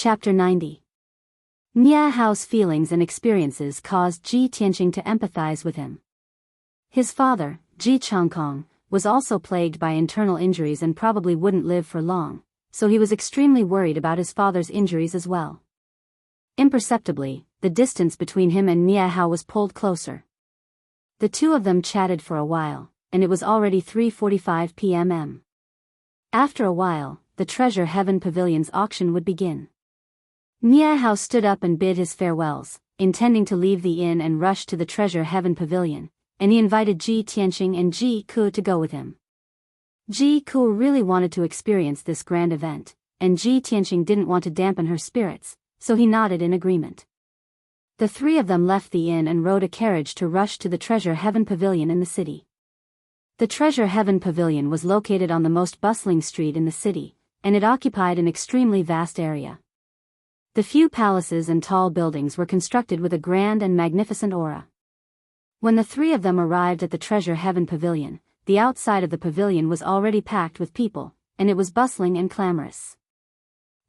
Chapter 90. Nia Hao's feelings and experiences caused Ji Tianqing to empathize with him. His father, Ji Changkong, was also plagued by internal injuries and probably wouldn't live for long, so he was extremely worried about his father's injuries as well. Imperceptibly, the distance between him and Nia Hao was pulled closer. The two of them chatted for a while, and it was already 3:45 p.m. After a while, the Treasure Heaven Pavilion's auction would begin. Nia Hao stood up and bid his farewells, intending to leave the inn and rush to the Treasure Heaven Pavilion, and he invited Ji Tianqing and Ji Ku to go with him. Ji Ku really wanted to experience this grand event, and Ji Tianqing didn't want to dampen her spirits, so he nodded in agreement. The three of them left the inn and rode a carriage to rush to the Treasure Heaven Pavilion in the city. The Treasure Heaven Pavilion was located on the most bustling street in the city, and it occupied an extremely vast area. The few palaces and tall buildings were constructed with a grand and magnificent aura. When the three of them arrived at the Treasure Heaven Pavilion, the outside of the pavilion was already packed with people, and it was bustling and clamorous.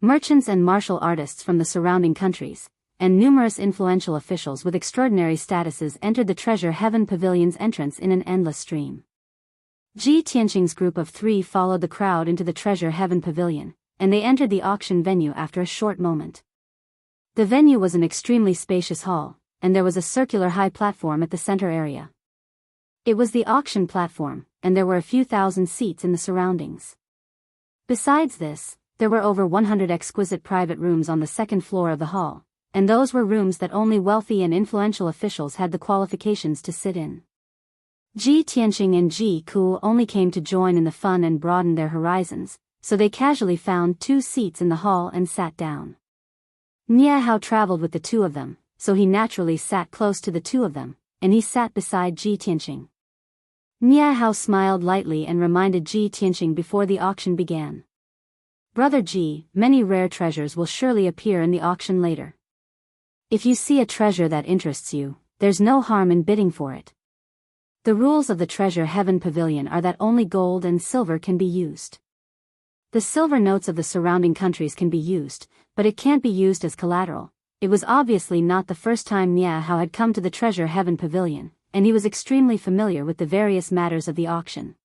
Merchants and martial artists from the surrounding countries, and numerous influential officials with extraordinary statuses entered the Treasure Heaven Pavilion's entrance in an endless stream. Ji Tianqing's group of three followed the crowd into the Treasure Heaven Pavilion, and they entered the auction venue after a short moment. The venue was an extremely spacious hall, and there was a circular high platform at the center area. It was the auction platform, and there were a few thousand seats in the surroundings. Besides this, there were over 100 exquisite private rooms on the second floor of the hall, and those were rooms that only wealthy and influential officials had the qualifications to sit in. Ji Tianqing and Ji Ku only came to join in the fun and broaden their horizons, so they casually found 2 seats in the hall and sat down. Nia Hao traveled with the two of them, so he naturally sat close to the two of them, and he sat beside Ji Tianqing. Nia Hao smiled lightly and reminded Ji Tianqing before the auction began. "Brother Ji, many rare treasures will surely appear in the auction later. If you see a treasure that interests you, there's no harm in bidding for it. The rules of the Treasure Heaven Pavilion are that only gold and silver can be used. The silver notes of the surrounding countries can be used, but it can't be used as collateral." It was obviously not the first time Nia Hao had come to the Treasure Heaven Pavilion, and he was extremely familiar with the various matters of the auction.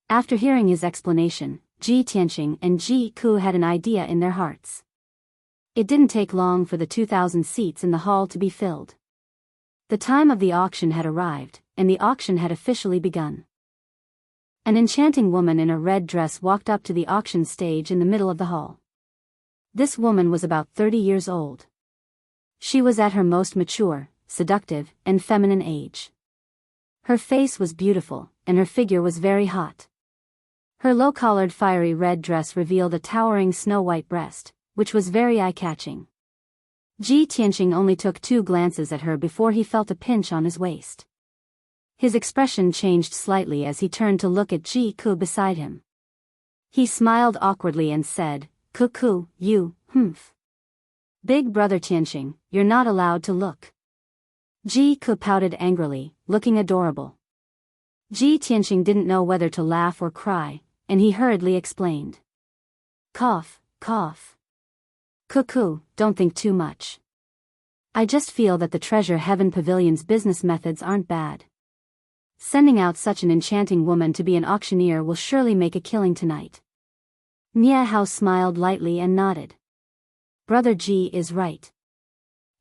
After hearing his explanation, Ji Tianqing and Ji Ku had an idea in their hearts. It didn't take long for the 2,000 seats in the hall to be filled. The time of the auction had arrived, and the auction had officially begun. An enchanting woman in a red dress walked up to the auction stage in the middle of the hall. This woman was about 30 years old. She was at her most mature, seductive, and feminine age. Her face was beautiful, and her figure was very hot. Her low-collared fiery red dress revealed a towering snow-white breast, which was very eye-catching. Ji Tianqing only took 2 glances at her before he felt a pinch on his waist. His expression changed slightly as he turned to look at Ji Ku beside him. He smiled awkwardly and said, "Ku, you, Big brother Tianqing, you're not allowed to look." Ji Ku pouted angrily, looking adorable. Ji Tianqing didn't know whether to laugh or cry, and he hurriedly explained. Cough. Ku, don't think too much. I just feel that the Treasure Heaven Pavilion's business methods aren't bad. Sending out such an enchanting woman to be an auctioneer will surely make a killing tonight. Nia Hao smiled lightly and nodded. Brother Ji is right.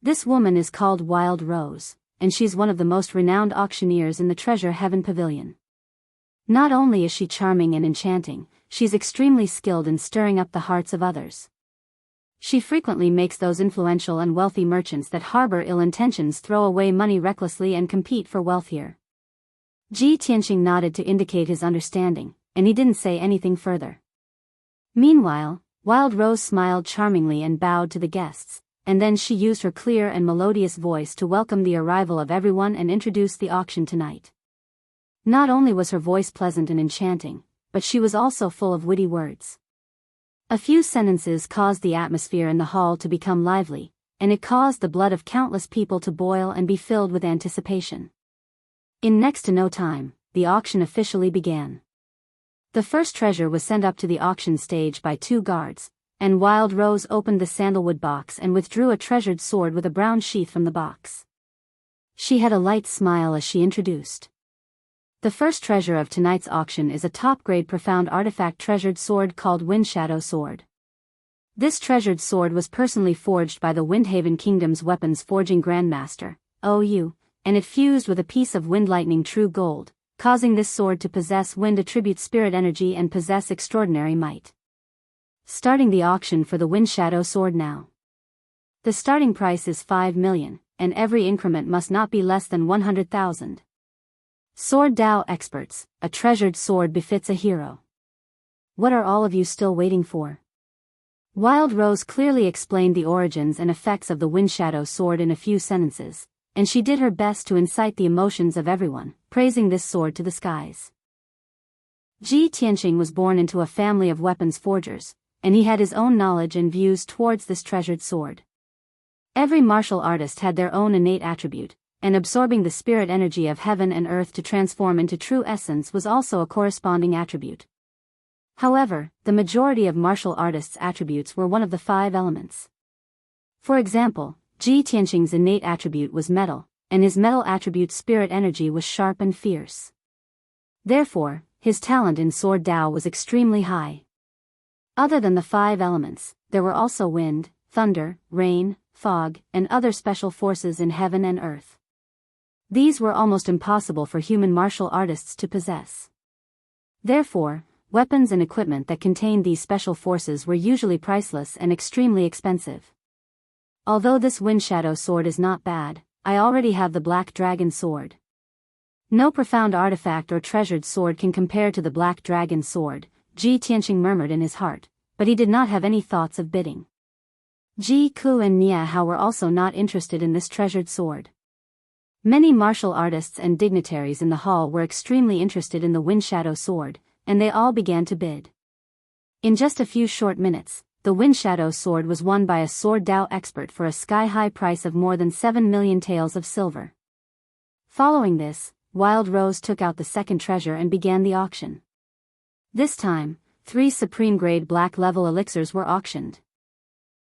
This woman is called Wild Rose, and she's one of the most renowned auctioneers in the Treasure Heaven Pavilion. Not only is she charming and enchanting, she's extremely skilled in stirring up the hearts of others. She frequently makes those influential and wealthy merchants that harbor ill intentions throw away money recklessly and compete for wealth here. Ji Tianqing nodded to indicate his understanding, and he didn't say anything further. Meanwhile, Wild Rose smiled charmingly and bowed to the guests, and then she used her clear and melodious voice to welcome the arrival of everyone and introduce the auction tonight. Not only was her voice pleasant and enchanting, but she was also full of witty words. A few sentences caused the atmosphere in the hall to become lively, and it caused the blood of countless people to boil and be filled with anticipation. In next to no time, the auction officially began. The first treasure was sent up to the auction stage by 2 guards, and Wild Rose opened the sandalwood box and withdrew a treasured sword with a brown sheath from the box. She had a light smile as she introduced. The first treasure of tonight's auction is a top-grade profound artifact treasured sword called Windshadow Sword. This treasured sword was personally forged by the Windhaven Kingdom's weapons forging grandmaster, OU, and it fused with a piece of wind lightning true gold, causing this sword to possess wind attribute spirit energy and possess extraordinary might. Starting the auction for the Windshadow Sword now. The starting price is 5 million, and every increment must not be less than 100,000. Sword Dao experts, a treasured sword befits a hero. What are all of you still waiting for? Wild Rose clearly explained the origins and effects of the Windshadow Sword in a few sentences, and she did her best to incite the emotions of everyone, praising this sword to the skies. Ji Tianqing was born into a family of weapons forgers, and he had his own knowledge and views towards this treasured sword. Every martial artist had their own innate attribute, and absorbing the spirit energy of heaven and earth to transform into true essence was also a corresponding attribute. However, the majority of martial artists' attributes were one of the 5 elements. For example, Ji Tianqing's innate attribute was metal, and his metal attribute spirit energy was sharp and fierce. Therefore, his talent in Sword Dao was extremely high. Other than the 5 elements, there were also wind, thunder, rain, fog, and other special forces in heaven and earth. These were almost impossible for human martial artists to possess. Therefore, weapons and equipment that contained these special forces were usually priceless and extremely expensive. Although this Windshadow Sword is not bad, I already have the Black Dragon Sword. No profound artifact or treasured sword can compare to the Black Dragon Sword, Ji Tianqing murmured in his heart, but he did not have any thoughts of bidding. Ji Ku and Nia Hao were also not interested in this treasured sword. Many martial artists and dignitaries in the hall were extremely interested in the Windshadow Sword, and they all began to bid. In just a few short minutes, the Windshadow Sword was won by a Sword Dao expert for a sky-high price of more than 7 million taels of silver. Following this, Wild Rose took out the second treasure and began the auction. This time, 3 supreme-grade black-level elixirs were auctioned.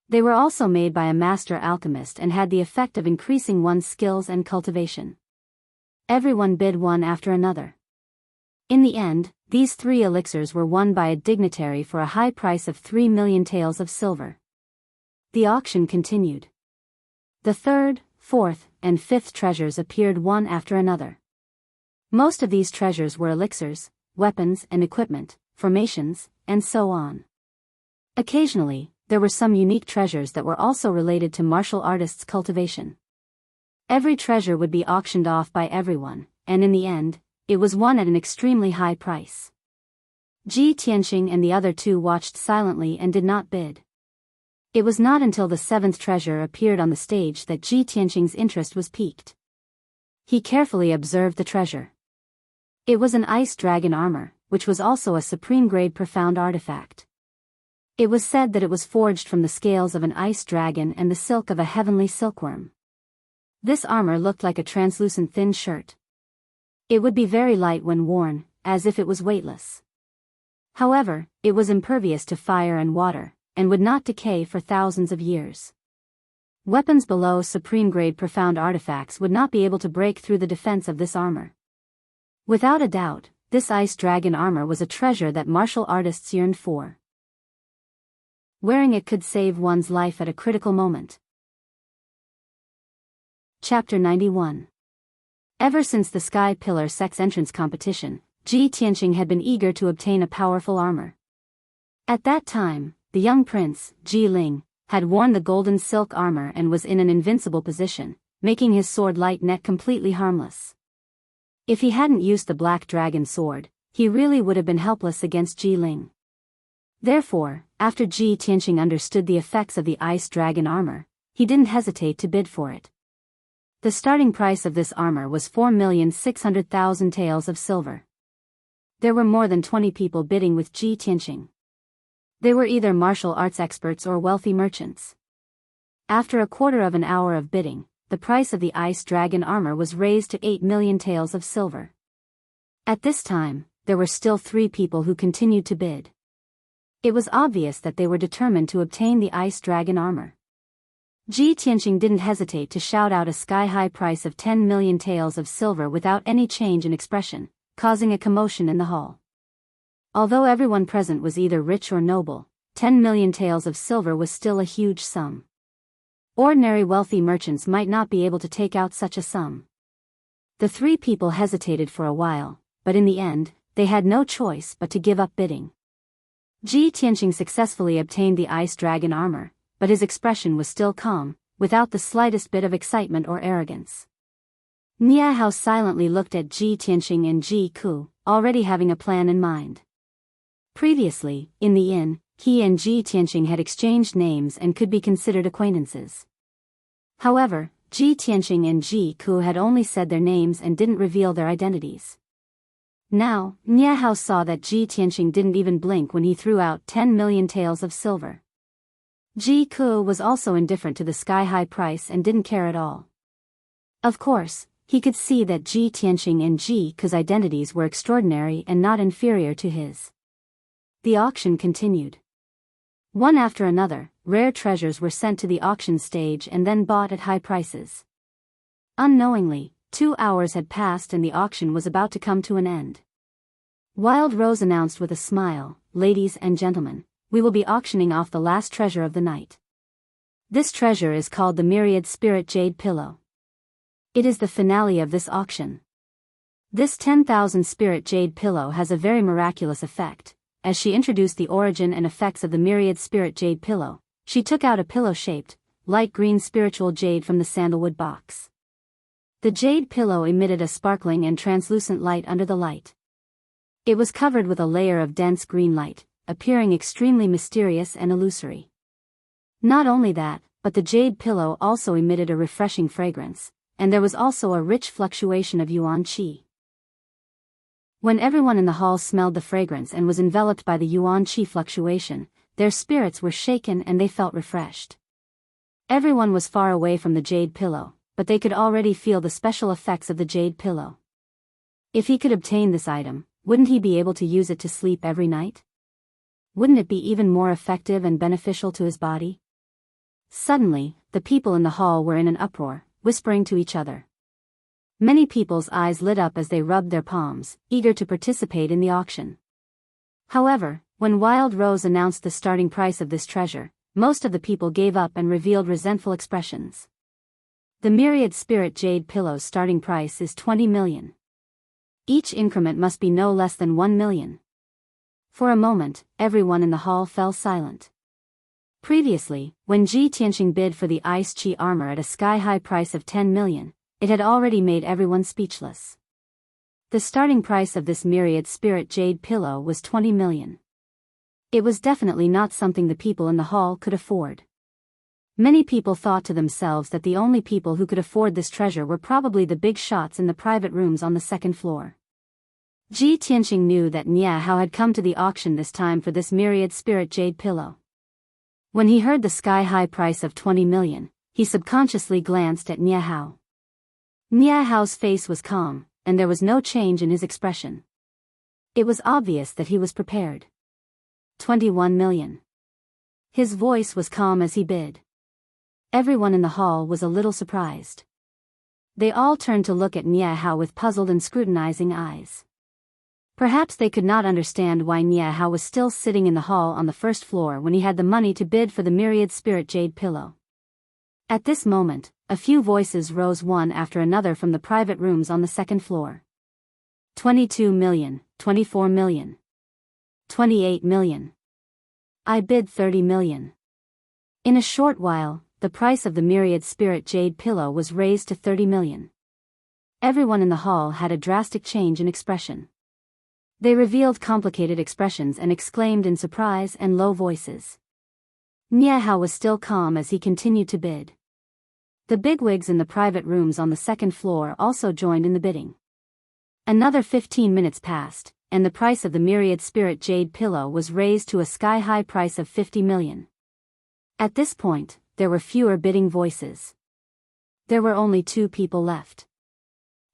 They were also made by a master alchemist and had the effect of increasing one's skills and cultivation. Everyone bid one after another. In the end, these 3 elixirs were won by a dignitary for a high price of 3 million taels of silver. The auction continued. The 3rd, 4th, and 5th treasures appeared one after another. Most of these treasures were elixirs, weapons and equipment, formations, and so on. Occasionally, there were some unique treasures that were also related to martial artists' cultivation. Every treasure would be auctioned off by everyone, and in the end, it was won at an extremely high price. Ji Tianqing and the other 2 watched silently and did not bid. It was not until the 7th treasure appeared on the stage that Ji Tianqing's interest was piqued. He carefully observed the treasure. It was an ice dragon armor, which was also a supreme-grade profound artifact. It was said that it was forged from the scales of an ice dragon and the silk of a heavenly silkworm. This armor looked like a translucent thin shirt. It would be very light when worn, as if it was weightless. However, it was impervious to fire and water, and would not decay for thousands of years. Weapons below supreme-grade profound artifacts would not be able to break through the defense of this armor. Without a doubt, this ice dragon armor was a treasure that martial artists yearned for. Wearing it could save one's life at a critical moment. Chapter 91. Ever since the Sky Pillar sex entrance competition, Ji Tianqing had been eager to obtain a powerful armor. At that time, the young prince, Ji Ling, had worn the golden silk armor and was in an invincible position, making his sword light net completely harmless. If he hadn't used the Black Dragon Sword, he really would have been helpless against Ji Ling. Therefore, after Ji Tianqing understood the effects of the ice dragon armor, he didn't hesitate to bid for it. The starting price of this armor was 4,600,000 taels of silver. There were more than 20 people bidding with Ji Tianqing. They were either martial arts experts or wealthy merchants. After a quarter of an hour of bidding, the price of the ice dragon armor was raised to 8 million taels of silver. At this time, there were still 3 people who continued to bid. It was obvious that they were determined to obtain the ice dragon armor. Ji Tianqing didn't hesitate to shout out a sky-high price of 10 million taels of silver without any change in expression, causing a commotion in the hall. Although everyone present was either rich or noble, 10 million taels of silver was still a huge sum. Ordinary wealthy merchants might not be able to take out such a sum. The three people hesitated for a while, but in the end, they had no choice but to give up bidding. Ji Tianqing successfully obtained the ice dragon armor, but his expression was still calm, without the slightest bit of excitement or arrogance. Nia Hao silently looked at Ji Tianqing and Ji Ku, already having a plan in mind. Previously, in the inn, he and Ji Tianqing had exchanged names and could be considered acquaintances. However, Ji Tianqing and Ji Ku had only said their names and didn't reveal their identities. Now, Nia Hao saw that Ji Tianqing didn't even blink when he threw out 10 million taels of silver. Ji Ku was also indifferent to the sky-high price and didn't care at all. Of course, he could see that Ji Tianqing and Ji Ku's identities were extraordinary and not inferior to his. The auction continued. One after another, rare treasures were sent to the auction stage and then bought at high prices. Unknowingly, 2 hours had passed and the auction was about to come to an end. Wild Rose announced with a smile, "Ladies and gentlemen, we will be auctioning off the last treasure of the night. This treasure is called the Myriad Spirit Jade Pillow. It is the finale of this auction. This 10,000 Spirit Jade Pillow has a very miraculous effect." As she introduced the origin and effects of the Myriad Spirit Jade Pillow, she took out a pillow-shaped, light green spiritual jade from the sandalwood box. The jade pillow emitted a sparkling and translucent light under the light. It was covered with a layer of dense green light, appearing extremely mysterious and illusory. Not only that, but the jade pillow also emitted a refreshing fragrance, and there was also a rich fluctuation of yuan qi. When everyone in the hall smelled the fragrance and was enveloped by the yuan qi fluctuation, their spirits were shaken and they felt refreshed. Everyone was far away from the jade pillow, but they could already feel the special effects of the jade pillow. If he could obtain this item, wouldn't he be able to use it to sleep every night? Wouldn't it be even more effective and beneficial to his body? Suddenly, the people in the hall were in an uproar, whispering to each other. Many people's eyes lit up as they rubbed their palms, eager to participate in the auction. However, when Wild Rose announced the starting price of this treasure, most of the people gave up and revealed resentful expressions. The Myriad Spirit Jade Pillow's starting price is 20 million. Each increment must be no less than 1 million. For a moment, everyone in the hall fell silent. Previously, when Ji Tianqing bid for the Ice Chi armor at a sky-high price of 10 million, it had already made everyone speechless. The starting price of this Myriad Spirit Jade Pillow was 20 million. It was definitely not something the people in the hall could afford. Many people thought to themselves that the only people who could afford this treasure were probably the big shots in the private rooms on the second floor. Ji Tianqing knew that Nia Hao had come to the auction this time for this Myriad Spirit Jade Pillow. When he heard the sky-high price of 20 million, he subconsciously glanced at Nia Hao. Nia Hao's face was calm, and there was no change in his expression. It was obvious that he was prepared. 21 million. His voice was calm as he bid. Everyone in the hall was a little surprised. They all turned to look at Nia Hao with puzzled and scrutinizing eyes. Perhaps they could not understand why Nia Hao was still sitting in the hall on the first floor when he had the money to bid for the Myriad Spirit Jade Pillow. At this moment, a few voices rose one after another from the private rooms on the second floor. 22 million, 24 million. 28 million. I bid 30 million. In a short while, the price of the Myriad Spirit Jade Pillow was raised to 30 million. Everyone in the hall had a drastic change in expression. They revealed complicated expressions and exclaimed in surprise and low voices. Nia Hao was still calm as he continued to bid. The bigwigs in the private rooms on the second floor also joined in the bidding. Another 15 minutes passed, and the price of the Myriad Spirit Jade Pillow was raised to a sky-high price of 50 million. At this point, there were fewer bidding voices. There were only 2 people left.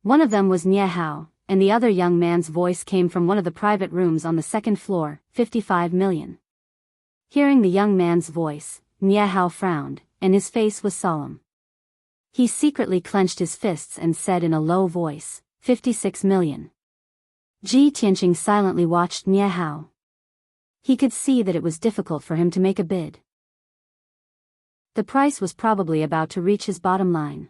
One of them was Nia Hao, and the other young man's voice came from one of the private rooms on the second floor, 55 million. Hearing the young man's voice, Niahao frowned, and his face was solemn. He secretly clenched his fists and said in a low voice, 56 million. Ji Tianqing silently watched Niahao. He could see that it was difficult for him to make a bid. The price was probably about to reach his bottom line.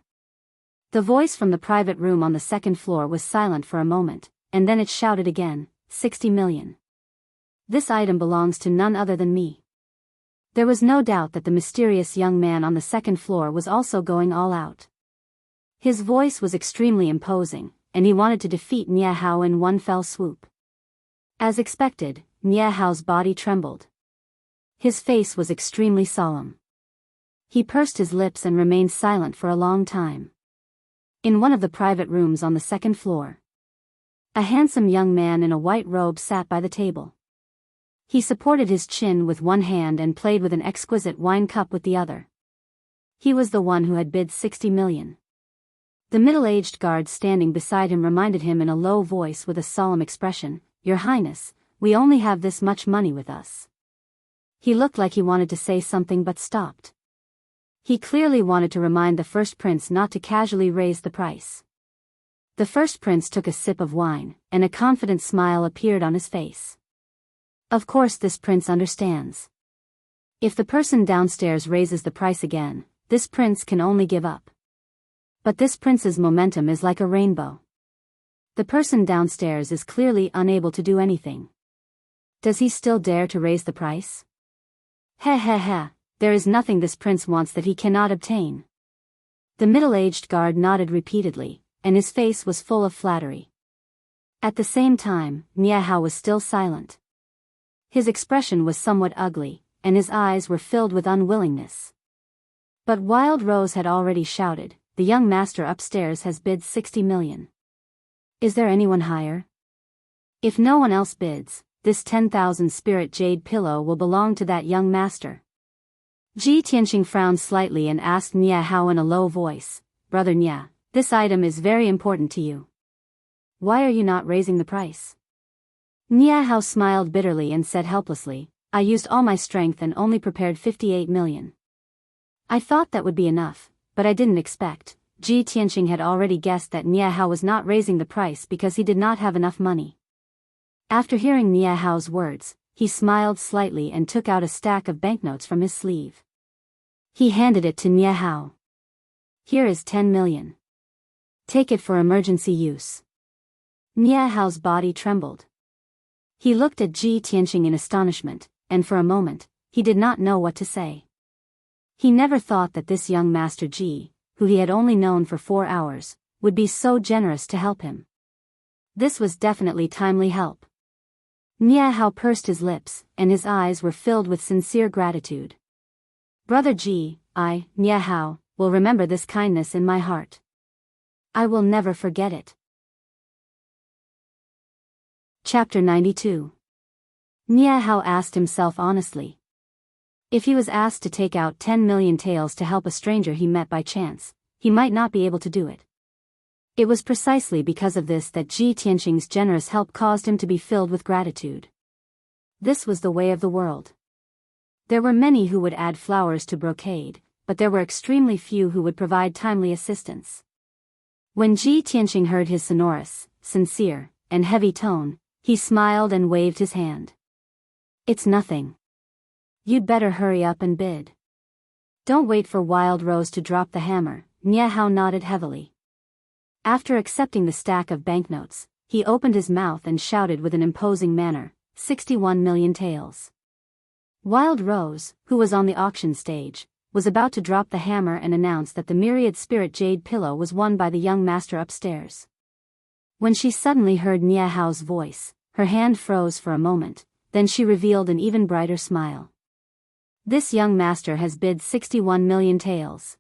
The voice from the private room on the second floor was silent for a moment, and then it shouted again, 60 million. This item belongs to none other than me. There was no doubt that the mysterious young man on the second floor was also going all out. His voice was extremely imposing, and he wanted to defeat Niahao in one fell swoop. As expected, Niahao's body trembled. His face was extremely solemn. He pursed his lips and remained silent for a long time. In one of the private rooms on the second floor, a handsome young man in a white robe sat by the table. He supported his chin with one hand and played with an exquisite wine cup with the other. He was the one who had bid 60 million. The middle-aged guard standing beside him reminded him in a low voice with a solemn expression, "Your Highness, we only have this much money with us." He looked like he wanted to say something but stopped. He clearly wanted to remind the first prince not to casually raise the price. The first prince took a sip of wine, and a confident smile appeared on his face. Of course this prince understands. If the person downstairs raises the price again, this prince can only give up. But this prince's momentum is like a rainbow. The person downstairs is clearly unable to do anything. Does he still dare to raise the price? Heh heh heh, there is nothing this prince wants that he cannot obtain. The middle-aged guard nodded repeatedly, and his face was full of flattery. At the same time, Niahao was still silent. His expression was somewhat ugly, and his eyes were filled with unwillingness. But Wild Rose had already shouted, "The young master upstairs has bid 60 million. Is there anyone higher? If no one else bids, this 10,000 spirit jade pillow will belong to that young master." Ji Tianqing frowned slightly and asked Niahao in a low voice, "Brother Nia, this item is very important to you. Why are you not raising the price?" Niahao smiled bitterly and said helplessly, "I used all my strength and only prepared 58 million. I thought that would be enough, but I didn't expect." Ji Tianqing had already guessed that Niahao was not raising the price because he did not have enough money. After hearing Niahao's words, he smiled slightly and took out a stack of banknotes from his sleeve. He handed it to Niahao. "Here is 10 million. Take it for emergency use." Niahao's body trembled. He looked at Ji Tianqing in astonishment, and for a moment, he did not know what to say. He never thought that this young Master Ji, who he had only known for 4 hours, would be so generous to help him. This was definitely timely help. Niahao pursed his lips, and his eyes were filled with sincere gratitude. "Brother Ji, I, Niahao, will remember this kindness in my heart. I will never forget it." Chapter 92. Niahao asked himself honestly. If he was asked to take out 10 million taels to help a stranger he met by chance, he might not be able to do it. It was precisely because of this that Ji Tianqing's generous help caused him to be filled with gratitude. This was the way of the world. There were many who would add flowers to brocade, but there were extremely few who would provide timely assistance. When Ji Tianqing heard his sonorous, sincere, and heavy tone, he smiled and waved his hand. "It's nothing. You'd better hurry up and bid. Don't wait for Wild Rose to drop the hammer." Niahao nodded heavily. After accepting the stack of banknotes, he opened his mouth and shouted with an imposing manner, 61 million taels. Wild Rose, who was on the auction stage, was about to drop the hammer and announce that the myriad spirit jade pillow was won by the young master upstairs. When she suddenly heard Niahao's voice, her hand froze for a moment, then she revealed an even brighter smile. "This young master has bid 61 million taels.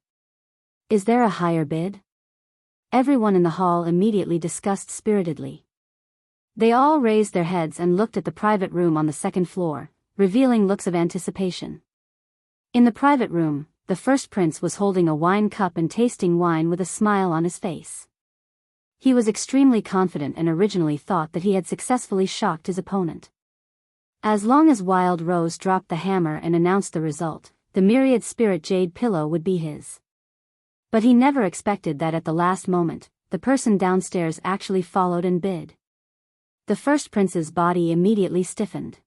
Is there a higher bid?" Everyone in the hall immediately discussed spiritedly. They all raised their heads and looked at the private room on the second floor, revealing looks of anticipation. In the private room, the first prince was holding a wine cup and tasting wine with a smile on his face. He was extremely confident and originally thought that he had successfully shocked his opponent. As long as Wild Rose dropped the hammer and announced the result, the myriad spirit jade pillow would be his. But he never expected that at the last moment, the person downstairs actually followed and bid. The first prince's body immediately stiffened.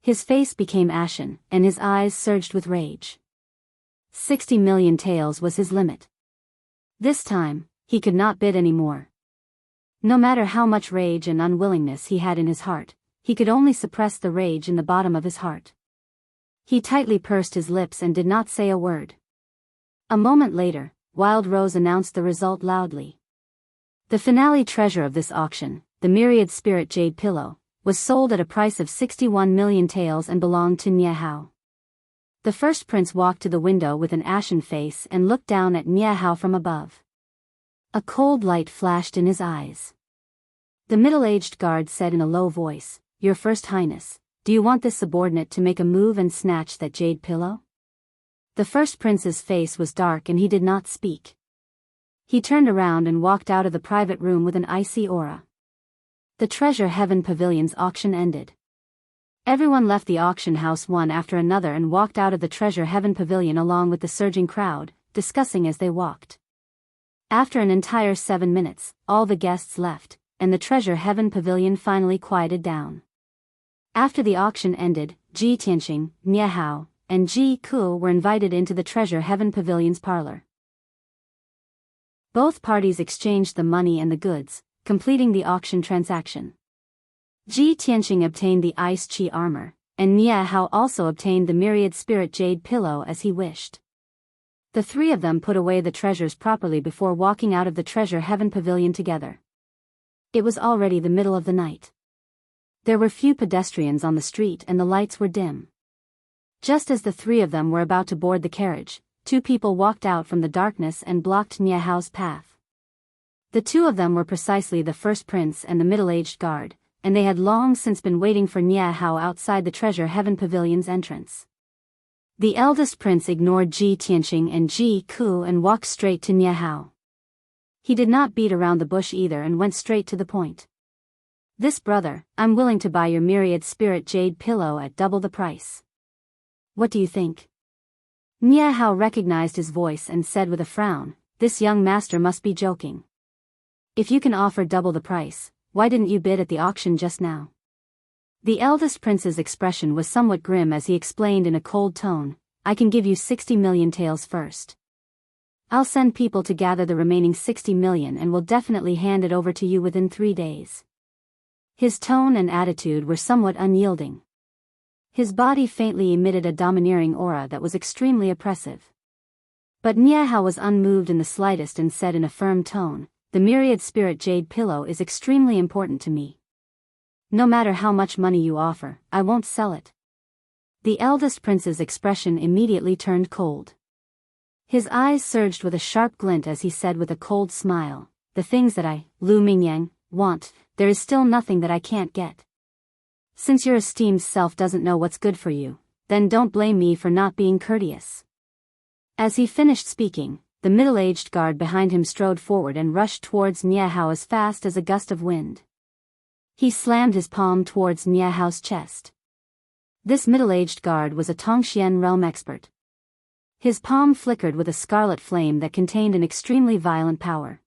His face became ashen, and his eyes surged with rage. 60 million taels was his limit. This time, he could not bid any more. No matter how much rage and unwillingness he had in his heart, he could only suppress the rage in the bottom of his heart. He tightly pursed his lips and did not say a word. A moment later, Wild Rose announced the result loudly. The finale treasure of this auction, the myriad spirit jade pillow, was sold at a price of 61 million taels and belonged to Nia Hao. The first prince walked to the window with an ashen face and looked down at Nia Hao from above. A cold light flashed in his eyes. The middle-aged guard said in a low voice, "Your First Highness, do you want this subordinate to make a move and snatch that jade pillow?" The first prince's face was dark and he did not speak. He turned around and walked out of the private room with an icy aura. The Treasure Heaven Pavilion's auction ended. Everyone left the auction house one after another and walked out of the Treasure Heaven Pavilion along with the surging crowd, discussing as they walked. After an entire 7 minutes, all the guests left, and the Treasure Heaven Pavilion finally quieted down. After the auction ended, Ji Tianqing, Nia Hao, and Ji Ku were invited into the Treasure Heaven Pavilion's parlor. Both parties exchanged the money and the goods, completing the auction transaction. Ji Tianqing obtained the Ice Chi armor, and Nia Hao also obtained the myriad spirit jade pillow as he wished. The three of them put away the treasures properly before walking out of the Treasure Heaven Pavilion together. It was already the middle of the night. There were few pedestrians on the street and the lights were dim. Just as the three of them were about to board the carriage, two people walked out from the darkness and blocked Nia Hao's path. The two of them were precisely the first prince and the middle-aged guard, and they had long since been waiting for Nia Hao outside the Treasure Heaven Pavilion's entrance. The eldest prince ignored Ji Tianqing and Ji Ku and walked straight to Nia Hao. He did not beat around the bush either and went straight to the point. "This brother, I'm willing to buy your myriad spirit jade pillow at double the price. What do you think?" Nia Hao recognized his voice and said with a frown, "This young master must be joking. If you can offer double the price, why didn't you bid at the auction just now?" The eldest prince's expression was somewhat grim as he explained in a cold tone, "I can give you 60 million taels first. I'll send people to gather the remaining 60 million and will definitely hand it over to you within 3 days. His tone and attitude were somewhat unyielding. His body faintly emitted a domineering aura that was extremely oppressive. But Nia Hao was unmoved in the slightest and said in a firm tone, "The myriad spirit jade pillow is extremely important to me. No matter how much money you offer, I won't sell it." The eldest prince's expression immediately turned cold. His eyes surged with a sharp glint as he said with a cold smile, "The things that I, Lu Mingyang, want, there is still nothing that I can't get. Since your esteemed self doesn't know what's good for you, then don't blame me for not being courteous." As he finished speaking, the middle-aged guard behind him strode forward and rushed towards Nia Hao as fast as a gust of wind. He slammed his palm towards Nia Hao's chest. This middle-aged guard was a Tongxian realm expert. His palm flickered with a scarlet flame that contained an extremely violent power.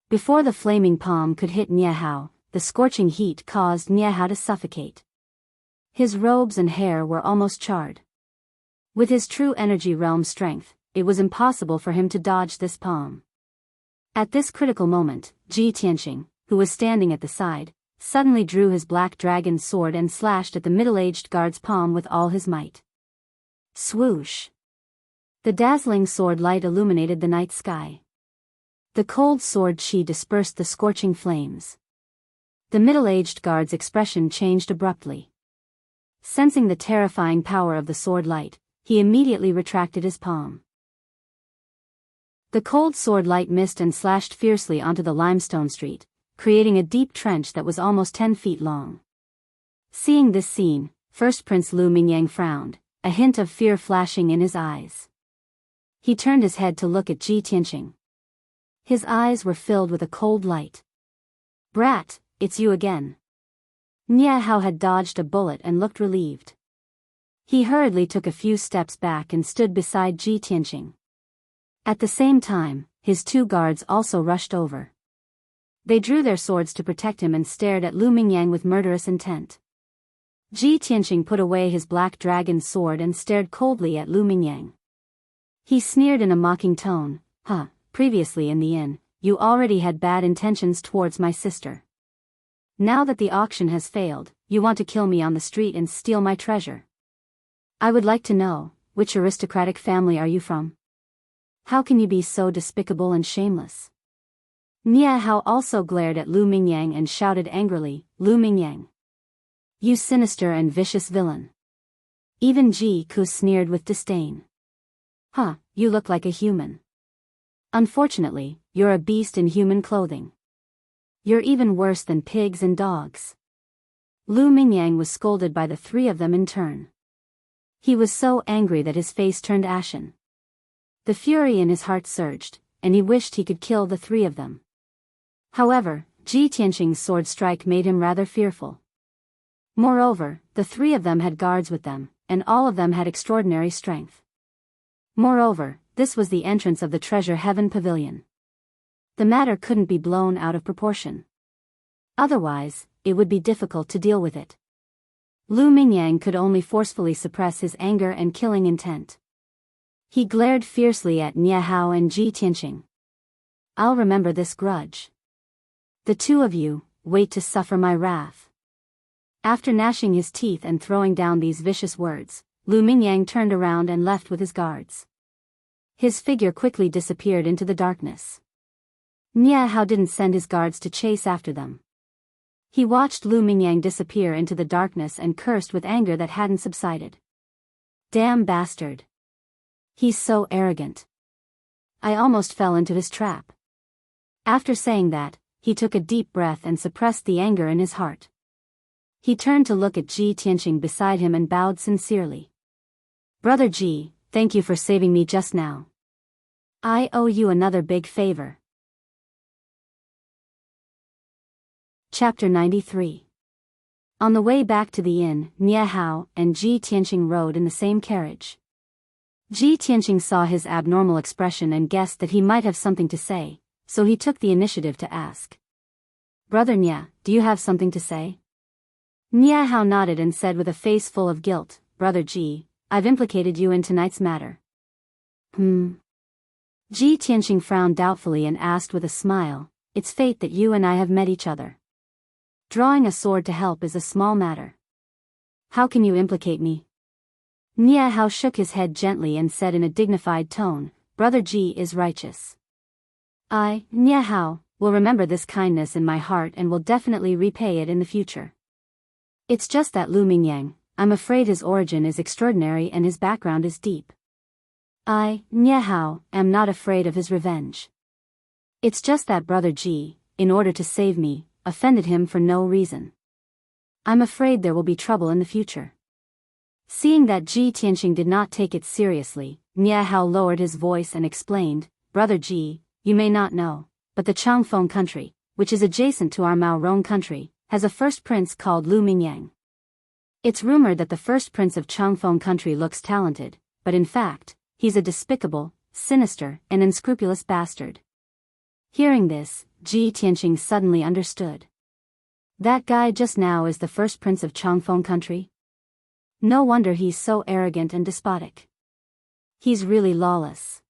Before the flaming palm could hit Nia Hao, the scorching heat caused Nia Hao to suffocate. His robes and hair were almost charred. With his true energy realm strength, it was impossible for him to dodge this palm. At this critical moment, Ji Tianqing, who was standing at the side, suddenly drew his black dragon sword and slashed at the middle-aged guard's palm with all his might. Swoosh! The dazzling sword light illuminated the night sky. The cold sword chi dispersed the scorching flames. The middle-aged guard's expression changed abruptly. Sensing the terrifying power of the sword light, he immediately retracted his palm. The cold sword light missed and slashed fiercely onto the limestone street, creating a deep trench that was almost 10 feet long. Seeing this scene, First Prince Lu Mingyang frowned, a hint of fear flashing in his eyes. He turned his head to look at Ji Tianqing. His eyes were filled with a cold light. "Brat, it's you again. Nie Hao had dodged a bullet and looked relieved. He hurriedly took a few steps back and stood beside Ji Tianqing. At the same time, his 2 guards also rushed over. They drew their swords to protect him and stared at Lu Mingyang with murderous intent. Ji Tianqing put away his black dragon sword and stared coldly at Lu Mingyang. He sneered in a mocking tone, previously in the inn, you already had bad intentions towards my sister. Now that the auction has failed, you want to kill me on the street and steal my treasure. I would like to know, which aristocratic family are you from? How can you be so despicable and shameless? Nie Hao also glared at Lu Mingyang and shouted angrily, Lu Mingyang. You sinister and vicious villain. Even Ji Ku sneered with disdain. You look like a human. Unfortunately, you're a beast in human clothing. You're even worse than pigs and dogs. Lu Mingyang was scolded by the 3 of them in turn. He was so angry that his face turned ashen. The fury in his heart surged, and he wished he could kill the 3 of them. However, Ji Tianqing's sword strike made him rather fearful. Moreover, the 3 of them had guards with them, and all of them had extraordinary strength. Moreover, this was the entrance of the Treasure Heaven Pavilion. The matter couldn't be blown out of proportion. Otherwise, it would be difficult to deal with it. Lu Mingyang could only forcefully suppress his anger and killing intent. He glared fiercely at Nie Hao and Ji Tianqing. I'll remember this grudge. The 2 of you, wait to suffer my wrath. After gnashing his teeth and throwing down these vicious words, Lu Mingyang turned around and left with his guards. His figure quickly disappeared into the darkness. Nie Hao didn't send his guards to chase after them. He watched Lu Mingyang disappear into the darkness and cursed with anger that hadn't subsided. Damn bastard. He's so arrogant. I almost fell into his trap. After saying that, he took a deep breath and suppressed the anger in his heart. He turned to look at Ji Tianqing beside him and bowed sincerely. Brother Ji, thank you for saving me just now. I owe you another big favor. Chapter 93. On the way back to the inn, Nie Hao and Ji Tianqing rode in the same carriage. Ji Tianqing saw his abnormal expression and guessed that he might have something to say, so he took the initiative to ask. Brother Nie, do you have something to say? Nie Hao nodded and said with a face full of guilt, Brother Ji, I've implicated you in tonight's matter. Ji Tianqing frowned doubtfully and asked with a smile, it's fate that you and I have met each other. Drawing a sword to help is a small matter. How can you implicate me? Nie Hao shook his head gently and said in a dignified tone, Brother Ji is righteous. I, Nie Hao, will remember this kindness in my heart and will definitely repay it in the future. It's just that Lu Mingyang, I'm afraid his origin is extraordinary and his background is deep. I, Nie Hao, am not afraid of his revenge. It's just that Brother Ji, in order to save me, offended him for no reason. I'm afraid there will be trouble in the future. Seeing that Ji Tianqing did not take it seriously, Nie Hao lowered his voice and explained, Brother Ji, you may not know, but the Changfeng country, which is adjacent to our Maorong country, has a first prince called Lu Mingyang. It's rumored that the first prince of Changfeng country looks talented, but in fact, he's a despicable, sinister, and unscrupulous bastard. Hearing this, Ji Tianqing suddenly understood. That guy just now is the first prince of Changfeng country? No wonder he's so arrogant and despotic. He's really lawless.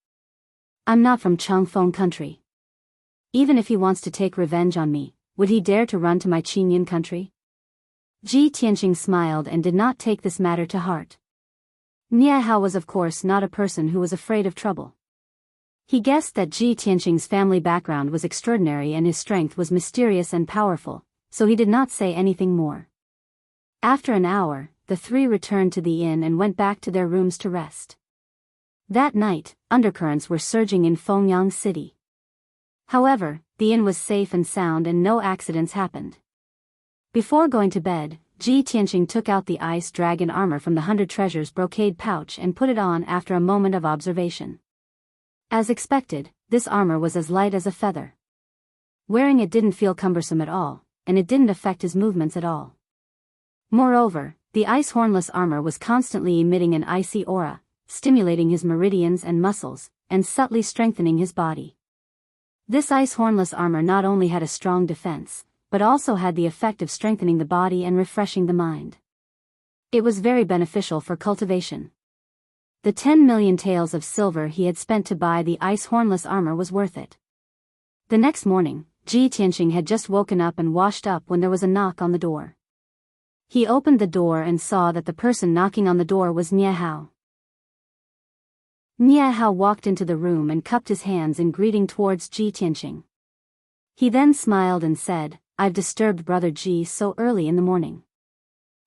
I'm not from Changfeng country. Even if he wants to take revenge on me, would he dare to run to my Qinyan country? Ji Tianqing smiled and did not take this matter to heart. Nie Hao was of course not a person who was afraid of trouble. He guessed that Ji Tianqing's family background was extraordinary and his strength was mysterious and powerful, so he did not say anything more. After an hour, the 3 returned to the inn and went back to their rooms to rest. That night, undercurrents were surging in Fengyang City. However, the inn was safe and sound and no accidents happened. Before going to bed, Ji Tianqing took out the ice dragon armor from the 100 treasures brocade pouch and put it on after a moment of observation. As expected, this armor was as light as a feather. Wearing it didn't feel cumbersome at all, and it didn't affect his movements at all. Moreover, the ice hornless armor was constantly emitting an icy aura, stimulating his meridians and muscles, and subtly strengthening his body. This ice hornless armor not only had a strong defense, but also had the effect of strengthening the body and refreshing the mind. It was very beneficial for cultivation. The 10 million taels of silver he had spent to buy the ice hornless armor was worth it. The next morning, Ji Tianqing had just woken up and washed up when there was a knock on the door. He opened the door and saw that the person knocking on the door was Nie Hao. Nie Hao walked into the room and cupped his hands in greeting towards Ji Tianqing. He then smiled and said, "I've disturbed Brother Ji so early in the morning.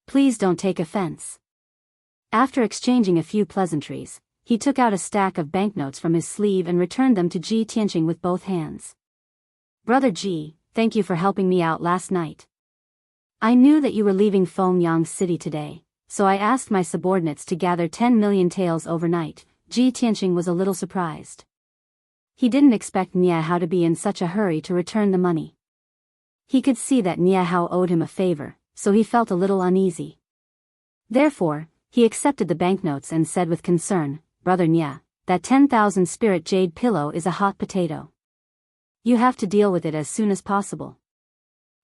Please don't take offense." After exchanging a few pleasantries, he took out a stack of banknotes from his sleeve and returned them to Ji Tianqing with both hands. "Brother Ji, thank you for helping me out last night. I knew that you were leaving Fengyang City today, so I asked my subordinates to gather 10 million taels overnight." Ji Tianqing was a little surprised. He didn't expect Nie Hao to be in such a hurry to return the money. He could see that Nie Hao owed him a favor, so he felt a little uneasy. Therefore, he accepted the banknotes and said with concern, "Brother Nie, that 10,000 spirit jade pillow is a hot potato. You have to deal with it as soon as possible."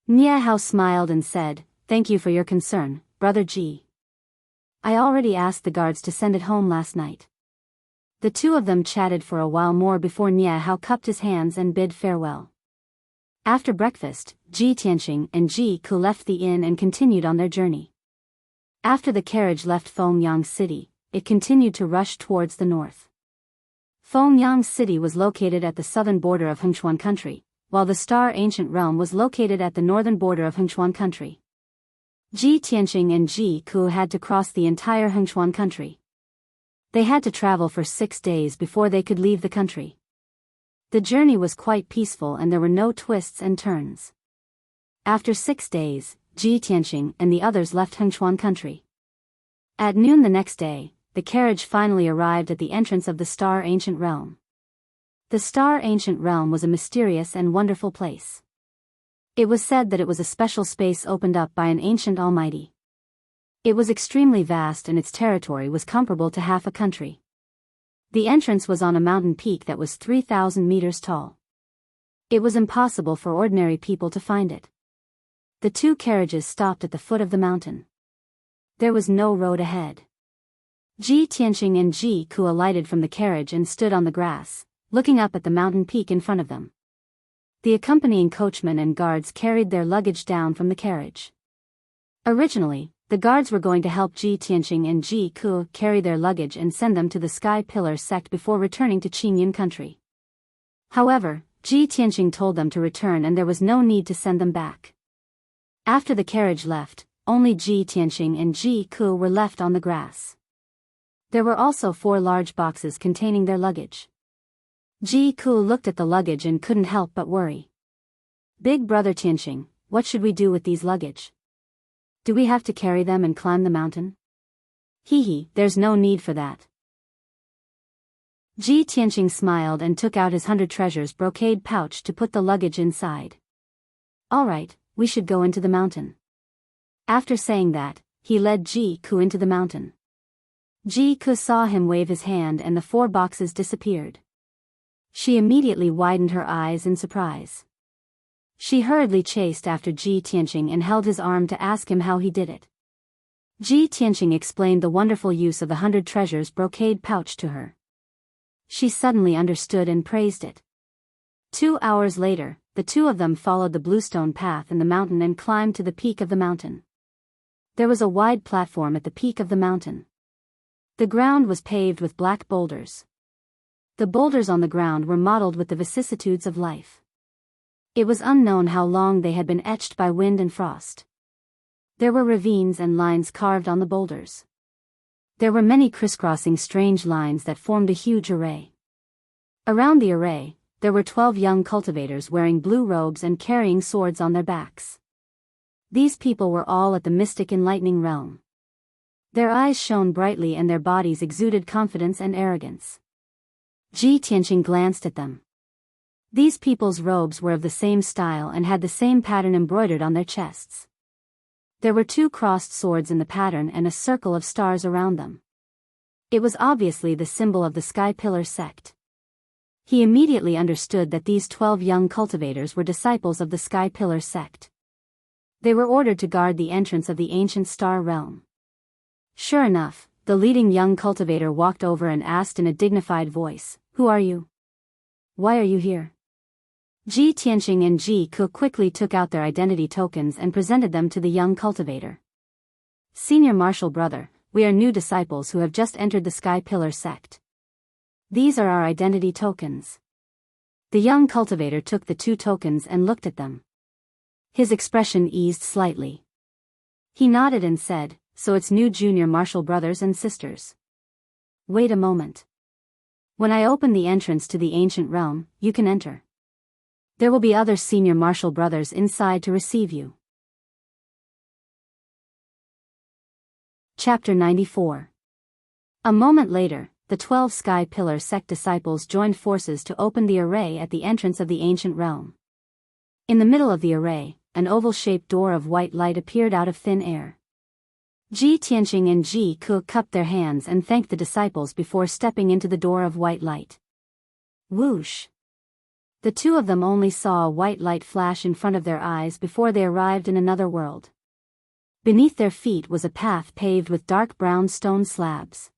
Nie Hao smiled and said, "Thank you for your concern, Brother Ji. I already asked the guards to send it home last night." The two of them chatted for a while more before Nie Hao cupped his hands and bid farewell. After breakfast, Ji Tianqing and Ji Ku left the inn and continued on their journey. After the carriage left Fengyang City, it continued to rush towards the north. Fengyang City was located at the southern border of Hengchuan country, while the Star Ancient Realm was located at the northern border of Hengchuan country. Ji Tianqing and Ji Ku had to cross the entire Hengchuan country. They had to travel for 6 days before they could leave the country. The journey was quite peaceful and there were no twists and turns. After 6 days, Ji Tianqing and the others left Hengchuan country. At noon the next day, the carriage finally arrived at the entrance of the Star Ancient Realm. The Star Ancient Realm was a mysterious and wonderful place. It was said that it was a special space opened up by an ancient almighty. It was extremely vast and its territory was comparable to half a country. The entrance was on a mountain peak that was 3,000 meters tall. It was impossible for ordinary people to find it. The two carriages stopped at the foot of the mountain. There was no road ahead. Ji Tianqing and Ji Ku alighted from the carriage and stood on the grass, looking up at the mountain peak in front of them. The accompanying coachman and guards carried their luggage down from the carriage. Originally, the guards were going to help Ji Tianqing and Ji Ku carry their luggage and send them to the Sky Pillar sect before returning to Qingyun country. However, Ji Tianqing told them to return and there was no need to send them back. After the carriage left, only Ji Tianqing and Ji Ku were left on the grass. There were also 4 large boxes containing their luggage. Ji Ku looked at the luggage and couldn't help but worry. "Big brother Tianqing, what should we do with these luggage? Do we have to carry them and climb the mountain?" "Hee, there's no need for that." Ji Tianqing smiled and took out his 100 treasures brocade pouch to put the luggage inside. "All right, we should go into the mountain." After saying that, he led Ji Ku into the mountain. Ji Ku saw him wave his hand and the 4 boxes disappeared. She immediately widened her eyes in surprise. She hurriedly chased after Ji Tianqing and held his arm to ask him how he did it. Ji Tianqing explained the wonderful use of the 100 treasures brocade pouch to her. She suddenly understood and praised it. 2 hours later, the two of them followed the bluestone path in the mountain and climbed to the peak of the mountain. There was a wide platform at the peak of the mountain. The ground was paved with black boulders. The boulders on the ground were modeled with the vicissitudes of life. It was unknown how long they had been etched by wind and frost. There were ravines and lines carved on the boulders. There were many crisscrossing strange lines that formed a huge array. Around the array, there were 12 young cultivators wearing blue robes and carrying swords on their backs. These people were all at the mystic enlightening realm. Their eyes shone brightly and their bodies exuded confidence and arrogance. Ji Tianqing glanced at them. These people's robes were of the same style and had the same pattern embroidered on their chests. There were 2 crossed swords in the pattern and a circle of stars around them. It was obviously the symbol of the Sky Pillar sect. He immediately understood that these 12 young cultivators were disciples of the Sky Pillar sect. They were ordered to guard the entrance of the ancient star realm. Sure enough, the leading young cultivator walked over and asked in a dignified voice, "Who are you? Why are you here?" Ji Tianqing and Ji Ke quickly took out their identity tokens and presented them to the young cultivator. "Senior Martial Brother, we are new disciples who have just entered the Sky Pillar sect. These are our identity tokens." The young cultivator took the 2 tokens and looked at them. His expression eased slightly. He nodded and said, "So it's new junior martial brothers and sisters. Wait a moment. When I open the entrance to the ancient realm, you can enter. There will be other senior martial brothers inside to receive you." Chapter 94. A moment later, the 12 Sky Pillar sect disciples joined forces to open the array at the entrance of the ancient realm. In the middle of the array, an oval-shaped door of white light appeared out of thin air. Ji Tianqing and Ji Ke cupped their hands and thanked the disciples before stepping into the door of white light. Whoosh! The 2 of them only saw a white light flash in front of their eyes before they arrived in another world. Beneath their feet was a path paved with dark brown stone slabs.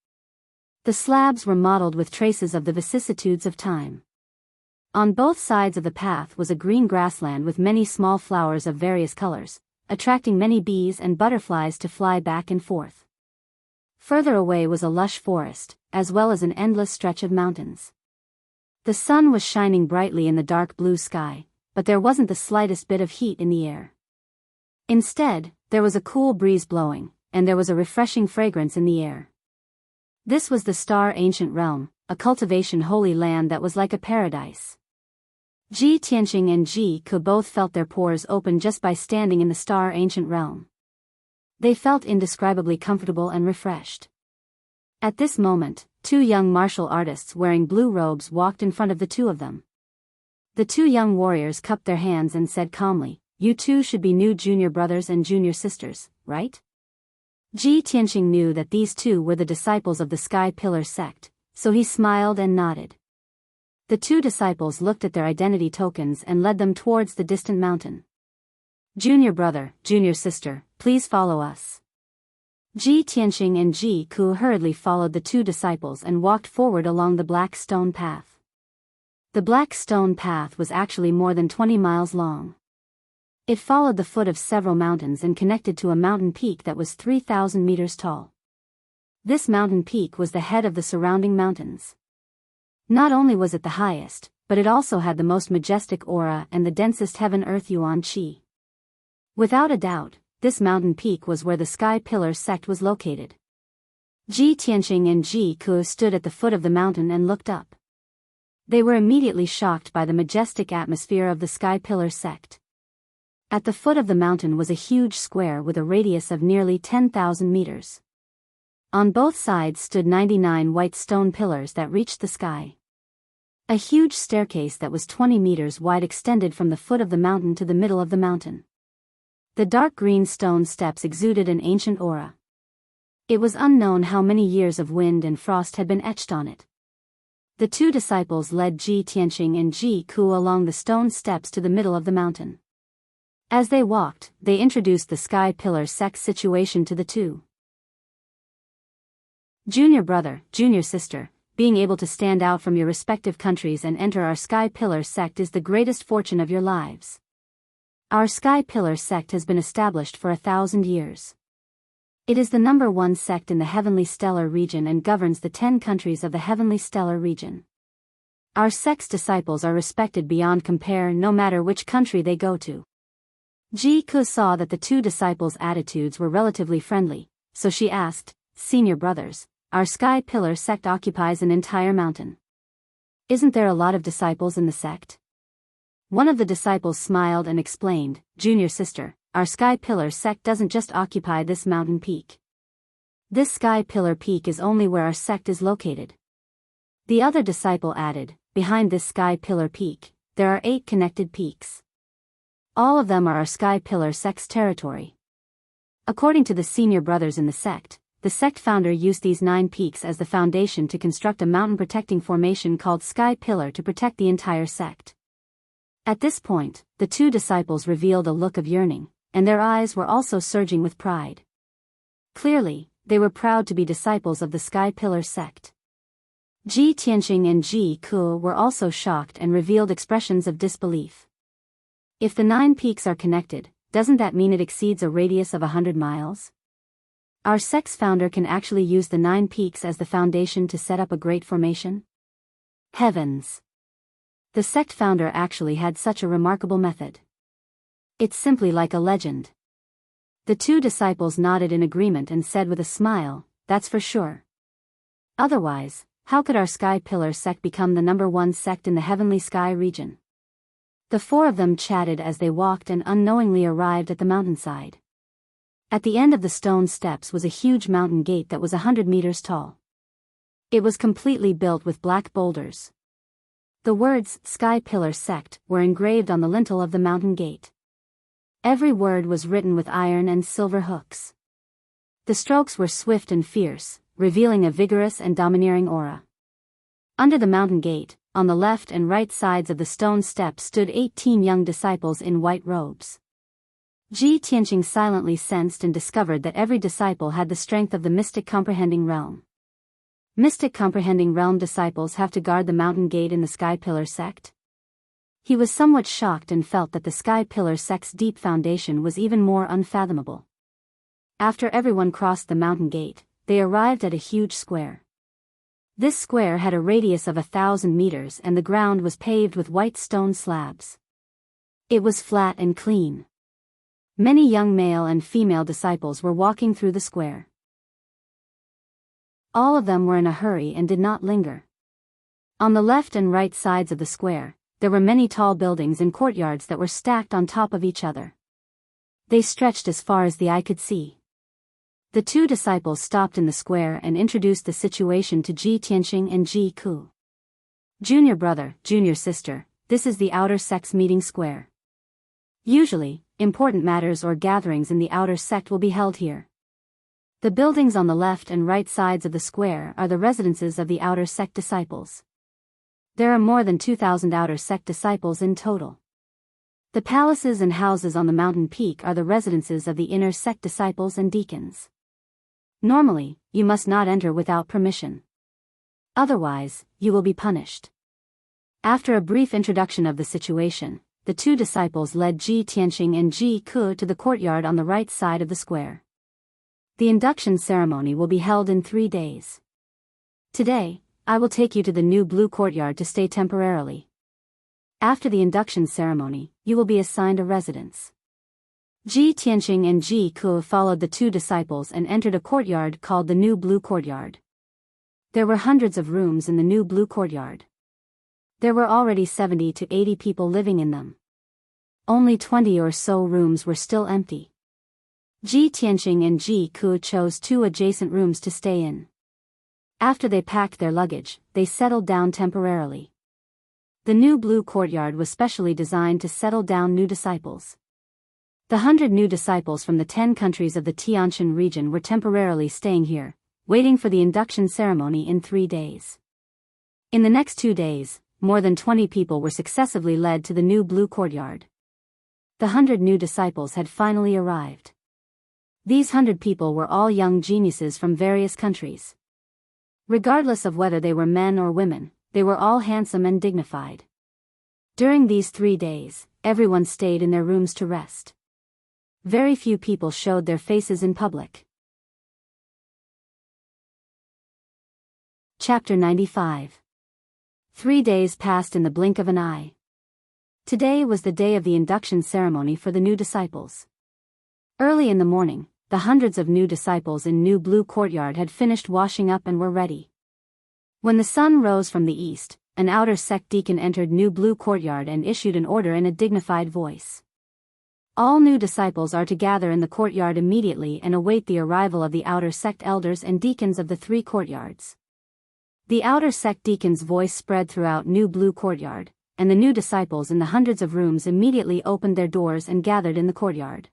The slabs were modeled with traces of the vicissitudes of time. On both sides of the path was a green grassland with many small flowers of various colors, attracting many bees and butterflies to fly back and forth. Further away was a lush forest, as well as an endless stretch of mountains. The sun was shining brightly in the dark blue sky, but there wasn't the slightest bit of heat in the air. Instead, there was a cool breeze blowing, and there was a refreshing fragrance in the air. This was the Star Ancient Realm, a cultivation holy land that was like a paradise. Ji Tianqing and Ji Ke both felt their pores open just by standing in the Star Ancient Realm. They felt indescribably comfortable and refreshed. At this moment, 2 young martial artists wearing blue robes walked in front of the 2 of them. The 2 young warriors cupped their hands and said calmly, "You 2 should be new junior brothers and junior sisters, right?" Ji Tianqing knew that these 2 were the disciples of the Sky Pillar sect, so he smiled and nodded. The 2 disciples looked at their identity tokens and led them towards the distant mountain. "Junior brother, junior sister, please follow us." Ji Tianqing and Ji Ke hurriedly followed the 2 disciples and walked forward along the black stone path. The black stone path was actually more than 20 miles long. It followed the foot of several mountains and connected to a mountain peak that was 3,000 meters tall. This mountain peak was the head of the surrounding mountains. Not only was it the highest, but it also had the most majestic aura and the densest heaven-earth yuan qi. Without a doubt, this mountain peak was where the Sky Pillar sect was located. Ji Tianqing and Ji Ke stood at the foot of the mountain and looked up. They were immediately shocked by the majestic atmosphere of the Sky Pillar sect. At the foot of the mountain was a huge square with a radius of nearly 10,000 meters. On both sides stood 99 white stone pillars that reached the sky. A huge staircase that was 20 meters wide extended from the foot of the mountain to the middle of the mountain. The dark green stone steps exuded an ancient aura. It was unknown how many years of wind and frost had been etched on it. The 2 disciples led Ji Tianqing and Ji Ke along the stone steps to the middle of the mountain. As they walked, they introduced the Sky Pillar sect situation to the 2. "Junior brother, junior sister, being able to stand out from your respective countries and enter our Sky Pillar sect is the greatest fortune of your lives. Our Sky Pillar sect has been established for 1,000 years. It is the #1 sect in the Heavenly Stellar region and governs the 10 countries of the Heavenly Stellar region. Our sect's disciples are respected beyond compare no matter which country they go to." Ji Ke saw that the 2 disciples' attitudes were relatively friendly, so she asked, "Senior brothers, our Sky Pillar sect occupies an entire mountain. Isn't there a lot of disciples in the sect?" One of the disciples smiled and explained, "Junior sister, our Sky Pillar sect doesn't just occupy this mountain peak. This Sky Pillar peak is only where our sect is located." The other disciple added, "Behind this Sky Pillar peak, there are 8 connected peaks. All of them are our Sky Pillar sect's territory. According to the senior brothers in the sect founder used these 9 peaks as the foundation to construct a mountain-protecting formation called Sky Pillar to protect the entire sect. At this point, the 2 disciples revealed a look of yearning, and their eyes were also surging with pride. Clearly, they were proud to be disciples of the Sky Pillar sect. Ji Tianqing and Ji Ke were also shocked and revealed expressions of disbelief. If the 9 peaks are connected, doesn't that mean it exceeds a radius of 100 miles? Our sect's founder can actually use the 9 peaks as the foundation to set up a great formation? Heavens! The sect founder actually had such a remarkable method. It's simply like a legend. The 2 disciples nodded in agreement and said with a smile, "That's for sure. Otherwise, how could our Sky Pillar sect become the #1 sect in the heavenly sky region?" The 4 of them chatted as they walked and unknowingly arrived at the mountainside. At the end of the stone steps was a huge mountain gate that was 100 meters tall. It was completely built with black boulders. The words, Sky Pillar Sect, were engraved on the lintel of the mountain gate. Every word was written with iron and silver hooks. The strokes were swift and fierce, revealing a vigorous and domineering aura. Under the mountain gate, on the left and right sides of the stone steps stood 18 young disciples in white robes. Ji Tianqing silently sensed and discovered that every disciple had the strength of the Mystic Comprehending Realm. Mystic Comprehending Realm disciples have to guard the mountain gate in the Sky Pillar sect? He was somewhat shocked and felt that the Sky Pillar sect's deep foundation was even more unfathomable. After everyone crossed the mountain gate, they arrived at a huge square. This square had a radius of 1,000 meters and the ground was paved with white stone slabs. It was flat and clean. Many young male and female disciples were walking through the square. All of them were in a hurry and did not linger. On the left and right sides of the square, there were many tall buildings and courtyards that were stacked on top of each other. They stretched as far as the eye could see. The 2 disciples stopped in the square and introduced the situation to Ji Tianqing and Ji Ke. "Junior brother, junior sister, this is the outer sect's meeting square. Usually, important matters or gatherings in the outer sect will be held here. The buildings on the left and right sides of the square are the residences of the outer sect disciples. There are more than 2,000 outer sect disciples in total. The palaces and houses on the mountain peak are the residences of the inner sect disciples and deacons. Normally, you must not enter without permission. Otherwise, you will be punished." After a brief introduction of the situation, the 2 disciples led Ji Tianqing and Ji Ke to the courtyard on the right side of the square. The induction ceremony will be held in 3 days. Today, I will take you to the new blue courtyard to stay temporarily. After the induction ceremony, you will be assigned a residence. Ji Tianqing and Ji Ke followed the 2 disciples and entered a courtyard called the New Blue Courtyard. There were hundreds of rooms in the New Blue Courtyard. There were already 70 to 80 people living in them. Only 20 or so rooms were still empty. Ji Tianqing and Ji Ke chose 2 adjacent rooms to stay in. After they packed their luggage, they settled down temporarily. The New Blue Courtyard was specially designed to settle down new disciples. The 100 new disciples from the 10 countries of the Tianshan region were temporarily staying here, waiting for the induction ceremony in 3 days. In the next 2 days, more than 20 people were successively led to the New Blue Courtyard. The 100 new disciples had finally arrived. These 100 people were all young geniuses from various countries. Regardless of whether they were men or women, they were all handsome and dignified. During these 3 days, everyone stayed in their rooms to rest. Very few people showed their faces in public. Chapter 95. 3 days passed in the blink of an eye. Today was the day of the induction ceremony for the new disciples. Early in the morning, the hundreds of new disciples in New Blue Courtyard had finished washing up and were ready. When the sun rose from the east, an outer sect deacon entered New Blue Courtyard and issued an order in a dignified voice. All new disciples are to gather in the courtyard immediately and await the arrival of the outer sect elders and deacons of the 3 courtyards. The outer sect deacon's voice spread throughout New Blue Courtyard, and the new disciples in the hundreds of rooms immediately opened their doors and gathered in the courtyard.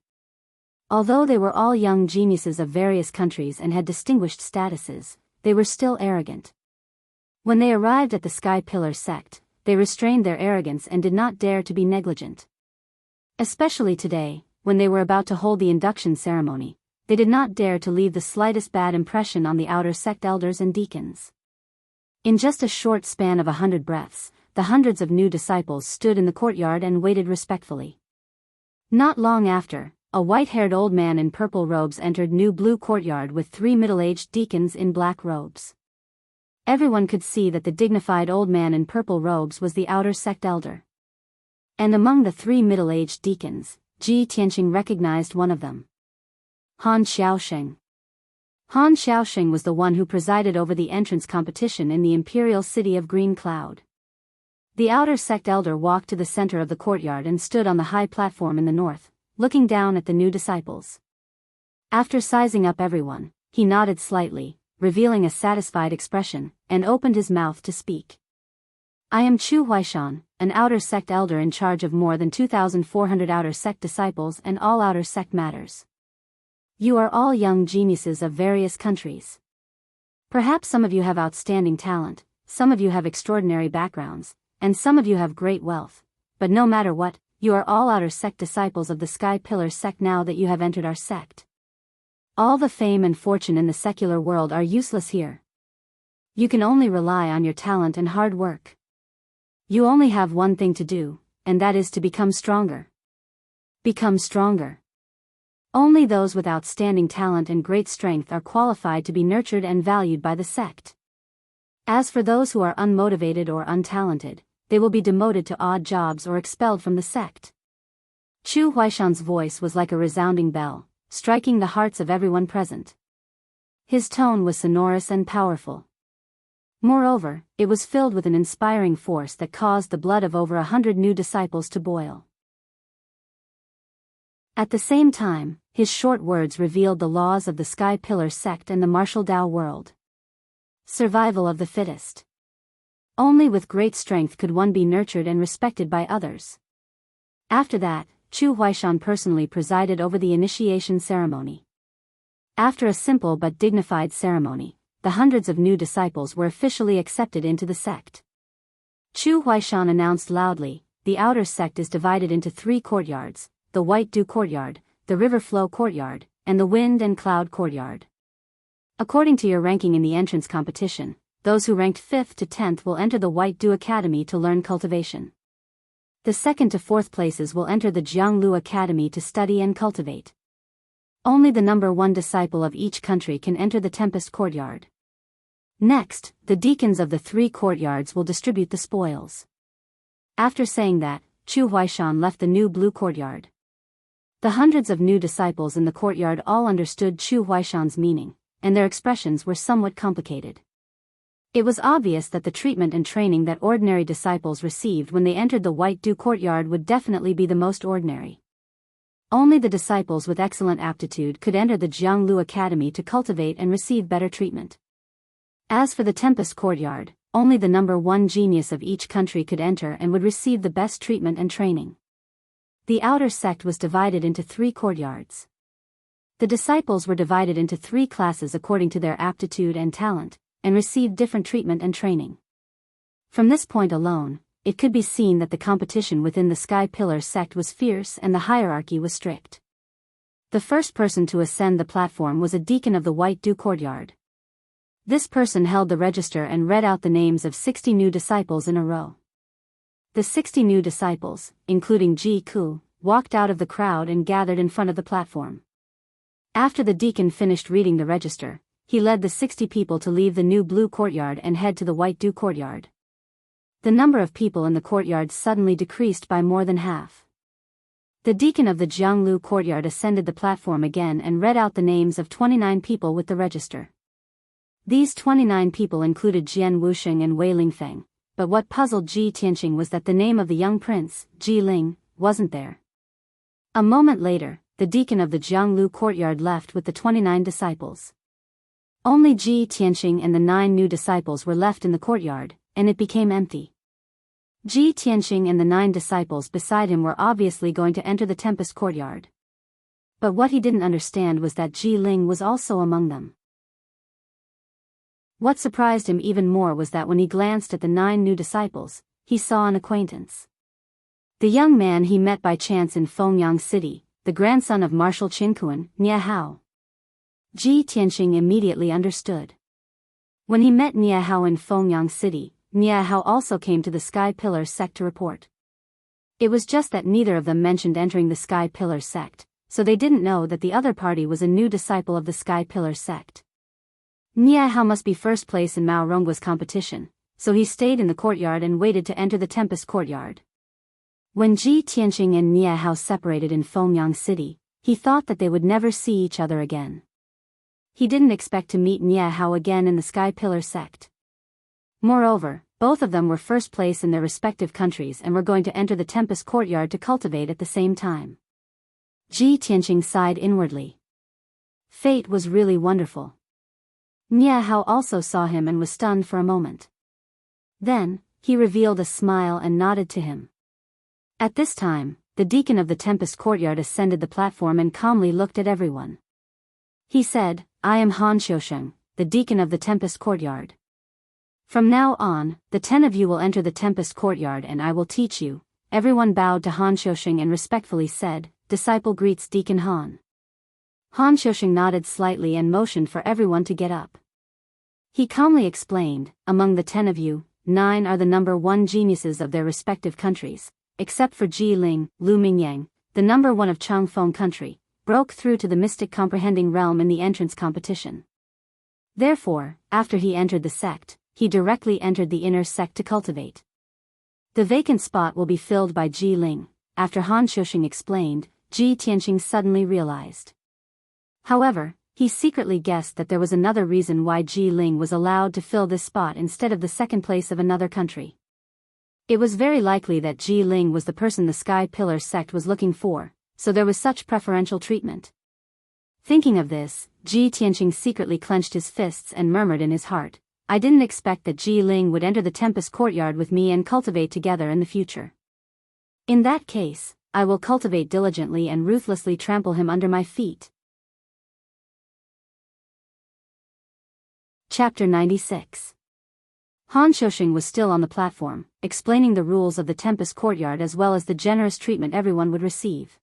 Although they were all young geniuses of various countries and had distinguished statuses, they were still arrogant. When they arrived at the Sky Pillar sect, they restrained their arrogance and did not dare to be negligent. Especially today, when they were about to hold the induction ceremony, they did not dare to leave the slightest bad impression on the outer sect elders and deacons. In just a short span of 100 breaths, the hundreds of new disciples stood in the courtyard and waited respectfully. Not long after, a white-haired old man in purple robes entered New Blue Courtyard with 3 middle-aged deacons in black robes. Everyone could see that the dignified old man in purple robes was the outer sect elder. And among the 3 middle-aged deacons, Ji Tianqing recognized one of them. Han Xiaosheng. Han Xiaosheng was the one who presided over the entrance competition in the imperial city of Green Cloud. The outer sect elder walked to the center of the courtyard and stood on the high platform in the north, looking down at the new disciples. After sizing up everyone, he nodded slightly, revealing a satisfied expression, and opened his mouth to speak. I am Chu Huaishan, an outer sect elder in charge of more than 2,400 outer sect disciples and all outer sect matters. You are all young geniuses of various countries. Perhaps some of you have outstanding talent, some of you have extraordinary backgrounds, and some of you have great wealth, but no matter what, you are all outer sect disciples of the Sky Pillar sect now that you have entered our sect. All the fame and fortune in the secular world are useless here. You can only rely on your talent and hard work. You only have one thing to do, and that is to become stronger. Become stronger. Only those with outstanding talent and great strength are qualified to be nurtured and valued by the sect. As for those who are unmotivated or untalented, they will be demoted to odd jobs or expelled from the sect. Chu Huaishan's voice was like a resounding bell, striking the hearts of everyone present. His tone was sonorous and powerful. Moreover, it was filled with an inspiring force that caused the blood of over 100 new disciples to boil. At the same time, his short words revealed the laws of the Sky Pillar sect and the martial Tao world. Survival of the fittest. Only with great strength could one be nurtured and respected by others. After that, Chu Huaishan personally presided over the initiation ceremony. After a simple but dignified ceremony, the hundreds of new disciples were officially accepted into the sect. Chu Huaishan announced loudly, the outer sect is divided into 3 courtyards, the White Dew Courtyard, the River Flow Courtyard, and the Wind and Cloud Courtyard. According to your ranking in the entrance competition, those who ranked 5th to 10th will enter the White Dew Academy to learn cultivation. The 2nd to 4th places will enter the Jianglu Academy to study and cultivate. Only the number 1 disciple of each country can enter the Tempest Courtyard. Next, the deacons of the 3 courtyards will distribute the spoils. After saying that, Chu Huaishan left the New Blue Courtyard. The hundreds of new disciples in the courtyard all understood Chu Huaishan's meaning, and their expressions were somewhat complicated. It was obvious that the treatment and training that ordinary disciples received when they entered the White Dew Courtyard would definitely be the most ordinary. Only the disciples with excellent aptitude could enter the Jianglu Academy to cultivate and receive better treatment. As for the Tempest Courtyard, only the number 1 genius of each country could enter and would receive the best treatment and training. The outer sect was divided into 3 courtyards. The disciples were divided into 3 classes according to their aptitude and talent, and received different treatment and training. From this point alone, it could be seen that the competition within the Sky Pillar sect was fierce and the hierarchy was strict. The first person to ascend the platform was a deacon of the White Dew Courtyard. This person held the register and read out the names of 60 new disciples in a row. The 60 new disciples, including Ji Ku, walked out of the crowd and gathered in front of the platform. After the deacon finished reading the register, he led the 60 people to leave the New Blue Courtyard and head to the White Dew Courtyard. The number of people in the courtyard suddenly decreased by more than half. The deacon of the Jianglu Courtyard ascended the platform again and read out the names of 29 people with the register. These 29 people included Jian Wusheng and Wei Lingfeng, but what puzzled Ji Tianqing was that the name of the young prince, Ji Ling, wasn't there. A moment later, the deacon of the Jianglu Courtyard left with the 29 disciples. Only Ji Tianqing and the 9 new disciples were left in the courtyard, and it became empty. Ji Tianqing and the 9 disciples beside him were obviously going to enter the Tempest Courtyard. But what he didn't understand was that Ji Ling was also among them. What surprised him even more was that when he glanced at the 9 new disciples, he saw an acquaintance. The young man he met by chance in Fengyang City, the grandson of Marshal Qinkuan, Nie Hao. Ji Tianqing immediately understood. When he met Nie Hao in Fengyang City, Nie Hao also came to the Sky Pillar sect to report. It was just that neither of them mentioned entering the Sky Pillar sect, so they didn't know that the other party was a new disciple of the Sky Pillar sect. Nie Hao must be first place in Mao Ronggua's competition, so he stayed in the courtyard and waited to enter the Tempest courtyard. When Ji Tianqing and Nie Hao separated in Fengyang City, he thought that they would never see each other again. He didn't expect to meet Nie Hao again in the Sky Pillar sect. Moreover, both of them were first place in their respective countries and were going to enter the Tempest courtyard to cultivate at the same time. Ji Tianqing sighed inwardly. Fate was really wonderful. Nie Hao also saw him and was stunned for a moment. Then, he revealed a smile and nodded to him. At this time, the deacon of the Tempest courtyard ascended the platform and calmly looked at everyone. He said, "I am Han Xiusheng, the deacon of the Tempest courtyard. From now on, the 10 of you will enter the Tempest courtyard and I will teach you." Everyone bowed to Han Xiusheng and respectfully said, "Disciple greets Deacon Han." Han Xiusheng nodded slightly and motioned for everyone to get up. He calmly explained, "Among the 10 of you, 9 are the number 1 geniuses of their respective countries, except for Ji Ling. Lu Mingyang, the number 1 of Changfeng country, broke through to the mystic comprehending realm in the entrance competition. Therefore, after he entered the sect, he directly entered the inner sect to cultivate. The vacant spot will be filled by Ji Ling." After Han Xiusheng explained, Ji Tianqing suddenly realized. However, he secretly guessed that there was another reason why Ji Ling was allowed to fill this spot instead of the second place of another country. It was very likely that Ji Ling was the person the Sky Pillar sect was looking for, so there was such preferential treatment. Thinking of this, Ji Tianqing secretly clenched his fists and murmured in his heart, "I didn't expect that Ji Ling would enter the Tempest courtyard with me and cultivate together in the future. In that case, I will cultivate diligently and ruthlessly trample him under my feet." Chapter 96. Han Xiusheng was still on the platform, explaining the rules of the Tempest courtyard as well as the generous treatment everyone would receive.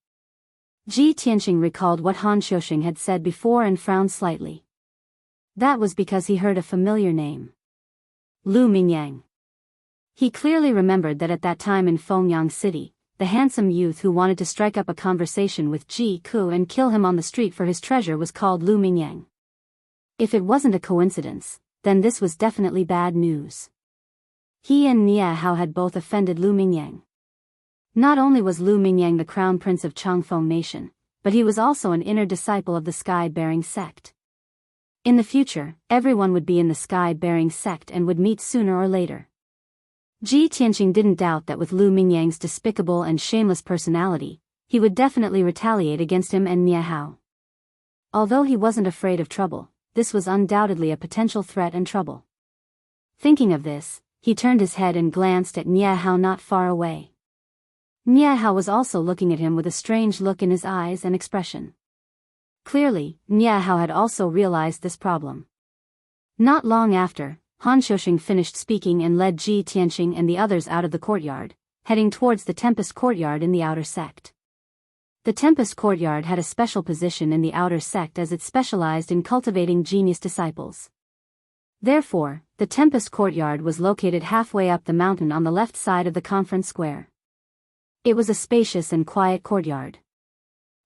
Ji Tianqing recalled what Han Xiusheng had said before and frowned slightly. That was because he heard a familiar name. Lu Mingyang. He clearly remembered that at that time in Fengyang City, the handsome youth who wanted to strike up a conversation with Ji Ku and kill him on the street for his treasure was called Lu Mingyang. If it wasn't a coincidence, then this was definitely bad news. He and Nie Hao had both offended Lu Mingyang. Not only was Lu Mingyang the crown prince of Changfeng nation, but he was also an inner disciple of the Sky-bearing sect. In the future, everyone would be in the Sky-bearing sect and would meet sooner or later. Ji Tianqing didn't doubt that with Lu Mingyang's despicable and shameless personality, he would definitely retaliate against him and Nie Hao. Although he wasn't afraid of trouble, this was undoubtedly a potential threat and trouble. Thinking of this, he turned his head and glanced at Nie Hao not far away. Nie Hao was also looking at him with a strange look in his eyes and expression. Clearly, Nie Hao had also realized this problem. Not long after, Han Xiusheng finished speaking and led Ji Tianqing and the others out of the courtyard, heading towards the Tempest courtyard in the outer sect. The Tempest courtyard had a special position in the outer sect as it specialized in cultivating genius disciples. Therefore, the Tempest courtyard was located halfway up the mountain on the left side of the conference square. It was a spacious and quiet courtyard.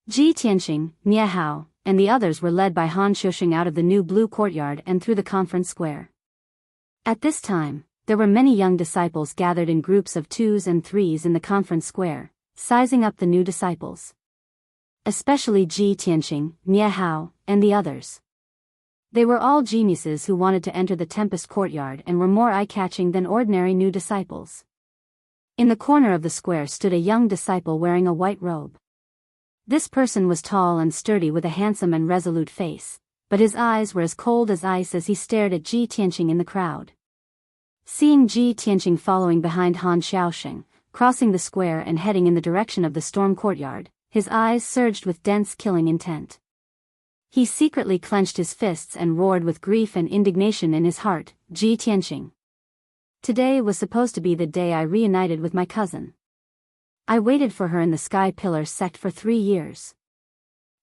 Ji Tianqing, Nie Hao, and the others were led by Han Xiusheng out of the new blue courtyard and through the conference square. At this time, there were many young disciples gathered in groups of 2s and 3s in the conference square, sizing up the new disciples. Especially Ji Tianqing, Nie Hao, and the others. They were all geniuses who wanted to enter the Tempest courtyard and were more eye-catching than ordinary new disciples. In the corner of the square stood a young disciple wearing a white robe. This person was tall and sturdy with a handsome and resolute face, but his eyes were as cold as ice as he stared at Ji Tianqing in the crowd. Seeing Ji Tianqing following behind Han Xiusheng, crossing the square and heading in the direction of the storm courtyard, his eyes surged with dense killing intent. He secretly clenched his fists and roared with grief and indignation in his heart, Ji Tianqing. Today was supposed to be the day I reunited with my cousin. I waited for her in the Sky Pillar sect for 3 years.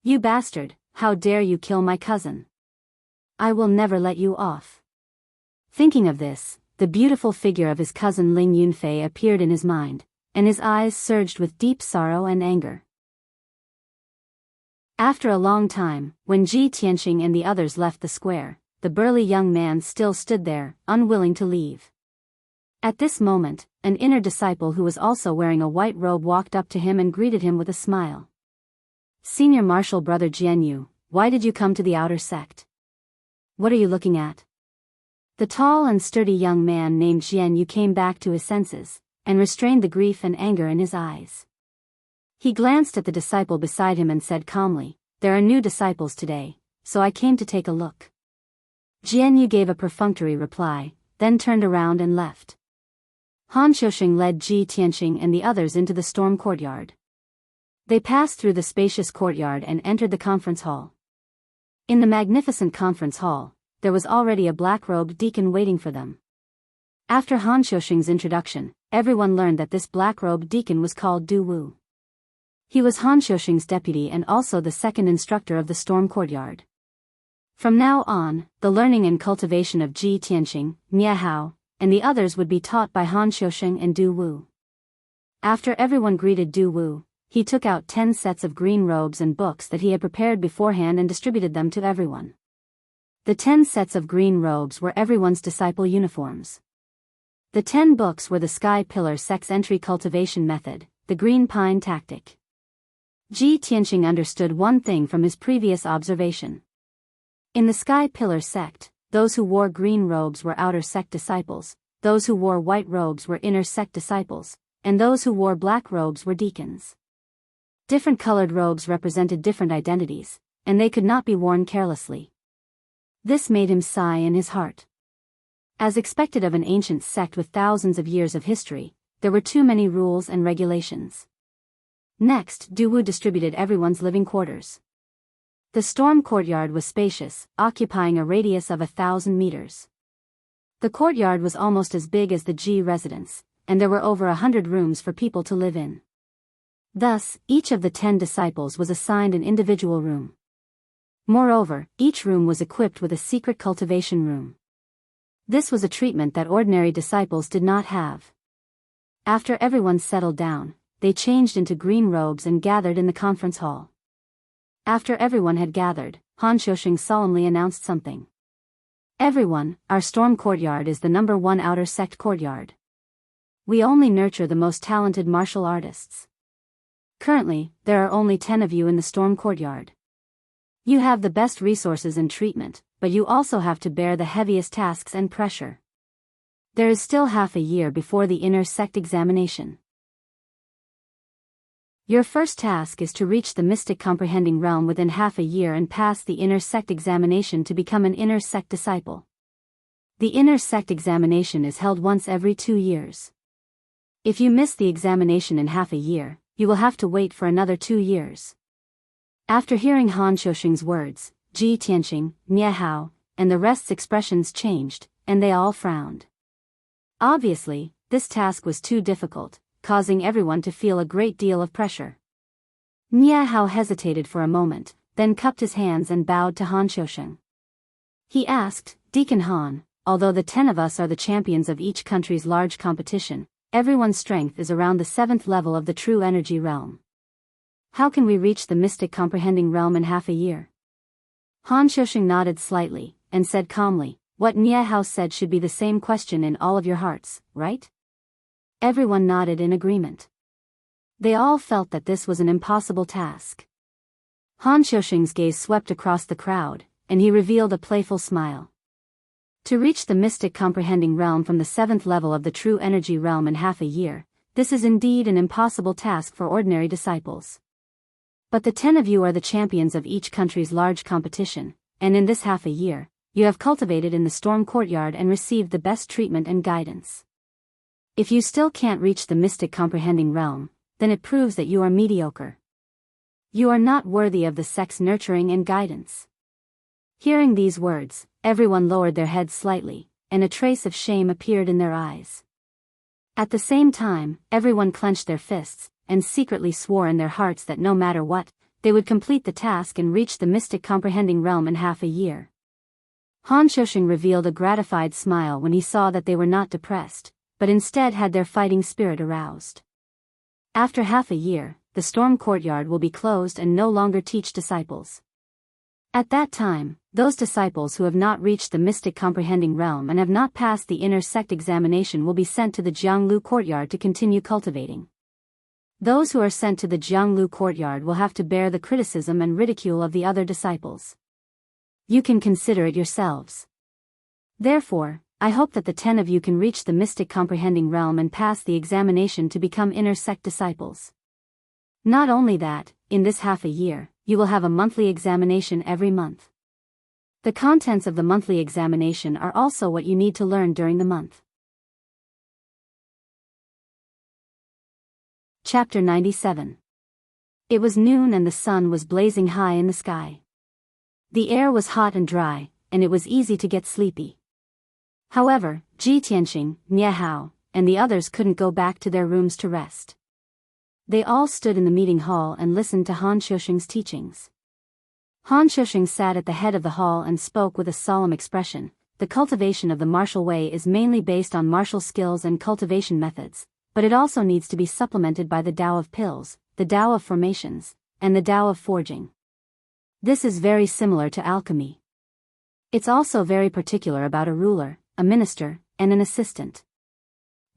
You bastard, how dare you kill my cousin? I will never let you off. Thinking of this, the beautiful figure of his cousin Ling Yunfei appeared in his mind, and his eyes surged with deep sorrow and anger. After a long time, when Ji Tianqing and the others left the square, the burly young man still stood there, unwilling to leave. At this moment, an inner disciple who was also wearing a white robe walked up to him and greeted him with a smile. Senior Marshal Brother Jianyu, why did you come to the outer sect? What are you looking at? The tall and sturdy young man named Jianyu came back to his senses, and restrained the grief and anger in his eyes. He glanced at the disciple beside him and said calmly, there are new disciples today, so I came to take a look. Jianyu gave a perfunctory reply, then turned around and left. Han Xiuxing led Ji Tianqing and the others into the storm courtyard. They passed through the spacious courtyard and entered the conference hall. In the magnificent conference hall, there was already a black-robed deacon waiting for them. After Han Xiuxing's introduction, everyone learned that this black-robed deacon was called Du Wu. He was Han Xiuxing's deputy and also the second instructor of the storm courtyard. From now on, the learning and cultivation of Ji Tianqing, Miahao, and the others would be taught by Han Xiuxing and Du Wu. After everyone greeted Du Wu, he took out 10 sets of green robes and books that he had prepared beforehand and distributed them to everyone. The 10 sets of green robes were everyone's disciple uniforms. The 10 books were the Sky Pillar Sect's entry cultivation method, the Green Pine Tactic. Ji Tianqing understood one thing from his previous observation. In the Sky Pillar sect, those who wore green robes were outer sect disciples, those who wore white robes were inner sect disciples, and those who wore black robes were deacons. Different colored robes represented different identities, and they could not be worn carelessly. This made him sigh in his heart. As expected of an ancient sect with thousands of years of history, there were too many rules and regulations. Next, Du Wu distributed everyone's living quarters. The storm courtyard was spacious, occupying a radius of 1,000 meters. The courtyard was almost as big as the Ji residence, and there were over 100 rooms for people to live in. Thus, each of the 10 disciples was assigned an individual room. Moreover, each room was equipped with a secret cultivation room. This was a treatment that ordinary disciples did not have. After everyone settled down, they changed into green robes and gathered in the conference hall. After everyone had gathered, Han Xiuxing solemnly announced something. Everyone, our storm courtyard is the #1 outer sect courtyard. We only nurture the most talented martial artists. Currently, there are only 10 of you in the storm courtyard. You have the best resources and treatment, but you also have to bear the heaviest tasks and pressure. There is still half a year before the inner sect examination. Your first task is to reach the mystic comprehending realm within half a year and pass the inner sect examination to become an inner sect disciple. The inner sect examination is held once every 2 years. If you miss the examination in half a year, you will have to wait for another 2 years. After hearing Han Xiuxing's words, Ji Tianqing, Miahao, and the rest's expressions changed, and they all frowned. Obviously, this task was too difficult, causing everyone to feel a great deal of pressure. Miahao hesitated for a moment, then cupped his hands and bowed to Han Xiuxing. He asked, Deacon Han, although the 10 of us are the champions of each country's large competition, everyone's strength is around the 7th level of the true energy realm. How can we reach the mystic comprehending realm in half a year? Han Xiuxing nodded slightly, and said calmly, what Miahao said should be the same question in all of your hearts, right? Everyone nodded in agreement. They all felt that this was an impossible task. Han Xiuxing's gaze swept across the crowd, and he revealed a playful smile. To reach the mystic comprehending realm from the 7th level of the true energy realm in half a year, this is indeed an impossible task for ordinary disciples. But the 10 of you are the champions of each country's large competition, and in this half a year, you have cultivated in the storm courtyard and received the best treatment and guidance. If you still can't reach the mystic comprehending realm, then it proves that you are mediocre. You are not worthy of the sect's nurturing and guidance." Hearing these words, everyone lowered their heads slightly, and a trace of shame appeared in their eyes. At the same time, everyone clenched their fists, and secretly swore in their hearts that no matter what, they would complete the task and reach the mystic comprehending realm in half a year. Han Xiuxing revealed a gratified smile when he saw that they were not depressed, but instead had their fighting spirit aroused. After half a year, the storm courtyard will be closed and no longer teach disciples. At that time, those disciples who have not reached the mystic comprehending realm and have not passed the inner sect examination will be sent to the Jianglu courtyard to continue cultivating. Those who are sent to the Jianglu courtyard will have to bear the criticism and ridicule of the other disciples. You can consider it yourselves. Therefore, I hope that the 10 of you can reach the mystic comprehending realm and pass the examination to become inner sect disciples. Not only that, in this half a year, you will have a monthly examination every month. The contents of the monthly examination are also what you need to learn during the month. Chapter 97. It was noon and the sun was blazing high in the sky. The air was hot and dry, and it was easy to get sleepy. However, Ji Tianqing, Nie Hao, and the others couldn't go back to their rooms to rest. They all stood in the meeting hall and listened to Han Xiuxing's teachings. Han Xiuxing sat at the head of the hall and spoke with a solemn expression. The cultivation of the martial way is mainly based on martial skills and cultivation methods, but it also needs to be supplemented by the Tao of pills, the Tao of formations, and the Tao of forging. This is very similar to alchemy. It's also very particular about a ruler, a minister, and an assistant.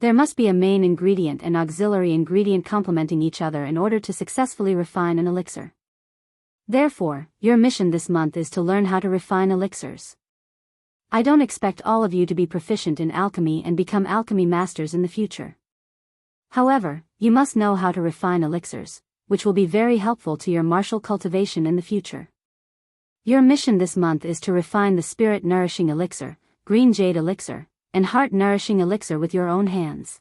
There must be a main ingredient and auxiliary ingredient complementing each other in order to successfully refine an elixir. Therefore, your mission this month is to learn how to refine elixirs. I don't expect all of you to be proficient in alchemy and become alchemy masters in the future. However, you must know how to refine elixirs, which will be very helpful to your martial cultivation in the future. Your mission this month is to refine the spirit-nourishing elixir, green jade elixir, and heart-nourishing elixir with your own hands.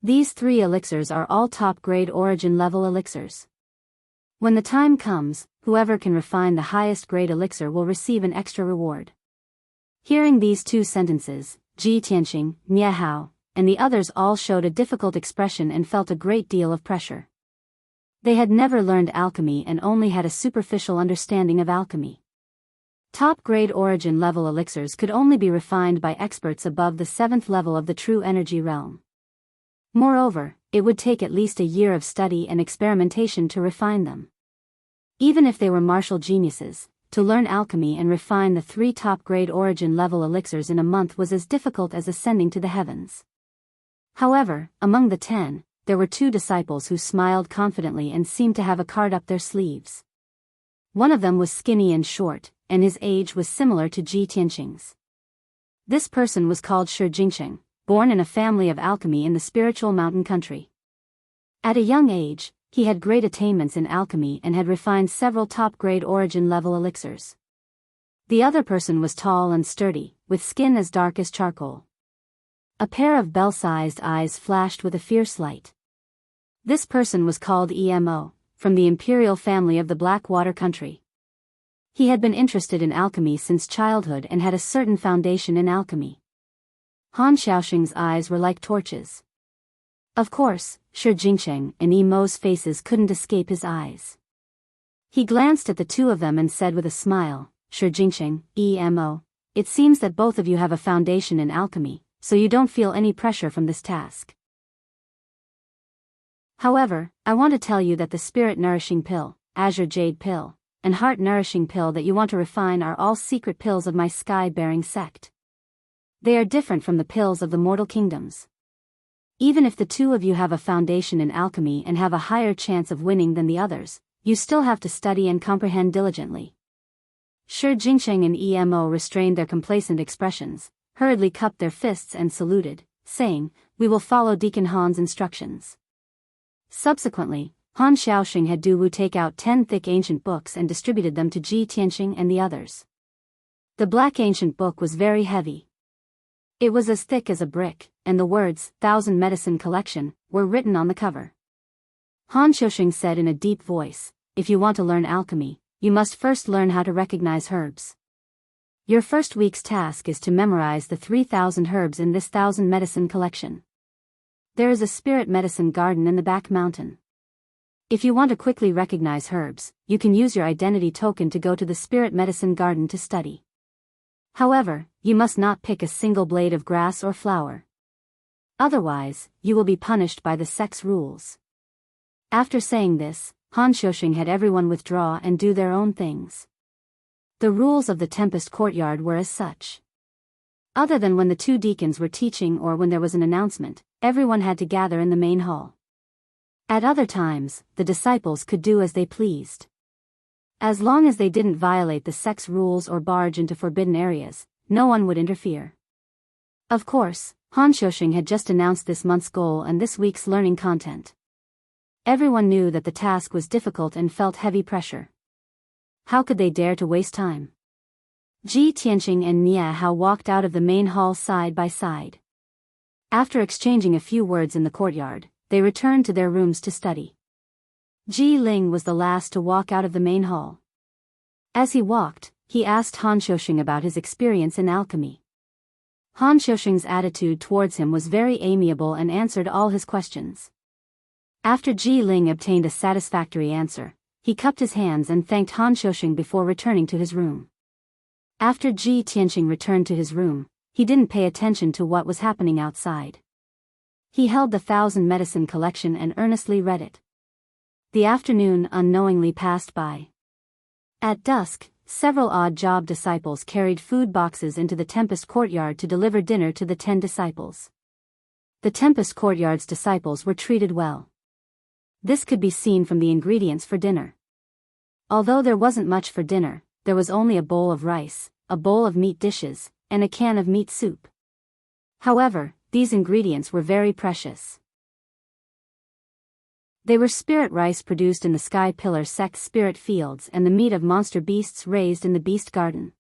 These 3 elixirs are all top-grade origin-level elixirs. When the time comes, whoever can refine the highest-grade elixir will receive an extra reward. Hearing these 2 sentences, Ji Tianqing, Nie Hao, and the others all showed a difficult expression and felt a great deal of pressure. They had never learned alchemy and only had a superficial understanding of alchemy. Top-grade origin-level elixirs could only be refined by experts above the 7th level of the true energy realm. Moreover, it would take at least a year of study and experimentation to refine them. Even if they were martial geniuses, to learn alchemy and refine the 3 top-grade origin-level elixirs in a month was as difficult as ascending to the heavens. However, among the 10, there were 2 disciples who smiled confidently and seemed to have a card up their sleeves. One of them was skinny and short, and his age was similar to Ji Tianqing's. This person was called Shi Jingsheng, born in a family of alchemy in the spiritual mountain country. At a young age, he had great attainments in alchemy and had refined several top-grade origin-level elixirs. The other person was tall and sturdy, with skin as dark as charcoal. A pair of bell-sized eyes flashed with a fierce light. This person was called Emo, from the imperial family of the Blackwater country. He had been interested in alchemy since childhood and had a certain foundation in alchemy. Han Xiaoxing's eyes were like torches. Of course, Shi Jingsheng and Emo's faces couldn't escape his eyes. He glanced at the 2 of them and said with a smile, Shi Jingsheng, Emo, it seems that both of you have a foundation in alchemy, so you don't feel any pressure from this task. However, I want to tell you that the spirit-nourishing pill, azure jade pill, and heart-nourishing pill that you want to refine are all secret pills of my sky-bearing sect. They are different from the pills of the mortal kingdoms. Even if the 2 of you have a foundation in alchemy and have a higher chance of winning than the others, you still have to study and comprehend diligently. Shi Jingsheng and Emo restrained their complacent expressions, hurriedly cupped their fists and saluted, saying, "We will follow Deacon Han's instructions." Subsequently, Han Xiaoxing had Du Wu take out 10 thick ancient books and distributed them to Ji Tianqing and the others. The black ancient book was very heavy. It was as thick as a brick, and the words, "Thousand Medicine Collection," were written on the cover. Han Xiuxing said in a deep voice, if you want to learn alchemy, you must first learn how to recognize herbs. Your first week's task is to memorize the 3,000 herbs in this 1,000 medicine collection. There is a spirit medicine garden in the back mountain. If you want to quickly recognize herbs, you can use your identity token to go to the spirit medicine garden to study. However, you must not pick a single blade of grass or flower. Otherwise, you will be punished by the sect's rules. After saying this, Han Xiuxing had everyone withdraw and do their own things. The rules of the Tempest Courtyard were as such. Other than when the two deacons were teaching or when there was an announcement, everyone had to gather in the main hall. At other times, the disciples could do as they pleased. As long as they didn't violate the sect's rules or barge into forbidden areas, no one would interfere. Of course, Han Xiuxing had just announced this month's goal and this week's learning content. Everyone knew that the task was difficult and felt heavy pressure. How could they dare to waste time? Ji Tianqing and Nia Hao walked out of the main hall side by side. After exchanging a few words in the courtyard, they returned to their rooms to study. Ji Ling was the last to walk out of the main hall. As he walked, he asked Han Xiuxing about his experience in alchemy. Han Xiuxing's attitude towards him was very amiable and answered all his questions. After Ji Ling obtained a satisfactory answer, he cupped his hands and thanked Han Xiuxing before returning to his room. After Ji Tianqing returned to his room, he didn't pay attention to what was happening outside. He held the 1,000 medicine collection and earnestly read it. The afternoon unknowingly passed by. At dusk, several odd job disciples carried food boxes into the Tempest Courtyard to deliver dinner to the 10 disciples. The Tempest Courtyard's disciples were treated well. This could be seen from the ingredients for dinner. Although there wasn't much for dinner, there was only a bowl of rice, a bowl of meat dishes, and a can of meat soup. However, these ingredients were very precious. They were spirit rice produced in the Sky Pillar sect's spirit fields and the meat of monster beasts raised in the beast garden.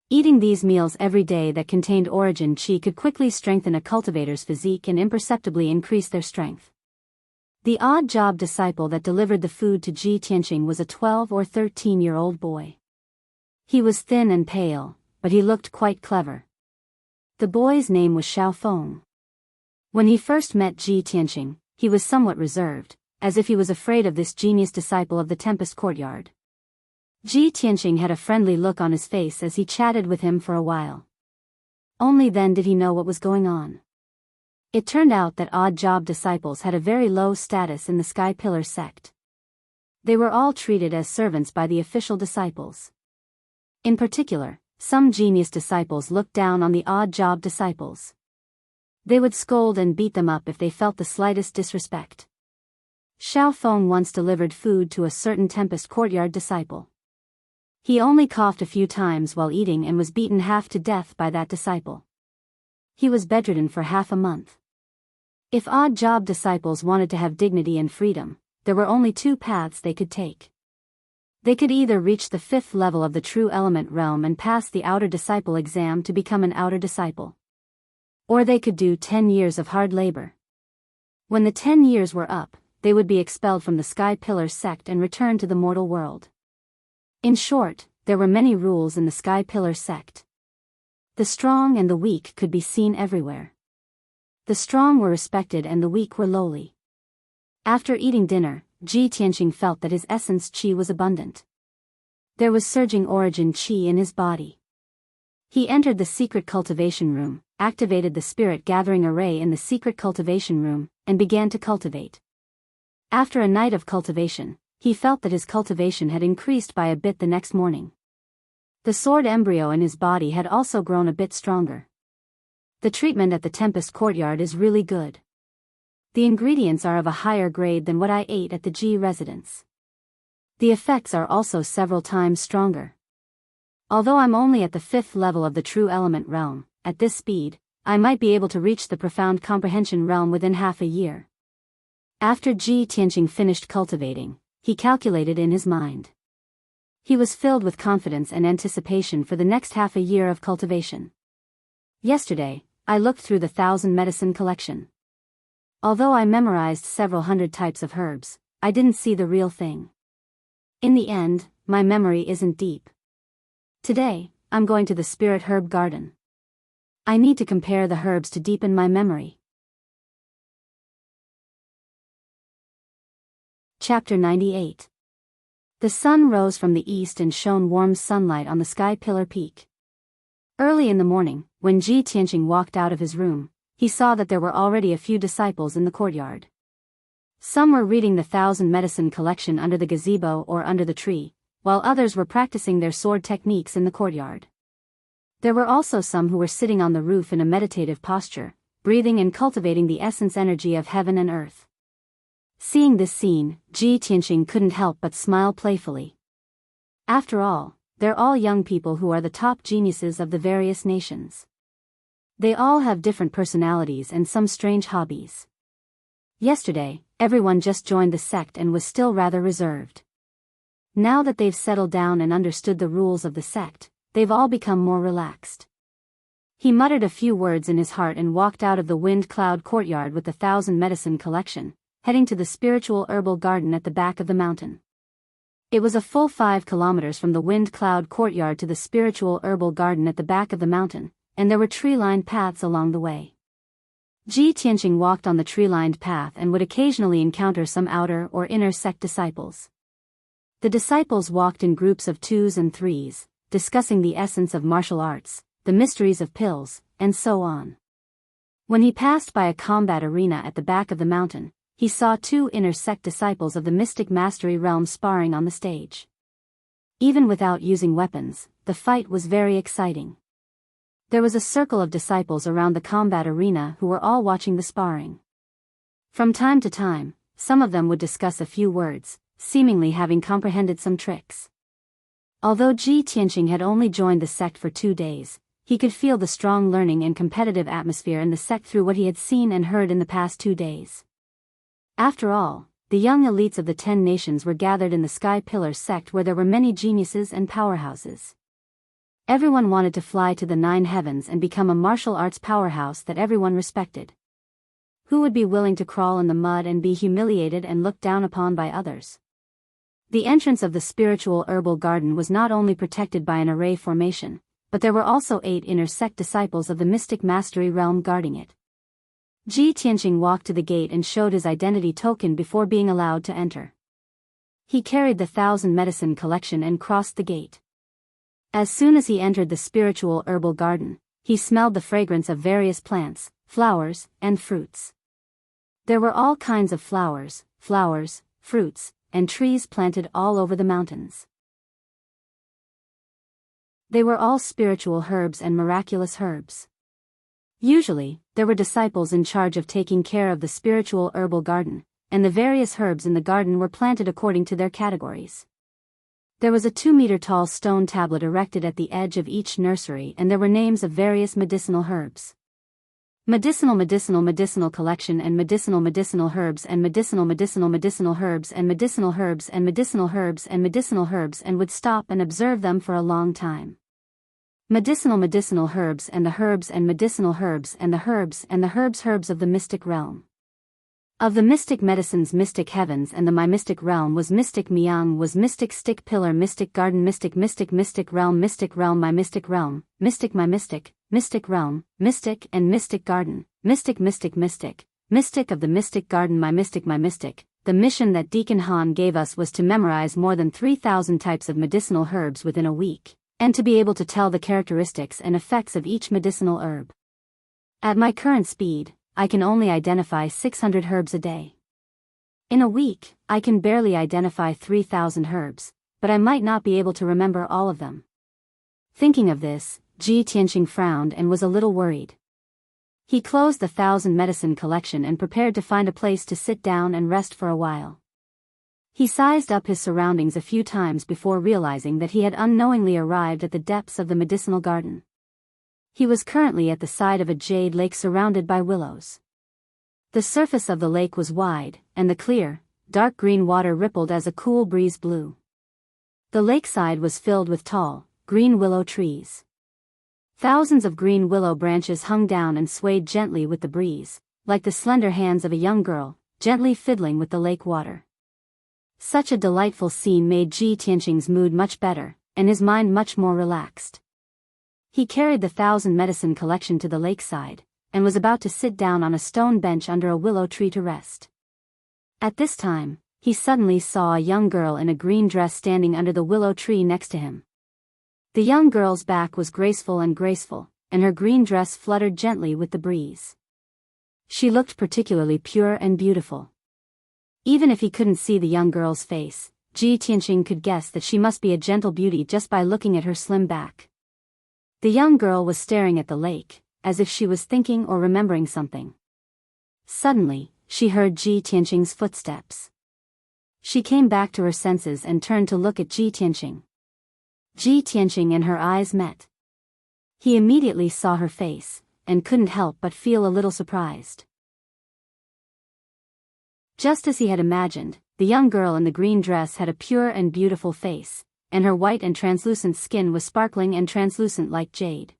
Eating these meals every day that contained origin chi could quickly strengthen a cultivator's physique and imperceptibly increase their strength. The odd job disciple that delivered the food to Ji Tianqing was a 12 or 13-year-old boy. He was thin and pale, but he looked quite clever. The boy's name was Xiaofeng. When he first met Ji Tianqing, he was somewhat reserved, as if he was afraid of this genius disciple of the Tempest Courtyard. Ji Tianqing had a friendly look on his face as he chatted with him for a while. Only then did he know what was going on. It turned out that odd job disciples had a very low status in the Sky Pillar sect. They were all treated as servants by the official disciples. In particular, some genius disciples looked down on the odd job disciples. They would scold and beat them up if they felt the slightest disrespect. Xiaofeng once delivered food to a certain Tempest Courtyard disciple. He only coughed a few times while eating and was beaten half to death by that disciple. He was bedridden for half a month. If odd job disciples wanted to have dignity and freedom, there were only two paths they could take. They could either reach the 5th level of the True Element realm and pass the Outer Disciple exam to become an Outer Disciple. Or they could do 10 years of hard labor. When the 10 years were up, they would be expelled from the Sky Pillar sect and return to the mortal world. In short, there were many rules in the Sky Pillar sect. The strong and the weak could be seen everywhere. The strong were respected and the weak were lowly. After eating dinner, Ji Tianqing felt that his essence chi was abundant. There was surging origin chi in his body. He entered the secret cultivation room, activated the spirit gathering array in the secret cultivation room, and began to cultivate. After a night of cultivation, he felt that his cultivation had increased by a bit the next morning. The sword embryo in his body had also grown a bit stronger. The treatment at the Tempest Courtyard is really good. The ingredients are of a higher grade than what I ate at the G residence. The effects are also several times stronger. Although I'm only at the 5th level of the True Element realm, at this speed, I might be able to reach the Profound Comprehension realm within half a year. After Ji Tianqing finished cultivating, he calculated in his mind. He was filled with confidence and anticipation for the next half a year of cultivation. Yesterday, I looked through the 1,000 medicine collection. Although I memorized several hundred types of herbs, I didn't see the real thing. In the end, my memory isn't deep. Today, I'm going to the spirit herb garden. I need to compare the herbs to deepen my memory. Chapter 98. The sun rose from the east and shone warm sunlight on the sky pillar peak. Early in the morning, when Ji Tianqing walked out of his room, he saw that there were already a few disciples in the courtyard. Some were reading the 1,000 medicine collection under the gazebo or under the tree, while others were practicing their sword techniques in the courtyard. There were also some who were sitting on the roof in a meditative posture, breathing and cultivating the essence energy of heaven and earth. Seeing this scene, Ji Tianqing couldn't help but smile playfully. After all, they're all young people who are the top geniuses of the various nations. They all have different personalities and some strange hobbies. Yesterday, everyone just joined the sect and was still rather reserved. Now that they've settled down and understood the rules of the sect, they've all become more relaxed. He muttered a few words in his heart and walked out of the wind cloud courtyard with the 1,000 medicine collection, heading to the spiritual herbal garden at the back of the mountain. It was a full 5 kilometers from the wind cloud courtyard to the spiritual herbal garden at the back of the mountain, and there were tree-lined paths along the way. Ji Tianqing walked on the tree-lined path and would occasionally encounter some outer or inner sect disciples. The disciples walked in groups of 2s and 3s, discussing the essence of martial arts, the mysteries of pills, and so on. When he passed by a combat arena at the back of the mountain, he saw 2 inner sect disciples of the mystic mastery realm sparring on the stage. Even without using weapons, the fight was very exciting. There was a circle of disciples around the combat arena who were all watching the sparring. From time to time, some of them would discuss a few words, seemingly having comprehended some tricks. Although Ji Tianqing had only joined the sect for 2 days, he could feel the strong learning and competitive atmosphere in the sect through what he had seen and heard in the past 2 days. After all, the young elites of the 10 nations were gathered in the Sky Pillar sect where there were many geniuses and powerhouses. Everyone wanted to fly to the 9 heavens and become a martial arts powerhouse that everyone respected. Who would be willing to crawl in the mud and be humiliated and looked down upon by others? The entrance of the spiritual herbal garden was not only protected by an array formation, but there were also 8 inner sect disciples of the mystic mastery realm guarding it. Ji Tianqing walked to the gate and showed his identity token before being allowed to enter. He carried the 1,000 medicine collection and crossed the gate. As soon as he entered the spiritual herbal garden, he smelled the fragrance of various plants, flowers, and fruits. There were all kinds of flowers, fruits, and trees planted all over the mountains. They were all spiritual herbs and miraculous herbs. Usually, there were disciples in charge of taking care of the spiritual herbal garden, and the various herbs in the garden were planted according to their categories. There was a 2-meter-tall stone tablet erected at the edge of each nursery and there were names of various medicinal herbs. Medicinal collection and medicinal herbs and medicinal herbs and medicinal herbs and medicinal herbs and medicinal herbs and would stop and observe them for a long time. Medicinal herbs and the herbs and medicinal herbs and the herbs and the herbs of the mystic realm. Of the mystic medicines mystic heavens and the my mystic realm was mystic Miang was mystic stick pillar mystic garden mystic realm my mystic realm, mystic my mystic realm, mystic and mystic garden, mystic of the mystic garden my mystic. The mission that Deacon Han gave us was to memorize more than 3,000 types of medicinal herbs within a week, and to be able to tell the characteristics and effects of each medicinal herb. At my current speed, I can only identify 600 herbs a day. In a week, I can barely identify 3,000 herbs, but I might not be able to remember all of them. Thinking of this, Ji Tianqing frowned and was a little worried. He closed the 1,000 medicine collection and prepared to find a place to sit down and rest for a while. He sized up his surroundings a few times before realizing that he had unknowingly arrived at the depths of the medicinal garden. He was currently at the side of a jade lake surrounded by willows. The surface of the lake was wide, and the clear, dark green water rippled as a cool breeze blew. The lakeside was filled with tall, green willow trees. Thousands of green willow branches hung down and swayed gently with the breeze, like the slender hands of a young girl, gently fiddling with the lake water. Such a delightful scene made Ji Tianqing's mood much better, and his mind much more relaxed. He carried the 1,000 medicine collection to the lakeside, and was about to sit down on a stone bench under a willow tree to rest. At this time, he suddenly saw a young girl in a green dress standing under the willow tree next to him. The young girl's back was graceful, and her green dress fluttered gently with the breeze. She looked particularly pure and beautiful. Even if he couldn't see the young girl's face, Ji Tianqing could guess that she must be a gentle beauty just by looking at her slim back. The young girl was staring at the lake, as if she was thinking or remembering something. Suddenly, she heard Ji Tianqing's footsteps. She came back to her senses and turned to look at Ji Tianqing. Ji Tianqing and her eyes met. He immediately saw her face, and couldn't help but feel a little surprised. Just as he had imagined, the young girl in the green dress had a pure and beautiful face, and her white and translucent skin was sparkling and translucent like jade.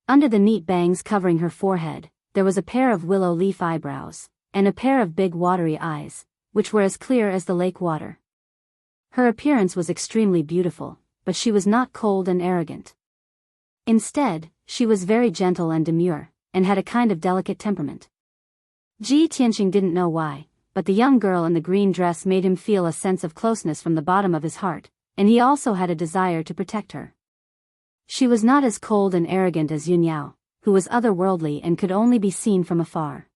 Under the neat bangs covering her forehead, there was a pair of willow leaf eyebrows, and a pair of big watery eyes, which were as clear as the lake water. Her appearance was extremely beautiful, but she was not cold and arrogant. Instead, she was very gentle and demure, and had a kind of delicate temperament. Ji Tianqing didn't know why, but the young girl in the green dress made him feel a sense of closeness from the bottom of his heart, and he also had a desire to protect her. She was not as cold and arrogant as Yun Yao, who was otherworldly and could only be seen from afar.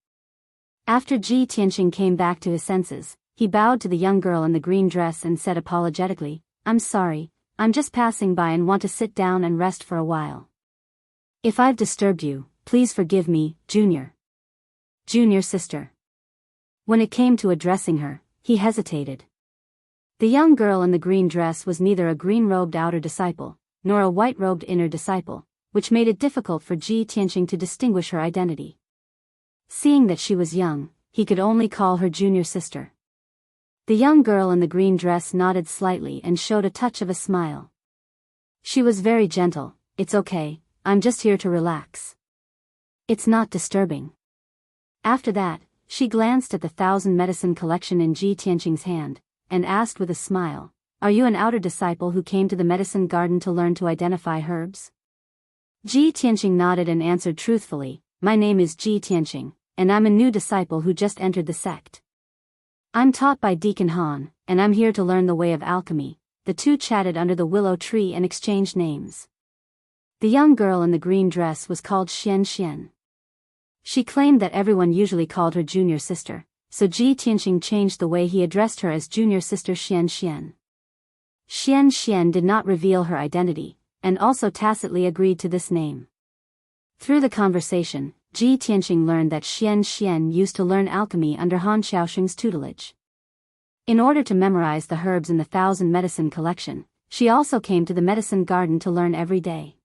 After Ji Tianqing came back to his senses, he bowed to the young girl in the green dress and said apologetically, "I'm sorry, I'm just passing by and want to sit down and rest for a while. If I've disturbed you, please forgive me, Junior sister." When it came to addressing her, he hesitated. The young girl in the green dress was neither a green-robed outer disciple, nor a white-robed inner disciple, which made it difficult for Ji Tianqing to distinguish her identity. Seeing that she was young, he could only call her junior sister. The young girl in the green dress nodded slightly and showed a touch of a smile. She was very gentle. "It's okay, I'm just here to relax. It's not disturbing." After that, she glanced at the 1,000 medicine collection in Ji Tianqing's hand, and asked with a smile, "Are you an outer disciple who came to the medicine garden to learn to identify herbs?" Ji Tianqing nodded and answered truthfully, "My name is Ji Tianqing, and I'm a new disciple who just entered the sect. I'm taught by Deacon Han, and I'm here to learn the way of alchemy." The two chatted under the willow tree and exchanged names. The young girl in the green dress was called Xian. She claimed that everyone usually called her junior sister, so Ji Tianqing changed the way he addressed her as junior sister Xian. Xian did not reveal her identity, and also tacitly agreed to this name. Through the conversation, Ji Tianqing learned that Xian used to learn alchemy under Han Xiaoxing's tutelage. In order to memorize the herbs in the 1,000 medicine collection, she also came to the medicine garden to learn every day.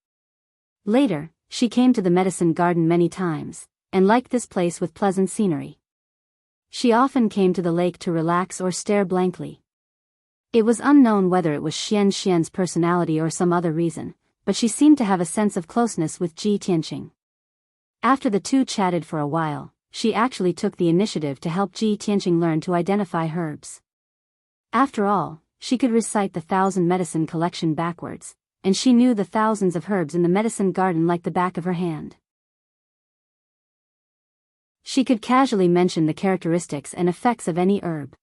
Later, she came to the medicine garden many times, and liked this place with pleasant scenery. She often came to the lake to relax or stare blankly. It was unknown whether it was Xian's personality or some other reason, but she seemed to have a sense of closeness with Ji Tianqing. After the two chatted for a while, she actually took the initiative to help Ji Tianqing learn to identify herbs. After all, she could recite the 1,000 medicine collection backwards, and she knew the thousands of herbs in the medicine garden like the back of her hand. She could casually mention the characteristics and effects of any herb.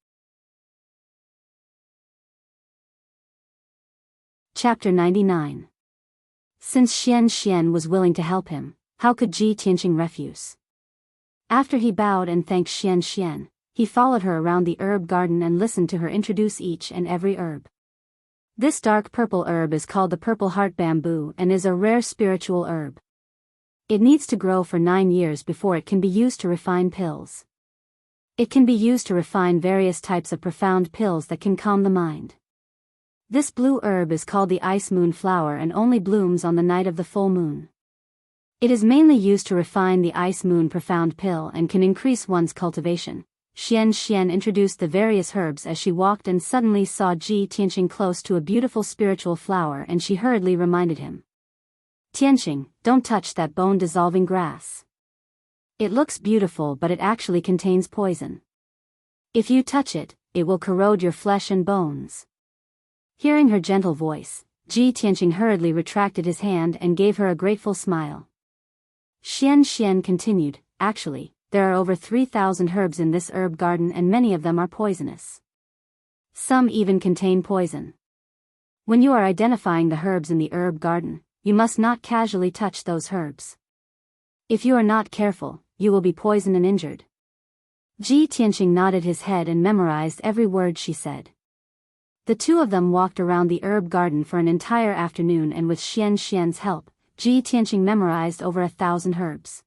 Chapter 99. Since Xian was willing to help him, how could Ji Tianqing refuse? After he bowed and thanked Xian, he followed her around the herb garden and listened to her introduce each and every herb. This dark purple herb is called the purple heart bamboo and is a rare spiritual herb. It needs to grow for 9 years before it can be used to refine pills. It can be used to refine various types of profound pills that can calm the mind. This blue herb is called the ice moon flower and only blooms on the night of the full moon. It is mainly used to refine the ice moon profound pill and can increase one's cultivation. Xian introduced the various herbs as she walked and suddenly saw Ji Tianqing close to a beautiful spiritual flower, and she hurriedly reminded him. "Tianqing, don't touch that bone-dissolving grass. It looks beautiful, but it actually contains poison. If you touch it, it will corrode your flesh and bones." Hearing her gentle voice, Ji Tianqing hurriedly retracted his hand and gave her a grateful smile. Xian continued, "Actually, there are over 3,000 herbs in this herb garden and many of them are poisonous. Some even contain poison. When you are identifying the herbs in the herb garden, you must not casually touch those herbs. If you are not careful, you will be poisoned and injured." Ji Tianqing nodded his head and memorized every word she said. The two of them walked around the herb garden for an entire afternoon, and with Xian's help, Ji Tianqing memorized over 1,000 herbs.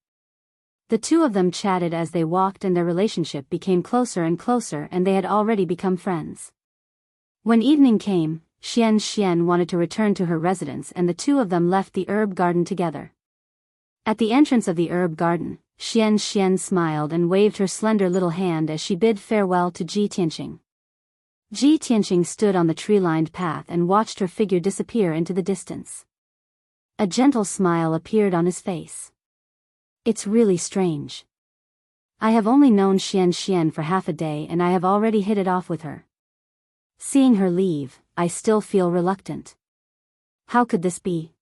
The two of them chatted as they walked, and their relationship became closer and closer, and they had already become friends. When evening came, Xian wanted to return to her residence, and the two of them left the herb garden together. At the entrance of the herb garden, Xian smiled and waved her slender little hand as she bid farewell to Ji Tianqing. Ji Tianqing stood on the tree-lined path and watched her figure disappear into the distance. A gentle smile appeared on his face. "It's really strange. I have only known Xian for half a day and I have already hit it off with her. Seeing her leave, I still feel reluctant. How could this be?"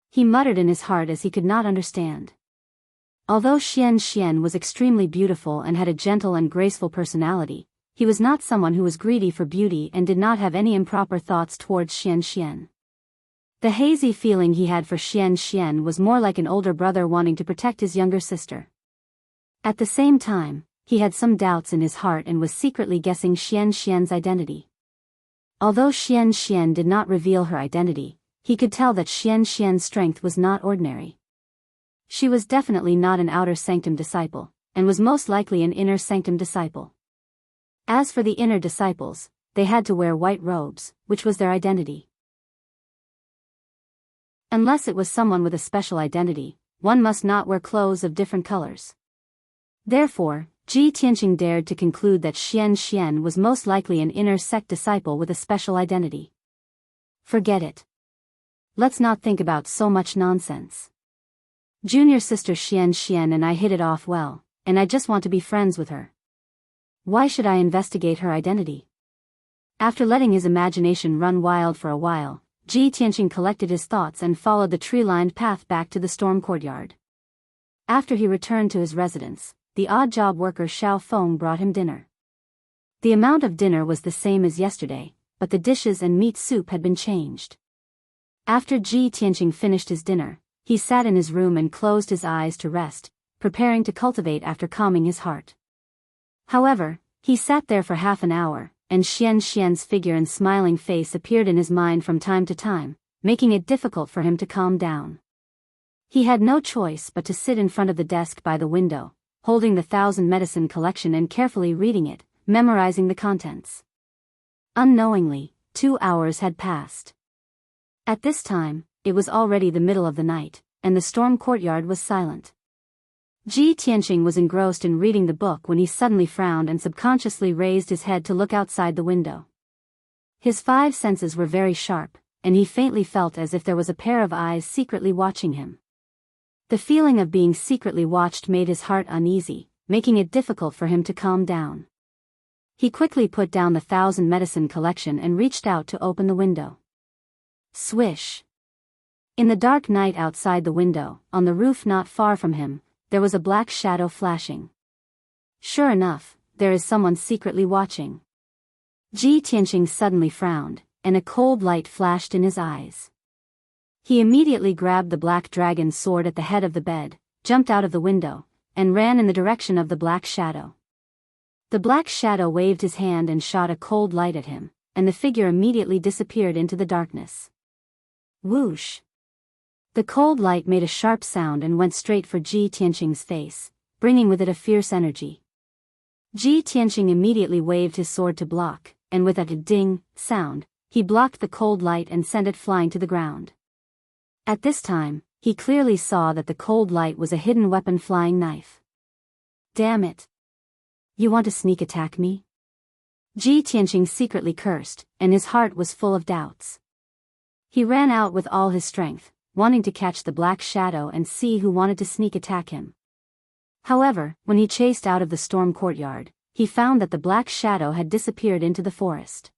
He muttered in his heart as he could not understand. Although Xian was extremely beautiful and had a gentle and graceful personality, he was not someone who was greedy for beauty and did not have any improper thoughts towards Xian. The hazy feeling he had for Xian was more like an older brother wanting to protect his younger sister. At the same time, he had some doubts in his heart and was secretly guessing Xian's identity. Although Xian did not reveal her identity, he could tell that Xian's strength was not ordinary. She was definitely not an outer sanctum disciple, and was most likely an inner sanctum disciple. As for the inner disciples, they had to wear white robes, which was their identity. Unless it was someone with a special identity, one must not wear clothes of different colors. Therefore, Ji Tianqing dared to conclude that Xian was most likely an inner sect disciple with a special identity. Forget it. Let's not think about so much nonsense. Junior sister Xian and I hit it off well, and I just want to be friends with her. Why should I investigate her identity? After letting his imagination run wild for a while, Ji Tianqing collected his thoughts and followed the tree-lined path back to the storm courtyard. After he returned to his residence, the odd job worker Xiao Feng brought him dinner. The amount of dinner was the same as yesterday, but the dishes and meat soup had been changed. After Ji Tianqing finished his dinner, he sat in his room and closed his eyes to rest, preparing to cultivate after calming his heart. However, he sat there for half an hour, and Xian's figure and smiling face appeared in his mind from time to time, making it difficult for him to calm down. He had no choice but to sit in front of the desk by the window, holding the 1,000 medicine collection and carefully reading it, memorizing the contents. Unknowingly, 2 hours had passed. At this time, it was already the middle of the night, and the storm courtyard was silent. Ji Tianqing was engrossed in reading the book when he suddenly frowned and subconsciously raised his head to look outside the window. His 5 senses were very sharp, and he faintly felt as if there was a pair of eyes secretly watching him. The feeling of being secretly watched made his heart uneasy, making it difficult for him to calm down. He quickly put down the 1,000 medicine collection and reached out to open the window. Swish! In the dark night outside the window, on the roof not far from him, there was a black shadow flashing. Sure enough, there is someone secretly watching. Ji Tianqing suddenly frowned, and a cold light flashed in his eyes. He immediately grabbed the black dragon's sword at the head of the bed, jumped out of the window, and ran in the direction of the black shadow. The black shadow waved his hand and shot a cold light at him, and the figure immediately disappeared into the darkness. Whoosh! The cold light made a sharp sound and went straight for Ji Tianqing's face, bringing with it a fierce energy. Ji Tianqing immediately waved his sword to block, and with a ding sound, he blocked the cold light and sent it flying to the ground. At this time, he clearly saw that the cold light was a hidden weapon flying knife. Damn it! You want to sneak attack me? Ji Tianqing secretly cursed, and his heart was full of doubts. He ran out with all his strength, wanting to catch the black shadow and see who wanted to sneak attack him. However, when he chased out of the storm courtyard, he found that the black shadow had disappeared into the forest.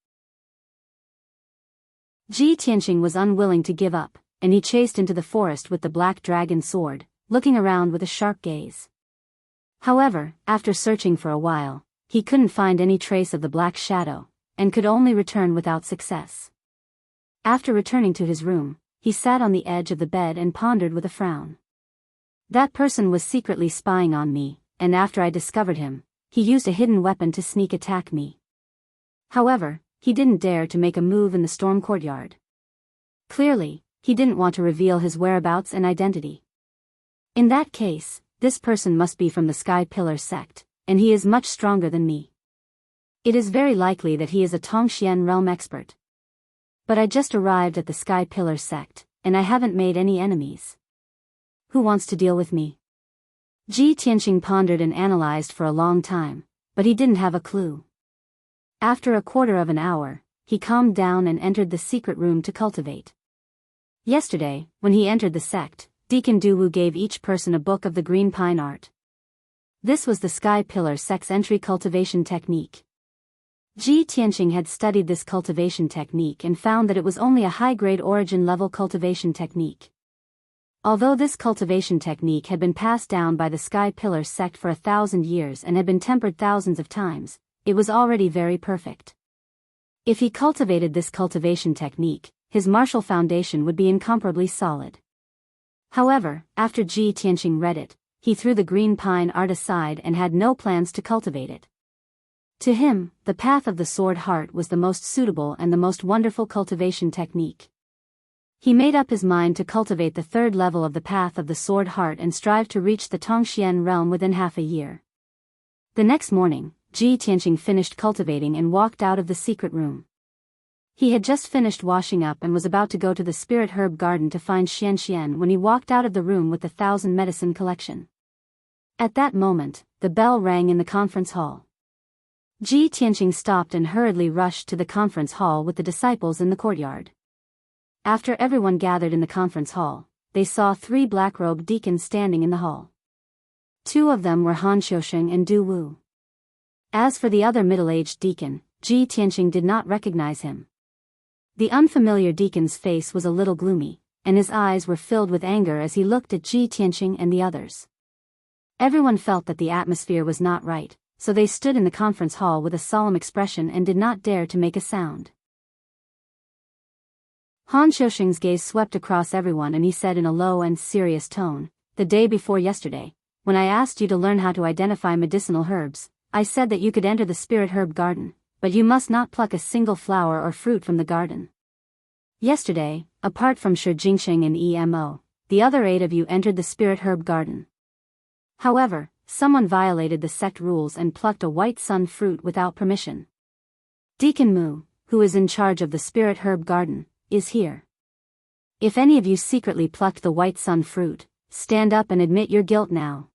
Ji Tianqing was unwilling to give up, and he chased into the forest with the black dragon sword, looking around with a sharp gaze. However, after searching for a while, he couldn't find any trace of the black shadow, and could only return without success. After returning to his room, he sat on the edge of the bed and pondered with a frown. That person was secretly spying on me, and after I discovered him, he used a hidden weapon to sneak attack me. However, he didn't dare to make a move in the storm courtyard. Clearly, he didn't want to reveal his whereabouts and identity. In that case, this person must be from the Sky Pillar sect, and he is much stronger than me. It is very likely that he is a Tongxian realm expert. But I just arrived at the Sky Pillar sect, and I haven't made any enemies. Who wants to deal with me? Ji Tianqing pondered and analyzed for a long time, but he didn't have a clue. After a quarter of an hour, he calmed down and entered the secret room to cultivate. Yesterday, when he entered the sect, Deacon Duwu gave each person a book of the green pine art. This was the Sky Pillar sect's entry cultivation technique. Ji Tianqing had studied this cultivation technique and found that it was only a high-grade origin-level cultivation technique. Although this cultivation technique had been passed down by the Sky Pillar sect for 1,000 years and had been tempered thousands of times, it was already very perfect. If he cultivated this cultivation technique, his martial foundation would be incomparably solid. However, after Ji Tianqing read it, he threw the green pine art aside and had no plans to cultivate it. To him, the path of the sword heart was the most suitable and the most wonderful cultivation technique. He made up his mind to cultivate the third level of the path of the sword heart and strive to reach the Tongxian realm within half a year. The next morning, Ji Tianqing finished cultivating and walked out of the secret room. He had just finished washing up and was about to go to the spirit herb garden to find Xian when he walked out of the room with the 1,000 medicine collection. At that moment, the bell rang in the conference hall. Ji Tianqing stopped and hurriedly rushed to the conference hall with the disciples in the courtyard. After everyone gathered in the conference hall, they saw 3 black-robed deacons standing in the hall. 2 of them were Han Xiusheng and Du Wu. As for the other middle-aged deacon, Ji Tianqing did not recognize him. The unfamiliar deacon's face was a little gloomy, and his eyes were filled with anger as he looked at Ji Tianqing and the others. Everyone felt that the atmosphere was not right, so they stood in the conference hall with a solemn expression and did not dare to make a sound. Han Xiusheng's gaze swept across everyone and he said in a low and serious tone, "The day before yesterday, when I asked you to learn how to identify medicinal herbs, I said that you could enter the spirit herb garden, but you must not pluck a single flower or fruit from the garden. Yesterday, apart from Shi Jingsheng and Emo, the other 8 of you entered the spirit herb garden. However, someone violated the sect rules and plucked a white sun fruit without permission. Deacon Mu, who is in charge of the spirit herb garden, is here. If any of you secretly plucked the white sun fruit, stand up and admit your guilt now."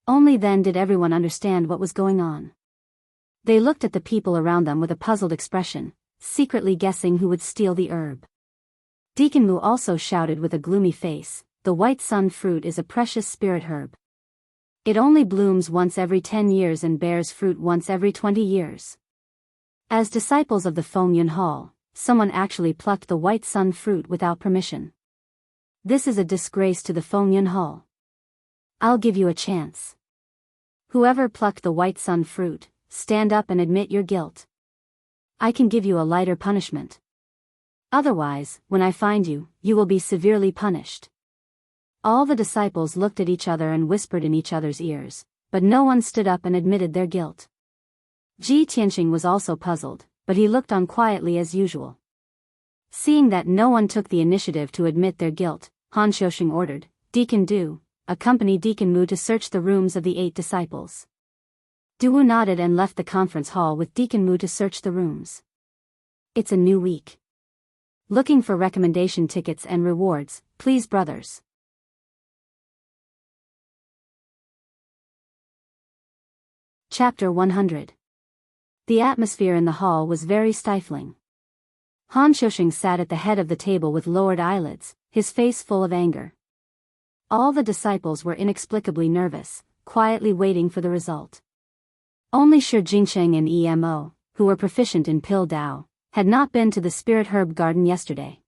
Only then did everyone understand what was going on. They looked at the people around them with a puzzled expression, secretly guessing who would steal the herb. Deacon Mu also shouted with a gloomy face, "The white sun fruit is a precious spirit herb. It only blooms once every 10 years and bears fruit once every 20 years. As disciples of the Fengyun Hall, someone actually plucked the white sun fruit without permission. This is a disgrace to the Fengyun Hall. I'll give you a chance. Whoever plucked the white sun fruit, stand up and admit your guilt. I can give you a lighter punishment. Otherwise, when I find you, you will be severely punished." All the disciples looked at each other and whispered in each other's ears, but no one stood up and admitted their guilt. Ji Tianqing was also puzzled, but he looked on quietly as usual. Seeing that no one took the initiative to admit their guilt, Han Xiusheng ordered, "Deacon Du, accompany Deacon Mu to search the rooms of the 8 disciples." Duwu nodded and left the conference hall with Deacon Mu to search the rooms. It's a new week. Looking for recommendation tickets and rewards, please brothers. Chapter 100. The atmosphere in the hall was very stifling. Han Xiusheng sat at the head of the table with lowered eyelids, his face full of anger. All the disciples were inexplicably nervous, quietly waiting for the result. Only Shi Jingsheng and Emo, who were proficient in pill Dao, had not been to the spirit herb garden yesterday.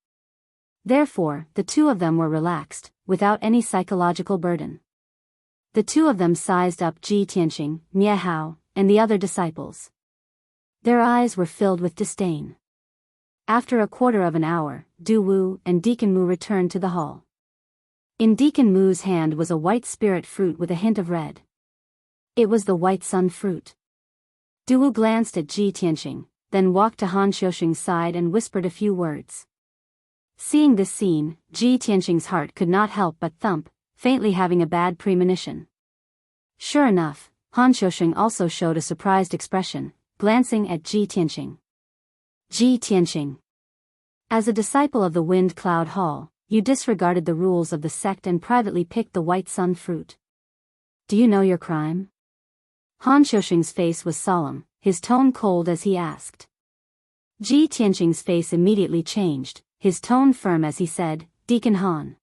Therefore, the two of them were relaxed, without any psychological burden. The two of them sized up Ji Tianqing, Nie Hao, and the other disciples. Their eyes were filled with disdain. After a quarter of an hour, Du Wu and Deacon Mu returned to the hall. In Deacon Mu's hand was a white spirit fruit with a hint of red. It was the white sun fruit. Du Wu glanced at Ji Tianqing, then walked to Han Xiuxing's side and whispered a few words. Seeing this scene, Ji Tianqing's heart could not help but thump, faintly having a bad premonition. Sure enough, Han Xiuxing also showed a surprised expression, glancing at Ji Tianqing. Ji Tianqing. As a disciple of the Wind Cloud Hall, you disregarded the rules of the sect and privately picked the white sun fruit. Do you know your crime? Han Xiuxing's face was solemn, his tone cold as he asked. Ji Tianqing's face immediately changed, his tone firm as he said, Deacon Han.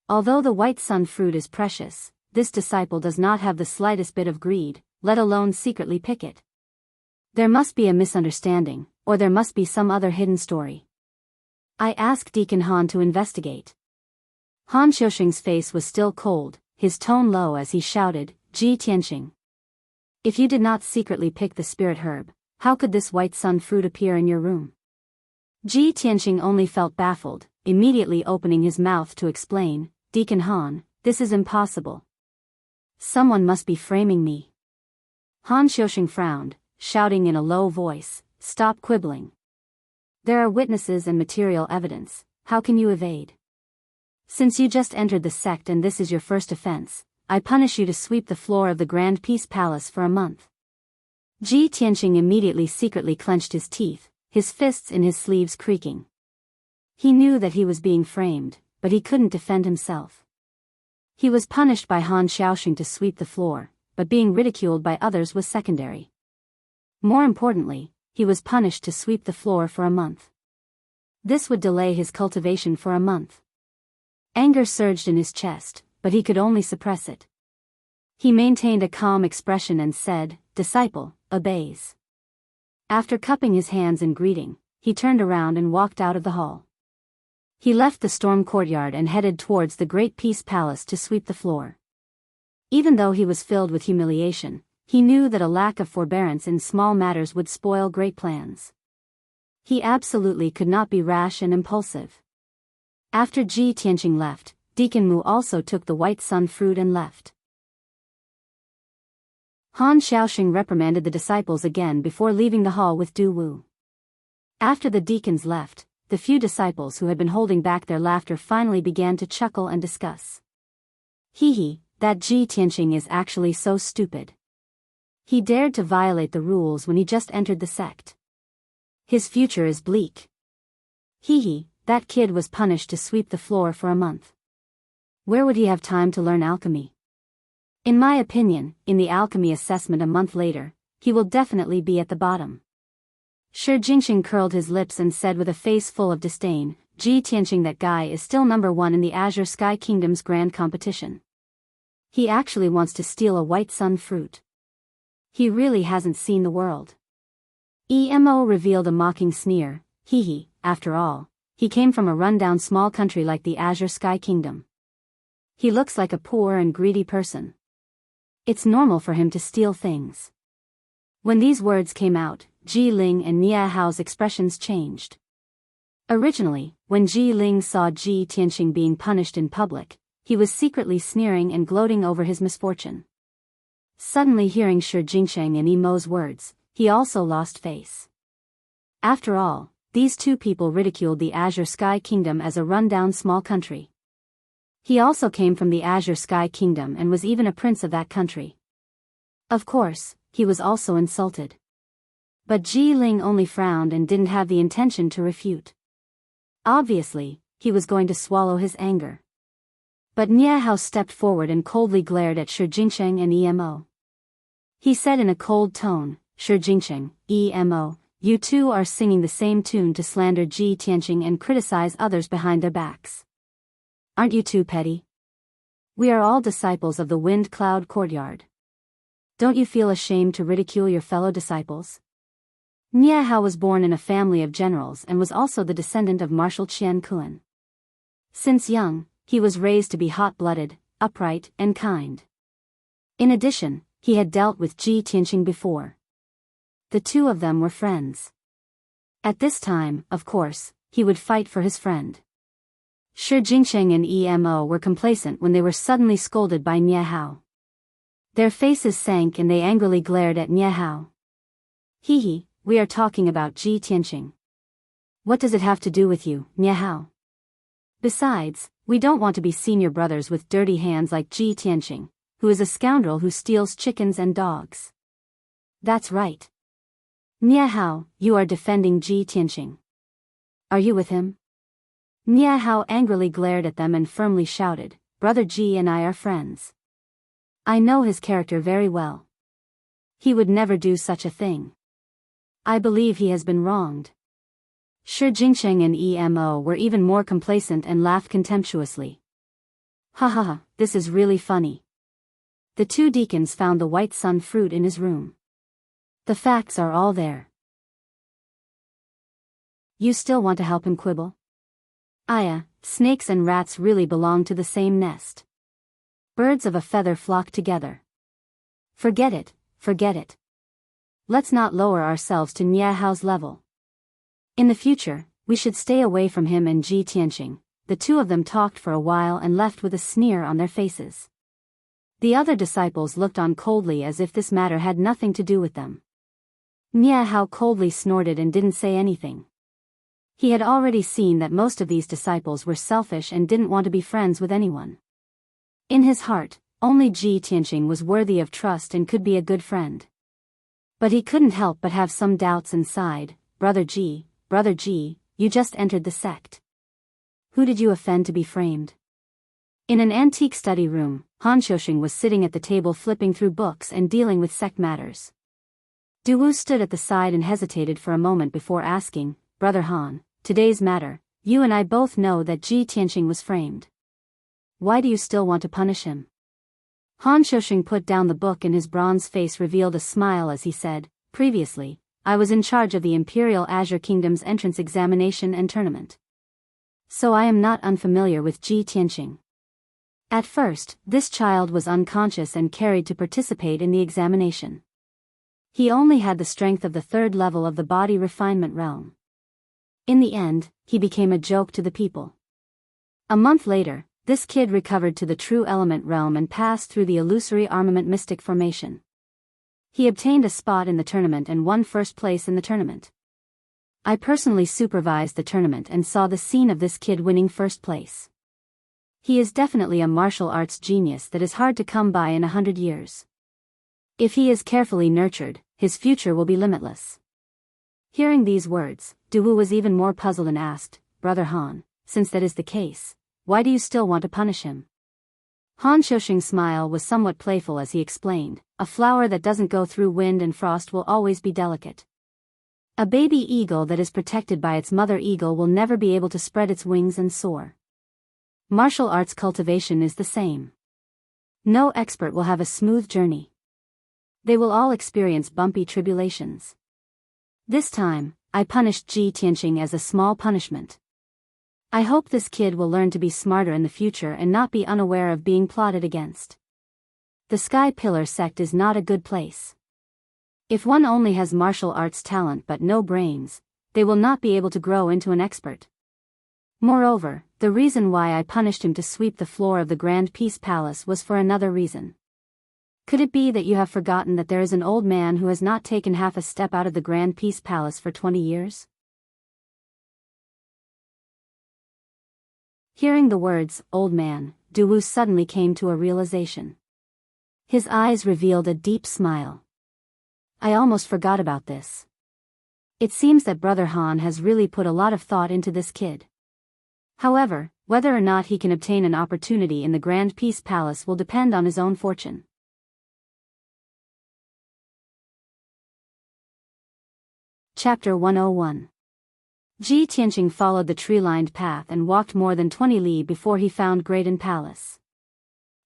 Although the white sun fruit is precious, this disciple does not have the slightest bit of greed, let alone secretly pick it. There must be a misunderstanding, or there must be some other hidden story. I asked Deacon Han to investigate. Han Xiuxing's face was still cold, his tone low as he shouted, Ji Tianqing. If you did not secretly pick the spirit herb, how could this white sun fruit appear in your room? Ji Tianqing only felt baffled, immediately opening his mouth to explain, Deacon Han, this is impossible. Someone must be framing me. Han Xiuxing frowned, shouting in a low voice, stop quibbling. There are witnesses and material evidence, how can you evade? Since you just entered the sect and this is your first offense, I punish you to sweep the floor of the Grand Peace Palace for a month. Ji Tianqing immediately secretly clenched his teeth, his fists in his sleeves creaking. He knew that he was being framed, but he couldn't defend himself. He was punished by Han Xiuxing to sweep the floor, but being ridiculed by others was secondary. More importantly, he was punished to sweep the floor for a month. This would delay his cultivation for a month. Anger surged in his chest, but he could only suppress it. He maintained a calm expression and said, Disciple, obeys. After cupping his hands in greeting, he turned around and walked out of the hall. He left the storm courtyard and headed towards the Great Peace Palace to sweep the floor. Even though he was filled with humiliation, he knew that a lack of forbearance in small matters would spoil great plans. He absolutely could not be rash and impulsive. After Ji Tianqing left, Deacon Mu also took the white sun fruit and left. Han Xiuxing reprimanded the disciples again before leaving the hall with Du Wu. After the deacons left, the few disciples who had been holding back their laughter finally began to chuckle and discuss. Hee, that Ji Tianqing is actually so stupid. He dared to violate the rules when he just entered the sect. His future is bleak. Hee, that kid was punished to sweep the floor for a month. Where would he have time to learn alchemy? In my opinion, in the alchemy assessment a month later, he will definitely be at the bottom. Shi Jingxing curled his lips and said with a face full of disdain, Ji Tianqing, that guy is still #1 in the Azure Sky Kingdom's grand competition. He actually wants to steal a white sun fruit. He really hasn't seen the world. Emo revealed a mocking sneer, after all, he came from a rundown small country like the Azure Sky Kingdom. He looks like a poor and greedy person. It's normal for him to steal things. When these words came out, Ji Ling and Nie Hao's expressions changed. Originally, when Ji Ling saw Ji Tianqing being punished in public, he was secretly sneering and gloating over his misfortune. Suddenly hearing Shi Jingsheng and Emo's words, he also lost face. After all, these two people ridiculed the Azure Sky Kingdom as a rundown small country. He also came from the Azure Sky Kingdom and was even a prince of that country. Of course, he was also insulted. But Ji Ling only frowned and didn't have the intention to refute. Obviously, he was going to swallow his anger. But Nie Hao stepped forward and coldly glared at Shi Jingsheng and Emo. He said in a cold tone, Shi Jingsheng, Emo, you two are singing the same tune to slander Ji Tianqing and criticize others behind their backs. Aren't you too petty? We are all disciples of the Wind Cloud Courtyard. Don't you feel ashamed to ridicule your fellow disciples? Nie Hao was born in a family of generals and was also the descendant of Marshal Qian Kuan. Since young, he was raised to be hot-blooded, upright, and kind. In addition, he had dealt with Ji Tianqing before. The two of them were friends. At this time, of course, he would fight for his friend. Shi Jingsheng and Emo were complacent when they were suddenly scolded by Nie Hao. Their faces sank and they angrily glared at Nie Hao. Hee, we are talking about Ji Tianqing. What does it have to do with you, Nie Hao? Besides, we don't want to be senior brothers with dirty hands like Ji Tianqing, who is a scoundrel who steals chickens and dogs. That's right. Nie Hao, you are defending Ji Tianqing. Are you with him? Nie Hao angrily glared at them and firmly shouted, Brother Ji and I are friends. I know his character very well. He would never do such a thing. I believe he has been wronged. Shi Jingsheng and Emo were even more complacent and laughed contemptuously. Ha ha ha, this is really funny. The two deacons found the white sun fruit in his room. The facts are all there. You still want to help him quibble? Aya, snakes and rats really belong to the same nest. Birds of a feather flock together. Forget it, forget it. Let's not lower ourselves to Nie Hao's level. In the future, we should stay away from him and Ji Tianqing. The two of them talked for a while and left with a sneer on their faces. The other disciples looked on coldly as if this matter had nothing to do with them. Nie Hao coldly snorted and didn't say anything. He had already seen that most of these disciples were selfish and didn't want to be friends with anyone. In his heart, only Ji Tianqing was worthy of trust and could be a good friend. But he couldn't help but have some doubts and sighed, Brother Ji, you just entered the sect. Who did you offend to be framed? In an antique study room, Han Shoshing was sitting at the table flipping through books and dealing with sect matters. Duwu stood at the side and hesitated for a moment before asking, Brother Han, today's matter, you and I both know that Ji Tianqing was framed. Why do you still want to punish him? Han Shoshing put down the book and his bronze face revealed a smile as he said, Previously, I was in charge of the Imperial Azure Kingdom's entrance examination and tournament. So I am not unfamiliar with Ji Tianqing. At first, this child was unconscious and carried to participate in the examination. He only had the strength of the third level of the body refinement realm. In the end, he became a joke to the people. A month later, this kid recovered to the true element realm and passed through the illusory armament mystic formation. He obtained a spot in the tournament and won first place in the tournament. I personally supervised the tournament and saw the scene of this kid winning first place. He is definitely a martial arts genius that is hard to come by in 100 years. If he is carefully nurtured, his future will be limitless. Hearing these words, Duwu was even more puzzled and asked, Brother Han, since that is the case, why do you still want to punish him? Han Shoshing's smile was somewhat playful as he explained, a flower that doesn't go through wind and frost will always be delicate. A baby eagle that is protected by its mother eagle will never be able to spread its wings and soar. Martial arts cultivation is the same. No expert will have a smooth journey. They will all experience bumpy tribulations. This time, I punished Ji Tianqing as a small punishment. I hope this kid will learn to be smarter in the future and not be unaware of being plotted against. The Sky Pillar sect is not a good place. If one only has martial arts talent but no brains, they will not be able to grow into an expert. Moreover, the reason why I punished him to sweep the floor of the Grand Peace Palace was for another reason. Could it be that you have forgotten that there is an old man who has not taken half a step out of the Grand Peace Palace for 20 years? Hearing the words, old man, Duwu suddenly came to a realization. His eyes revealed a deep smile. I almost forgot about this. It seems that Brother Han has really put a lot of thought into this kid. However, whether or not he can obtain an opportunity in the Grand Peace Palace will depend on his own fortune. Chapter 101. Ji Tianqing followed the tree-lined path and walked more than 20 li before he found Graydon Palace.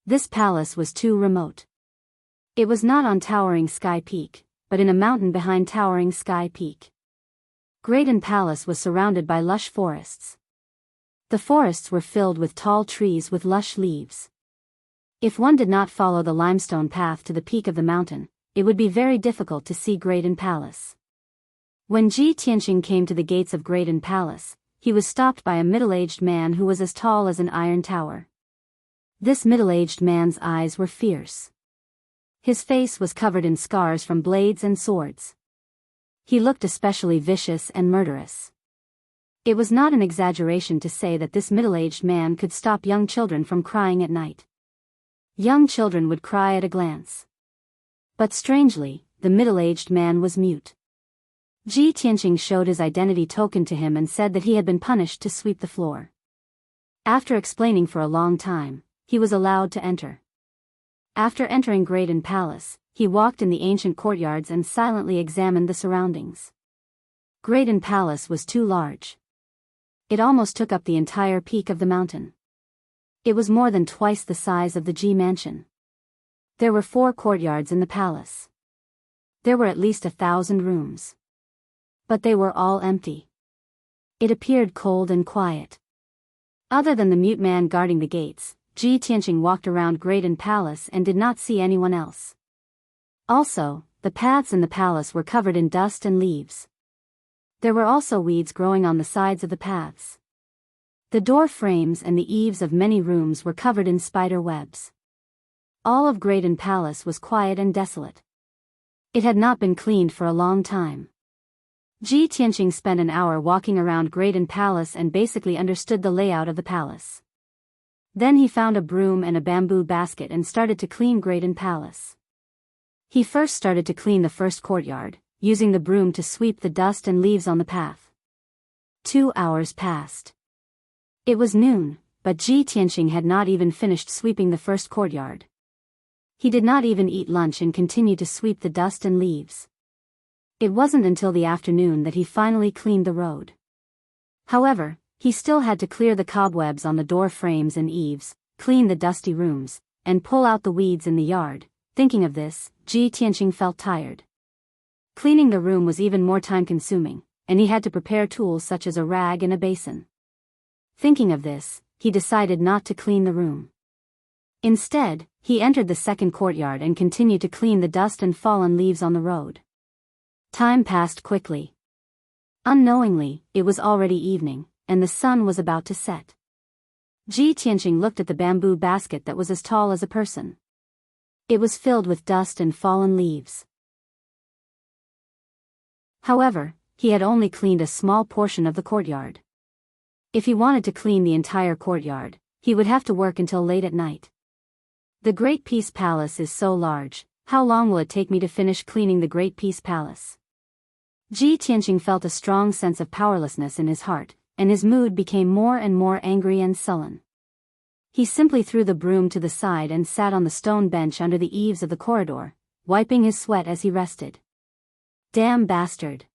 This palace was too remote. It was not on towering Sky Peak, but in a mountain behind towering Sky Peak. Graydon Palace was surrounded by lush forests. The forests were filled with tall trees with lush leaves. If one did not follow the limestone path to the peak of the mountain, it would be very difficult to see Graydon Palace. When Ji Tianqing came to the gates of Graydon Palace, he was stopped by a middle-aged man who was as tall as an iron tower. This middle-aged man's eyes were fierce. His face was covered in scars from blades and swords. He looked especially vicious and murderous. It was not an exaggeration to say that this middle-aged man could stop young children from crying at night. Young children would cry at a glance. But strangely, the middle-aged man was mute. Ji Tianqing showed his identity token to him and said that he had been punished to sweep the floor. After explaining for a long time, he was allowed to enter. After entering Graydon Palace, he walked in the ancient courtyards and silently examined the surroundings. Graydon Palace was too large. It almost took up the entire peak of the mountain. It was more than twice the size of the Ji mansion. There were 4 courtyards in the palace. There were at least 1,000 rooms. But they were all empty. It appeared cold and quiet. Other than the mute man guarding the gates, Ji Tianqing walked around Graydon Palace and did not see anyone else. Also, the paths in the palace were covered in dust and leaves. There were also weeds growing on the sides of the paths. The door frames and the eaves of many rooms were covered in spider webs. All of Graydon Palace was quiet and desolate. It had not been cleaned for a long time. Ji Tianqing spent an hour walking around Graydon Palace and basically understood the layout of the palace. Then he found a broom and a bamboo basket and started to clean Graydon Palace. He first started to clean the first courtyard, using the broom to sweep the dust and leaves on the path. 2 hours passed. It was noon, but Ji Tianqing had not even finished sweeping the first courtyard. He did not even eat lunch and continued to sweep the dust and leaves. It wasn't until the afternoon that he finally cleaned the road. However, he still had to clear the cobwebs on the door frames and eaves, clean the dusty rooms, and pull out the weeds in the yard. Thinking of this, Ji Tianqing felt tired. Cleaning the room was even more time-consuming, and he had to prepare tools such as a rag and a basin. Thinking of this, he decided not to clean the room. Instead, he entered the second courtyard and continued to clean the dust and fallen leaves on the road. Time passed quickly. Unknowingly, it was already evening, and the sun was about to set. Ji Tianqing looked at the bamboo basket that was as tall as a person. It was filled with dust and fallen leaves. However, he had only cleaned a small portion of the courtyard. If he wanted to clean the entire courtyard, he would have to work until late at night. The Great Peace Palace is so large, how long will it take me to finish cleaning the Great Peace Palace? Ji Tianqing felt a strong sense of powerlessness in his heart, and his mood became more and more angry and sullen. He simply threw the broom to the side and sat on the stone bench under the eaves of the corridor, wiping his sweat as he rested. Damn bastard!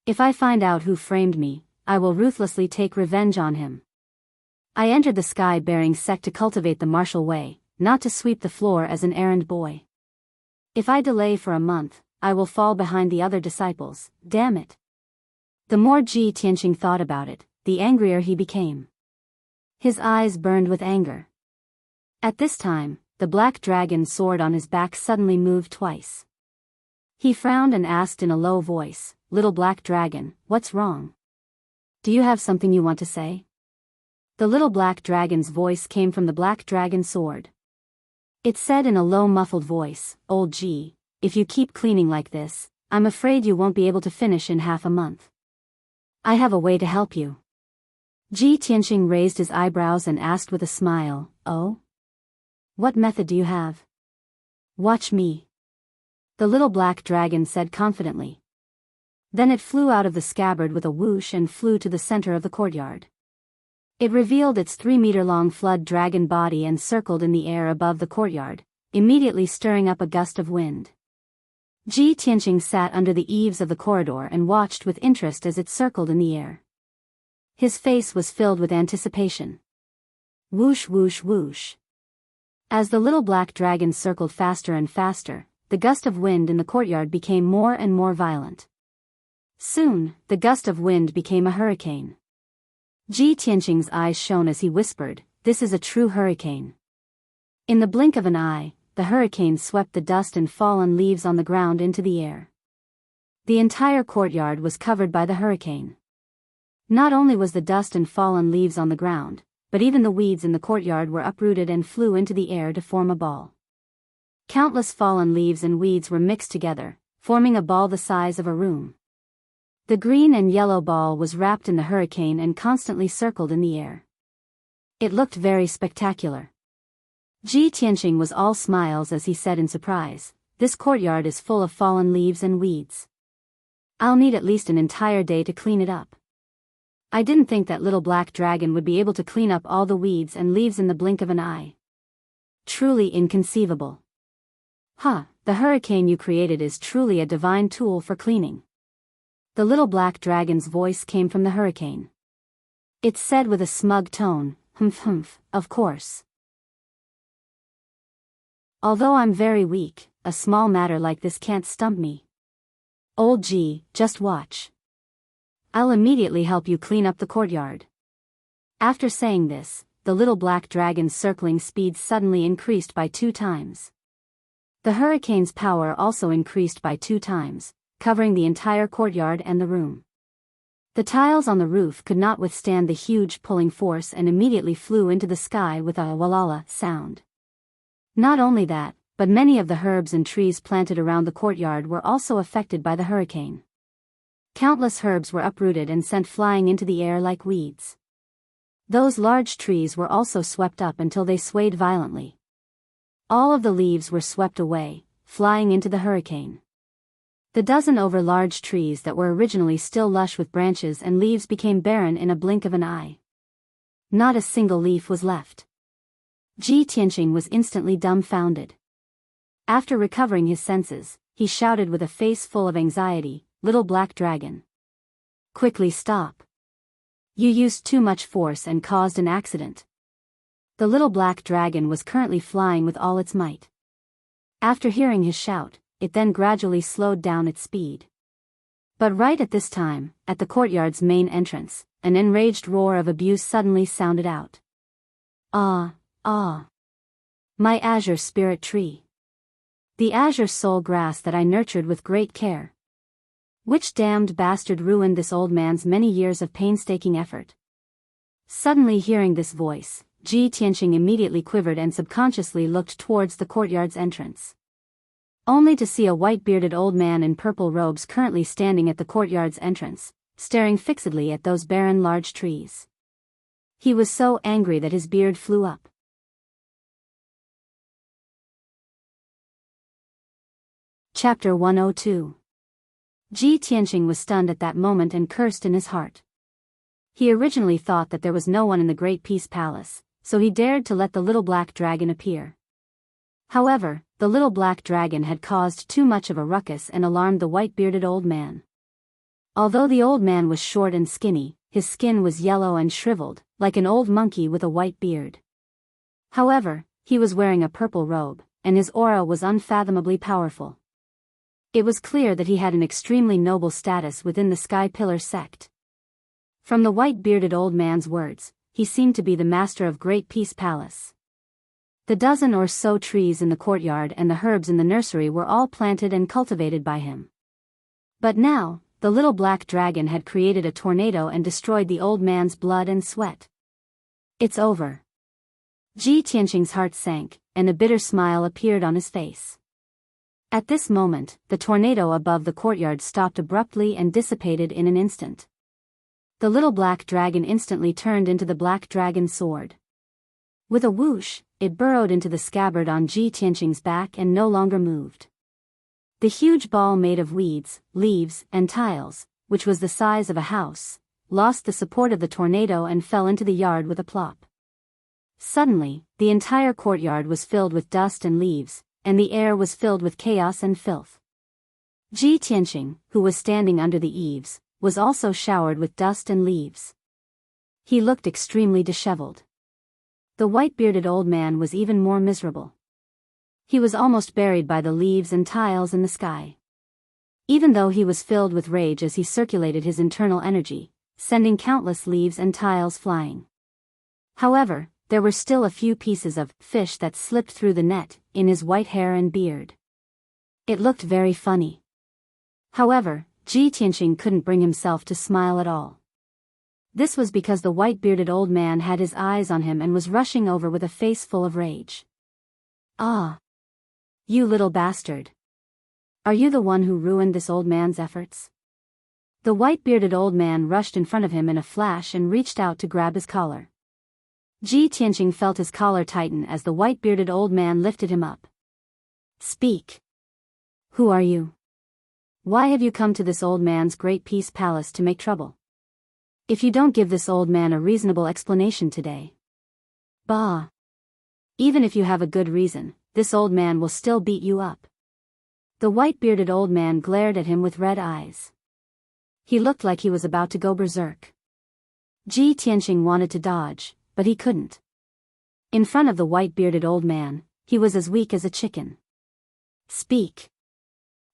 If I find out who framed me, I will ruthlessly take revenge on him. I entered the sky-bearing sect to cultivate the martial way, not to sweep the floor as an errand boy. If I delay for a month, I will fall behind the other disciples, damn it. The more Ji Tianqing thought about it, the angrier he became. His eyes burned with anger. At this time, the black dragon sword on his back suddenly moved twice. He frowned and asked in a low voice, "Little black dragon, what's wrong? Do you have something you want to say?" The little black dragon's voice came from the black dragon sword. It said in a low muffled voice, "Old Ji, if you keep cleaning like this, I'm afraid you won't be able to finish in half a month. I have a way to help you." Ji Tianqing raised his eyebrows and asked with a smile, "Oh? What method do you have?" "Watch me," the little black dragon said confidently. Then it flew out of the scabbard with a whoosh and flew to the center of the courtyard. It revealed its 3-meter-long flood dragon body and circled in the air above the courtyard, immediately stirring up a gust of wind. Ji Tianqing sat under the eaves of the corridor and watched with interest as it circled in the air. His face was filled with anticipation. Whoosh whoosh whoosh. As the little black dragon circled faster and faster, the gust of wind in the courtyard became more and more violent. Soon, the gust of wind became a hurricane. Ji Tianqing's eyes shone as he whispered, "This is a true hurricane." In the blink of an eye, the hurricane swept the dust and fallen leaves on the ground into the air. The entire courtyard was covered by the hurricane. Not only was the dust and fallen leaves on the ground, but even the weeds in the courtyard were uprooted and flew into the air to form a ball. Countless fallen leaves and weeds were mixed together, forming a ball the size of a room. The green and yellow ball was wrapped in the hurricane and constantly circled in the air. It looked very spectacular. Ji Tianqing was all smiles as he said in surprise, "This courtyard is full of fallen leaves and weeds. I'll need at least an entire day to clean it up. I didn't think that little black dragon would be able to clean up all the weeds and leaves in the blink of an eye. Truly inconceivable. Huh, the hurricane you created is truly a divine tool for cleaning." The little black dragon's voice came from the hurricane. It said with a smug tone, "Humph, of course. Although I'm very weak, a small matter like this can't stump me. Old G, just watch. I'll immediately help you clean up the courtyard." After saying this, the little black dragon's circling speed suddenly increased by 2 times. The hurricane's power also increased by 2 times, covering the entire courtyard and the room. The tiles on the roof could not withstand the huge pulling force and immediately flew into the sky with a walala sound. Not only that, but many of the herbs and trees planted around the courtyard were also affected by the hurricane. Countless herbs were uprooted and sent flying into the air like weeds. Those large trees were also swept up until they swayed violently. All of the leaves were swept away, flying into the hurricane. The dozen over large trees that were originally still lush with branches and leaves became barren in a blink of an eye. Not a single leaf was left. Ji Tianqing was instantly dumbfounded. After recovering his senses, he shouted with a face full of anxiety, "Little black dragon. Quickly stop. You used too much force and caused an accident." The little black dragon was currently flying with all its might. After hearing his shout, it then gradually slowed down its speed. But right at this time, at the courtyard's main entrance, an enraged roar of abuse suddenly sounded out. "Ah, ah. My azure spirit tree. The azure soul grass that I nurtured with great care. Which damned bastard ruined this old man's many years of painstaking effort?" Suddenly hearing this voice, Ji Tianqing immediately quivered and subconsciously looked towards the courtyard's entrance. Only to see a white-bearded old man in purple robes currently standing at the courtyard's entrance, staring fixedly at those barren large trees. He was so angry that his beard flew up. Chapter 102. Ji Tianqing was stunned at that moment and cursed in his heart. He originally thought that there was no one in the Great Peace Palace, so he dared to let the little black dragon appear. However, the little black dragon had caused too much of a ruckus and alarmed the white-bearded old man. Although the old man was short and skinny, his skin was yellow and shriveled, like an old monkey with a white beard. However, he was wearing a purple robe, and his aura was unfathomably powerful. It was clear that he had an extremely noble status within the Sky Pillar sect. From the white-bearded old man's words, he seemed to be the master of Great Peace Palace. The dozen or so trees in the courtyard and the herbs in the nursery were all planted and cultivated by him. But now, the little black dragon had created a tornado and destroyed the old man's blood and sweat. It's over. Ji Tianqing's heart sank, and a bitter smile appeared on his face. At this moment, the tornado above the courtyard stopped abruptly and dissipated in an instant. The little black dragon instantly turned into the black dragon sword. With a whoosh, it burrowed into the scabbard on Ji Tianqing's back and no longer moved. The huge ball made of weeds, leaves, and tiles, which was the size of a house, lost the support of the tornado and fell into the yard with a plop. Suddenly, the entire courtyard was filled with dust and leaves, and the air was filled with chaos and filth. Ji Tianqing, who was standing under the eaves, was also showered with dust and leaves. He looked extremely disheveled. The white-bearded old man was even more miserable. He was almost buried by the leaves and tiles in the sky. Even though he was filled with rage as he circulated his internal energy, sending countless leaves and tiles flying. However, there were still a few pieces of fish that slipped through the net, in his white hair and beard. It looked very funny. However, Ji Tianqing couldn't bring himself to smile at all. This was because the white-bearded old man had his eyes on him and was rushing over with a face full of rage. "Ah! You little bastard! Are you the one who ruined this old man's efforts?" The white-bearded old man rushed in front of him in a flash and reached out to grab his collar. Ji Tianqing felt his collar tighten as the white-bearded old man lifted him up. "Speak. Who are you? Why have you come to this old man's great peace palace to make trouble? If you don't give this old man a reasonable explanation today, bah! Even if you have a good reason, this old man will still beat you up." The white-bearded old man glared at him with red eyes. He looked like he was about to go berserk. Ji Tianqing wanted to dodge, but he couldn't. In front of the white-bearded old man, he was as weak as a chicken. "Speak."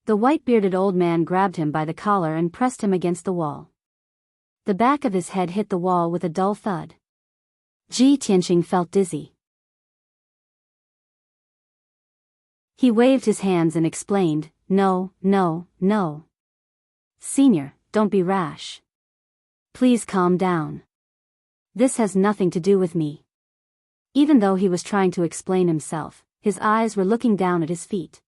The white-bearded old man grabbed him by the collar and pressed him against the wall. The back of his head hit the wall with a dull thud. Ji Tianqing felt dizzy. He waved his hands and explained, "No, no, no. Senior, don't be rash. Please calm down. This has nothing to do with me." Even though he was trying to explain himself, his eyes were looking down at his feet.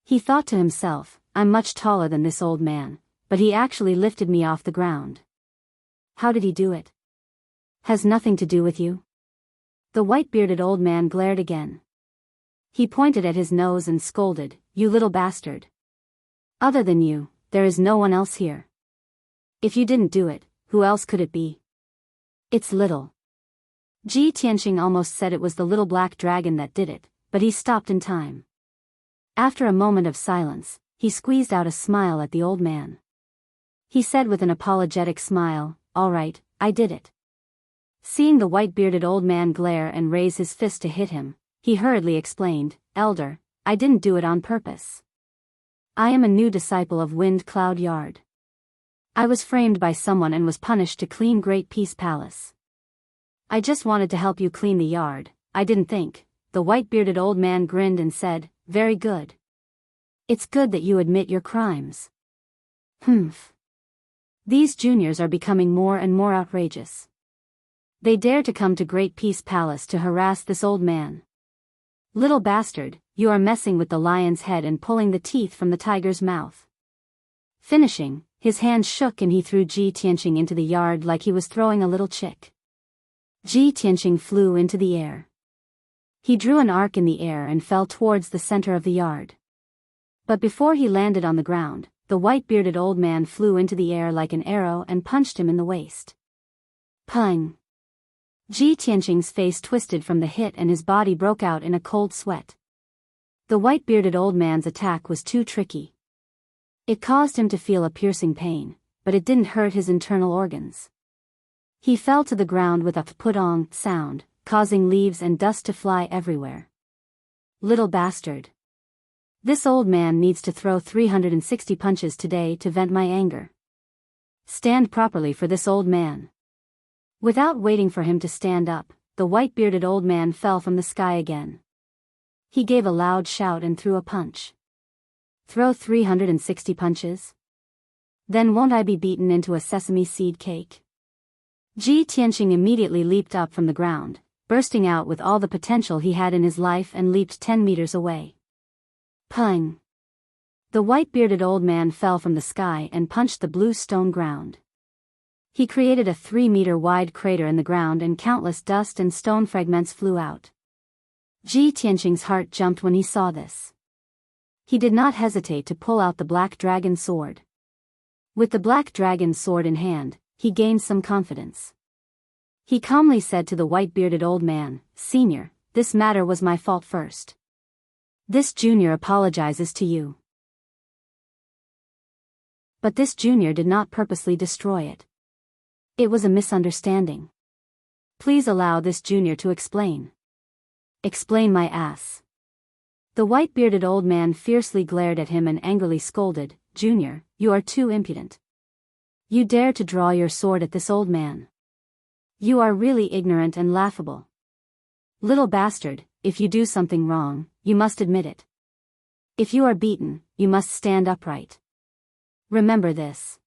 He thought to himself, "I'm much taller than this old man, but he actually lifted me off the ground. How did he do it? Has nothing to do with you?" The white-bearded old man glared again. He pointed at his nose and scolded, "You little bastard. Other than you, there is no one else here. If you didn't do it, who else could it be? It's little." Ji Tianqing almost said it was the little black dragon that did it, but he stopped in time. After a moment of silence, he squeezed out a smile at the old man. He said with an apologetic smile, "All right, I did it." Seeing the white-bearded old man glare and raise his fist to hit him, he hurriedly explained, "Elder, I didn't do it on purpose. I am a new disciple of Wind Cloud Yard. I was framed by someone and was punished to clean Great Peace Palace. I just wanted to help you clean the yard, I didn't think." The white-bearded old man grinned and said, "Very good. It's good that you admit your crimes. Humph. These juniors are becoming more and more outrageous. They dare to come to Great Peace Palace to harass this old man. Little bastard, you are messing with the lion's head and pulling the teeth from the tiger's mouth." Finishing, his hand shook and he threw Ji Tianqing into the yard like he was throwing a little chick. Ji Tianqing flew into the air. He drew an arc in the air and fell towards the center of the yard. But before he landed on the ground, the white-bearded old man flew into the air like an arrow and punched him in the waist. Pung! Ji Tianqing's face twisted from the hit and his body broke out in a cold sweat. The white-bearded old man's attack was too tricky. It caused him to feel a piercing pain, but it didn't hurt his internal organs. He fell to the ground with a put-on sound, causing leaves and dust to fly everywhere. Little bastard. This old man needs to throw 360 punches today to vent my anger. Stand properly for this old man. Without waiting for him to stand up, the white-bearded old man fell from the sky again. He gave a loud shout and threw a punch. Throw 360 punches? Then won't I be beaten into a sesame seed cake? Ji Tianqing immediately leaped up from the ground, bursting out with all the potential he had in his life and leaped 10 meters away. Pung! The white-bearded old man fell from the sky and punched the blue stone ground. He created a 3-meter-wide crater in the ground and countless dust and stone fragments flew out. Ji Tianqing's heart jumped when he saw this. He did not hesitate to pull out the black dragon sword. With the black dragon sword in hand, he gained some confidence. He calmly said to the white-bearded old man, "Senior, this matter was my fault first. This junior apologizes to you." But this junior did not purposely destroy it. It was a misunderstanding. Please allow this junior to explain. Explain my ass. The white-bearded old man fiercely glared at him and angrily scolded, Junior, you are too impudent. You dare to draw your sword at this old man. You are really ignorant and laughable. Little bastard, if you do something wrong, you must admit it. If you are beaten, you must stand upright. Remember this.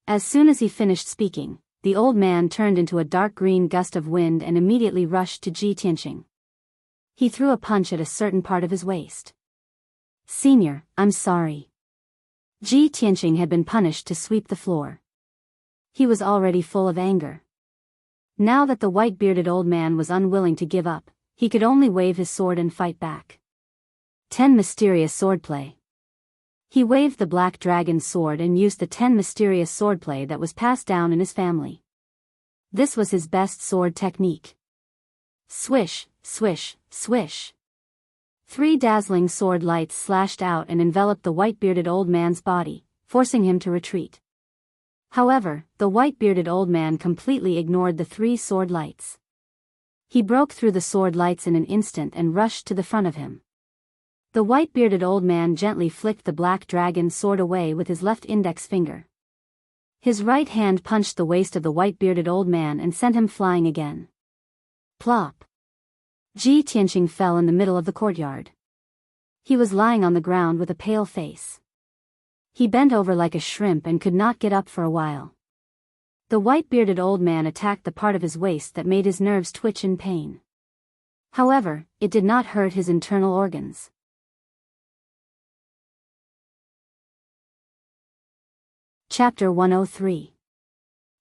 As soon as he finished speaking, the old man turned into a dark green gust of wind and immediately rushed to Ji Tianqing. He threw a punch at a certain part of his waist. Senior, I'm sorry. Ji Tianqing had been punished to sweep the floor. He was already full of anger. Now that the white-bearded old man was unwilling to give up, he could only wave his sword and fight back. 10 Mysterious Swordplay. He waved the black dragon sword and used the 10 mysterious swordplay that was passed down in his family. This was his best sword technique. Swish, swish, swish. 3 dazzling sword lights slashed out and enveloped the white-bearded old man's body, forcing him to retreat. However, the white-bearded old man completely ignored the 3 sword lights. He broke through the sword lights in an instant and rushed to the front of him. The white-bearded old man gently flicked the black dragon sword away with his left index finger. His right hand punched the waist of the white-bearded old man and sent him flying again. Plop. Ji Tianqing fell in the middle of the courtyard. He was lying on the ground with a pale face. He bent over like a shrimp and could not get up for a while. The white-bearded old man attacked the part of his waist that made his nerves twitch in pain. However, it did not hurt his internal organs. Chapter 103.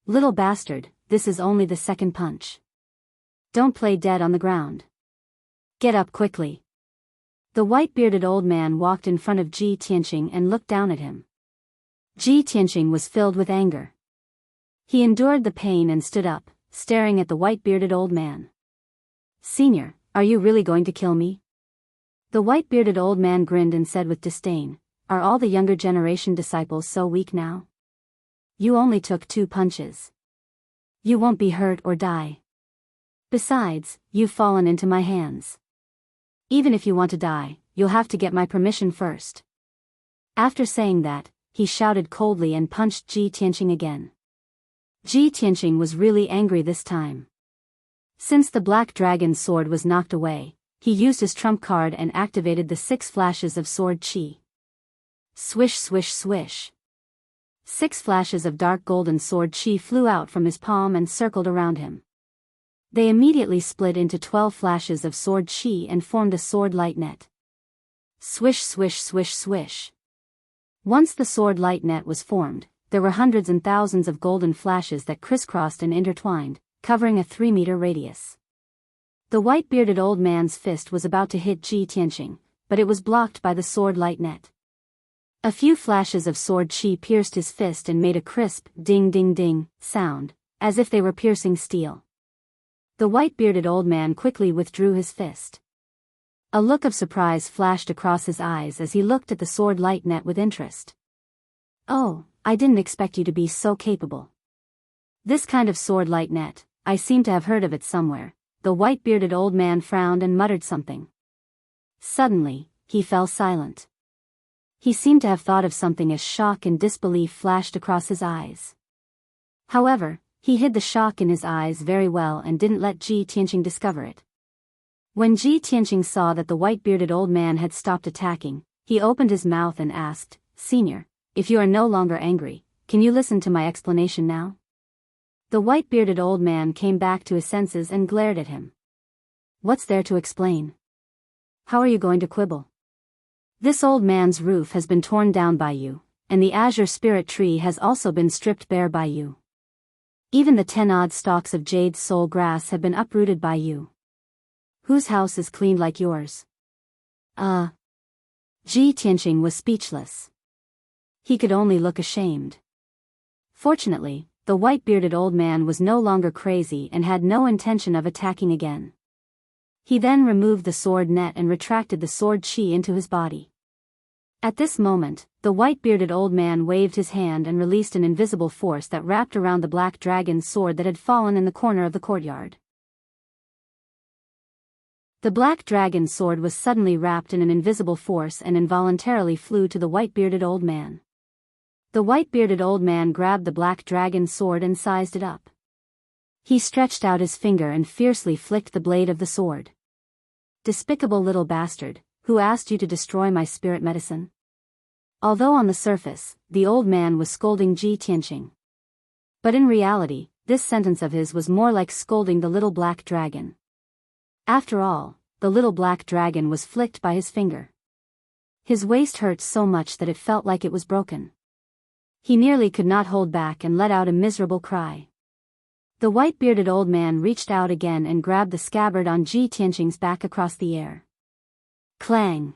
Little bastard, this is only the second punch. Don't play dead on the ground. Get up quickly. The white-bearded old man walked in front of Ji Tianqing and looked down at him. Ji Tianqing was filled with anger. He endured the pain and stood up, staring at the white-bearded old man. Senior, are you really going to kill me? The white-bearded old man grinned and said with disdain, are all the younger generation disciples so weak now? You only took 2 punches. You won't be hurt or die. Besides, you've fallen into my hands. Even if you want to die, you'll have to get my permission first. After saying that, he shouted coldly and punched Ji Tianqing again. Ji Tianqing was really angry this time. Since the black dragon's sword was knocked away, he used his trump card and activated the 6 flashes of sword chi. Swish swish swish. 6 flashes of dark golden sword chi flew out from his palm and circled around him. They immediately split into 12 flashes of sword chi and formed a sword light net. Swish swish swish swish. Once the sword light net was formed, there were hundreds and thousands of golden flashes that crisscrossed and intertwined, covering a 3-meter radius. The white-bearded old man's fist was about to hit Ji Tianqing, but it was blocked by the sword light net. A few flashes of sword chi pierced his fist and made a crisp ding ding ding sound, as if they were piercing steel. The white-bearded old man quickly withdrew his fist. A look of surprise flashed across his eyes as he looked at the sword light net with interest. Oh, I didn't expect you to be so capable. This kind of sword light net, I seem to have heard of it somewhere. The white-bearded old man frowned and muttered something. Suddenly, he fell silent. He seemed to have thought of something as shock and disbelief flashed across his eyes. However, he hid the shock in his eyes very well and didn't let Ji Tianqing discover it. When Ji Tianqing saw that the white-bearded old man had stopped attacking, he opened his mouth and asked, Senior, if you are no longer angry, can you listen to my explanation now? The white-bearded old man came back to his senses and glared at him. What's there to explain? How are you going to quibble? This old man's roof has been torn down by you, and the azure spirit tree has also been stripped bare by you. Even the 10-odd stalks of jade soul grass have been uprooted by you. Whose house is cleaned like yours? Ji Tianqing was speechless. He could only look ashamed. Fortunately, the white-bearded old man was no longer crazy and had no intention of attacking again. He then removed the sword net and retracted the sword chi into his body. At this moment, the white-bearded old man waved his hand and released an invisible force that wrapped around the black dragon's sword that had fallen in the corner of the courtyard. The black dragon sword was suddenly wrapped in an invisible force and involuntarily flew to the white-bearded old man. The white-bearded old man grabbed the black dragon sword and sized it up. He stretched out his finger and fiercely flicked the blade of the sword. "Despicable little bastard, who asked you to destroy my spirit medicine?" Although on the surface, the old man was scolding Ji Tianqing. But in reality, this sentence of his was more like scolding the little black dragon. After all, the little black dragon was flicked by his finger. His waist hurt so much that it felt like it was broken. He nearly could not hold back and let out a miserable cry. The white-bearded old man reached out again and grabbed the scabbard on Ji Tianqing's back across the air. Clang!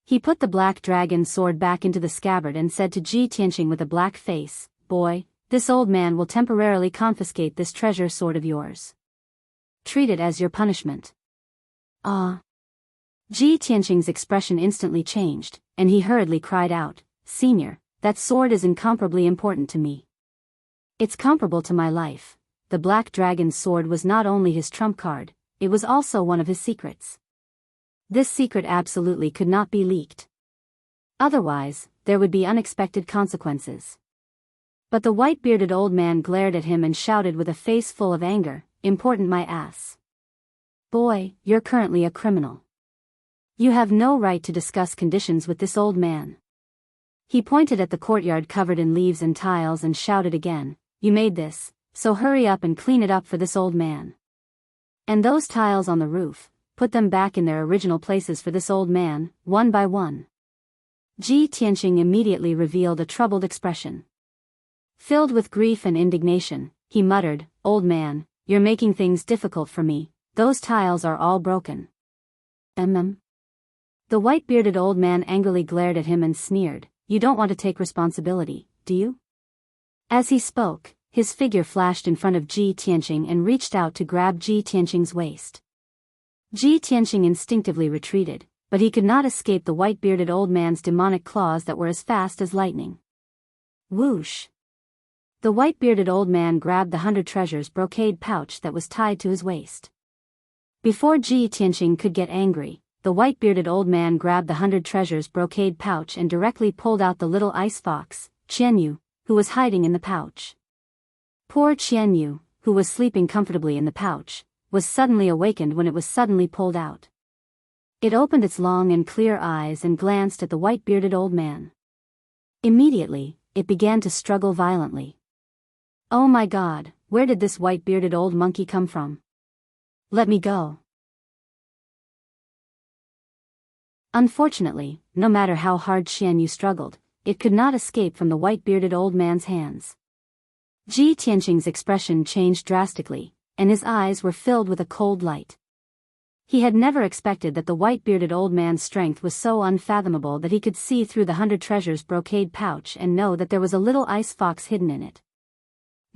He put the black dragon sword back into the scabbard and said to Ji Tianqing with a black face, "Boy, this old man will temporarily confiscate this treasure sword of yours. Treat it as your punishment." Ah! Ji Tianqing's expression instantly changed, and he hurriedly cried out, "Senior, that sword is incomparably important to me. It's comparable to my life." The black dragon's sword was not only his trump card, it was also one of his secrets. This secret absolutely could not be leaked. Otherwise, there would be unexpected consequences. But the white-bearded old man glared at him and shouted with a face full of anger, "Important my ass. Boy, you're currently a criminal. You have no right to discuss conditions with this old man." He pointed at the courtyard covered in leaves and tiles and shouted again, "You made this, so hurry up and clean it up for this old man. And those tiles on the roof, put them back in their original places for this old man, one by one." Ji Tianqing immediately revealed a troubled expression. Filled with grief and indignation, he muttered, "Old man, you're making things difficult for me, those tiles are all broken." The white-bearded old man angrily glared at him and sneered, "You don't want to take responsibility, do you?" As he spoke, his figure flashed in front of Ji Tianqing and reached out to grab Ji Tianqing's waist. Ji Tianqing instinctively retreated, but he could not escape the white-bearded old man's demonic claws that were as fast as lightning. Whoosh! The white-bearded old man grabbed the 100 treasures brocade pouch that was tied to his waist. Before Ji Tianqing could get angry, the white-bearded old man grabbed the 100 treasures brocade pouch and directly pulled out the little ice fox, Qianyu, who was hiding in the pouch. Poor Qianyu, who was sleeping comfortably in the pouch, was suddenly awakened when it was suddenly pulled out. It opened its long and clear eyes and glanced at the white-bearded old man. Immediately, it began to struggle violently. "Oh my God, where did this white-bearded old monkey come from? Let me go." Unfortunately, no matter how hard Qianyu struggled, it could not escape from the white-bearded old man's hands. Ji Tianqing's expression changed drastically, and his eyes were filled with a cold light. He had never expected that the white-bearded old man's strength was so unfathomable that he could see through the 100 treasures brocade pouch and know that there was a little ice fox hidden in it.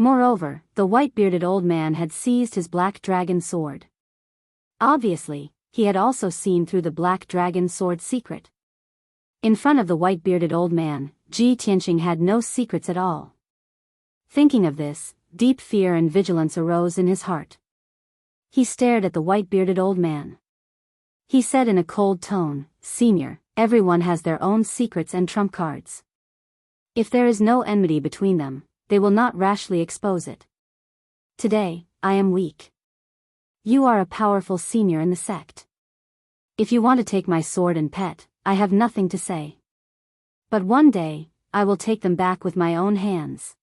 Moreover, the white-bearded old man had seized his black dragon sword. Obviously, he had also seen through the black dragon sword's secret. In front of the white-bearded old man, Ji Tianqing had no secrets at all. Thinking of this, deep fear and vigilance arose in his heart. He stared at the white-bearded old man. He said in a cold tone, "Senior, everyone has their own secrets and trump cards. If there is no enmity between them, they will not rashly expose it. Today, I am weak. You are a powerful senior in the sect. If you want to take my sword and pet, I have nothing to say. But one day, I will take them back with my own hands."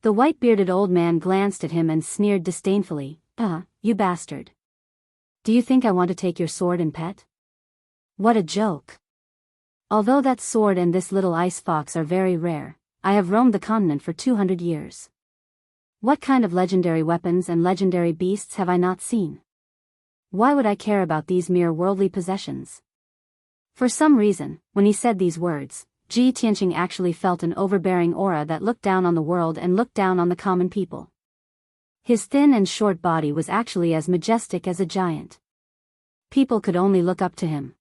The white-bearded old man glanced at him and sneered disdainfully, "You bastard. Do you think I want to take your sword and pet? What a joke. Although that sword and this little ice fox are very rare, I have roamed the continent for 200 years. What kind of legendary weapons and legendary beasts have I not seen? Why would I care about these mere worldly possessions?" For some reason, when he said these words, Ji Tianqing actually felt an overbearing aura that looked down on the world and looked down on the common people. His thin and short body was actually as majestic as a giant. People could only look up to him.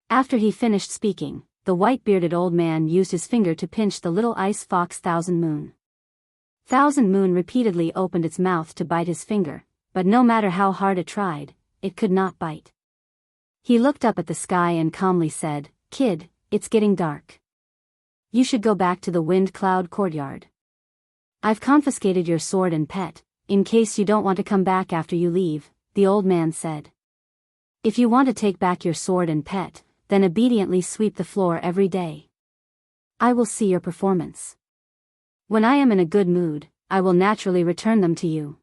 After he finished speaking, the white-bearded old man used his finger to pinch the little ice fox Thousand Moon. Thousand Moon repeatedly opened its mouth to bite his finger, but no matter how hard it tried, it could not bite. He looked up at the sky and calmly said, "Kid, it's getting dark. You should go back to the wind cloud courtyard. I've confiscated your sword and pet, in case you don't want to come back after you leave," the old man said. "If you want to take back your sword and pet, then obediently sweep the floor every day. I will see your performance. When I am in a good mood, I will naturally return them to you."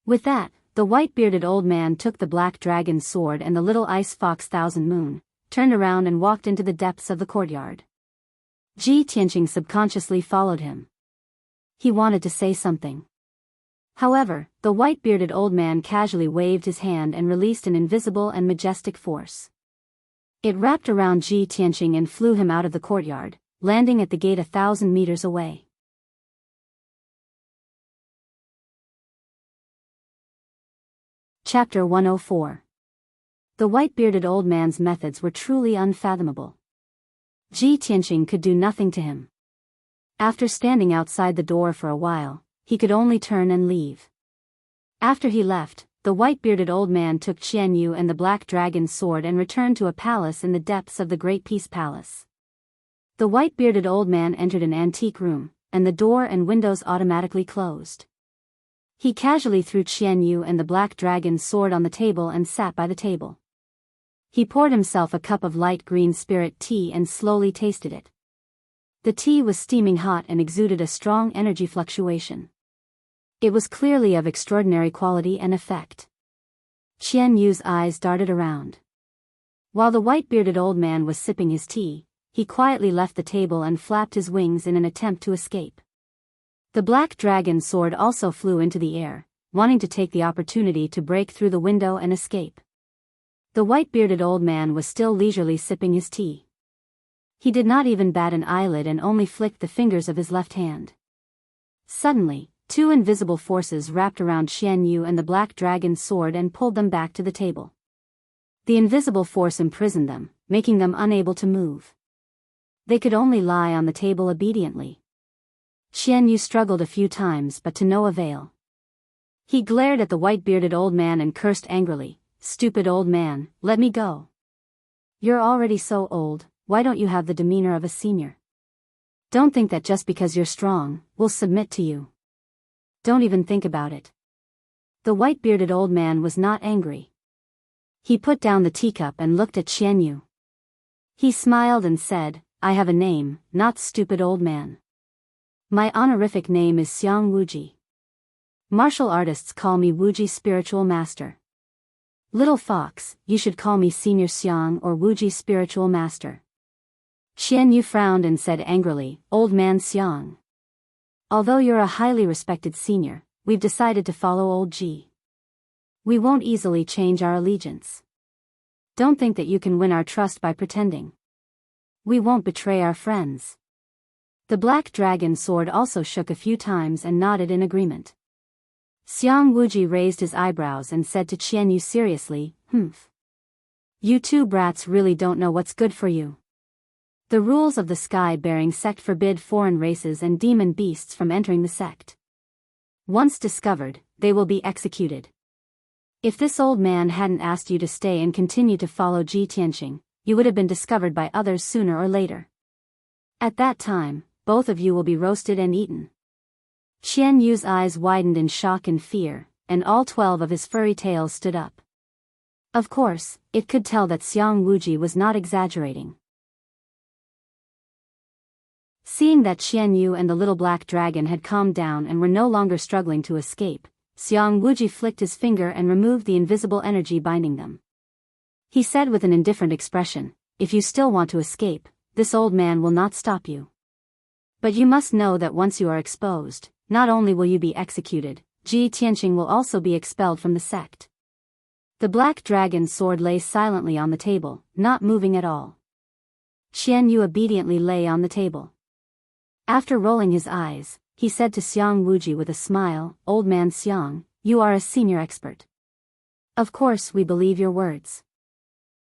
With that, the white-bearded old man took the black dragon's sword and the little ice fox Thousand Moon, turned around and walked into the depths of the courtyard. Ji Tianqing subconsciously followed him. He wanted to say something. However, the white-bearded old man casually waved his hand and released an invisible and majestic force. It wrapped around Ji Tianqing and flew him out of the courtyard, landing at the gate 1,000 meters away. Chapter 104. The white-bearded old man's methods were truly unfathomable. Ji Tianqing could do nothing to him. After standing outside the door for a while, he could only turn and leave. After he left, the white-bearded old man took Qian Yu and the black dragon's sword and returned to a palace in the depths of the Great Peace Palace. The white-bearded old man entered an antique room, and the door and windows automatically closed. He casually threw Qian Yu and the black dragon's sword on the table and sat by the table. He poured himself a cup of light green spirit tea and slowly tasted it. The tea was steaming hot and exuded a strong energy fluctuation. It was clearly of extraordinary quality and effect. Qian Yu's eyes darted around. While the white-bearded old man was sipping his tea, he quietly left the table and flapped his wings in an attempt to escape. The black dragon's sword also flew into the air, wanting to take the opportunity to break through the window and escape. The white-bearded old man was still leisurely sipping his tea. He did not even bat an eyelid and only flicked the fingers of his left hand. Suddenly, two invisible forces wrapped around Qian Yu and the black dragon's sword and pulled them back to the table. The invisible force imprisoned them, making them unable to move. They could only lie on the table obediently. Qian Yu struggled a few times but to no avail. He glared at the white-bearded old man and cursed angrily, "Stupid old man, let me go. You're already so old, why don't you have the demeanor of a senior? Don't think that just because you're strong, we'll submit to you. Don't even think about it." The white-bearded old man was not angry. He put down the teacup and looked at Qian Yu. He smiled and said, "I have a name, not stupid old man. My honorific name is Xiang Wuji. Martial artists call me Wuji Spiritual Master. Little fox, you should call me Senior Xiang or Wuji Spiritual Master." Qian Yu frowned and said angrily, "Old man Xiang. Although you're a highly respected senior, we've decided to follow old Ji. We won't easily change our allegiance. Don't think that you can win our trust by pretending. We won't betray our friends." The black dragon's sword also shook a few times and nodded in agreement. Xiang Wuji raised his eyebrows and said to Qian Yu seriously, "Humph. You two brats really don't know what's good for you. The rules of the sky-bearing sect forbid foreign races and demon beasts from entering the sect. Once discovered, they will be executed. If this old man hadn't asked you to stay and continue to follow Ji Tianqing, you would have been discovered by others sooner or later. At that time, both of you will be roasted and eaten." Qian Yu's eyes widened in shock and fear, and all 12 of his furry tails stood up. Of course, it could tell that Xiang Wuji was not exaggerating. Seeing that Qian Yu and the little black dragon had calmed down and were no longer struggling to escape, Xiang Wuji flicked his finger and removed the invisible energy binding them. He said with an indifferent expression, "If you still want to escape, this old man will not stop you. But you must know that once you are exposed, not only will you be executed, Ji Tianqing will also be expelled from the sect." The black dragon's sword lay silently on the table, not moving at all. Qian Yu obediently lay on the table. After rolling his eyes, he said to Xiang Wuji with a smile, "Old man Xiang, you are a senior expert. Of course we believe your words.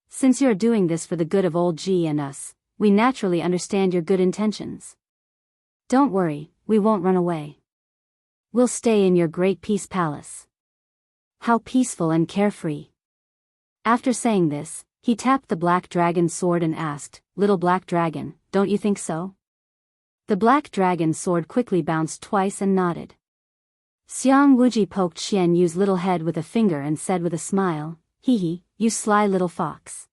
Since you are doing this for the good of old Ji and us, we naturally understand your good intentions. Don't worry, we won't run away. We'll stay in your great peace palace. How peaceful and carefree. After saying this, he tapped the black dragon's sword and asked, "Little black dragon, don't you think so?" The black dragon's sword quickly bounced twice and nodded. Xiang Wuji poked Xian Yu's little head with a finger and said with a smile, "Hee hee, you sly little fox.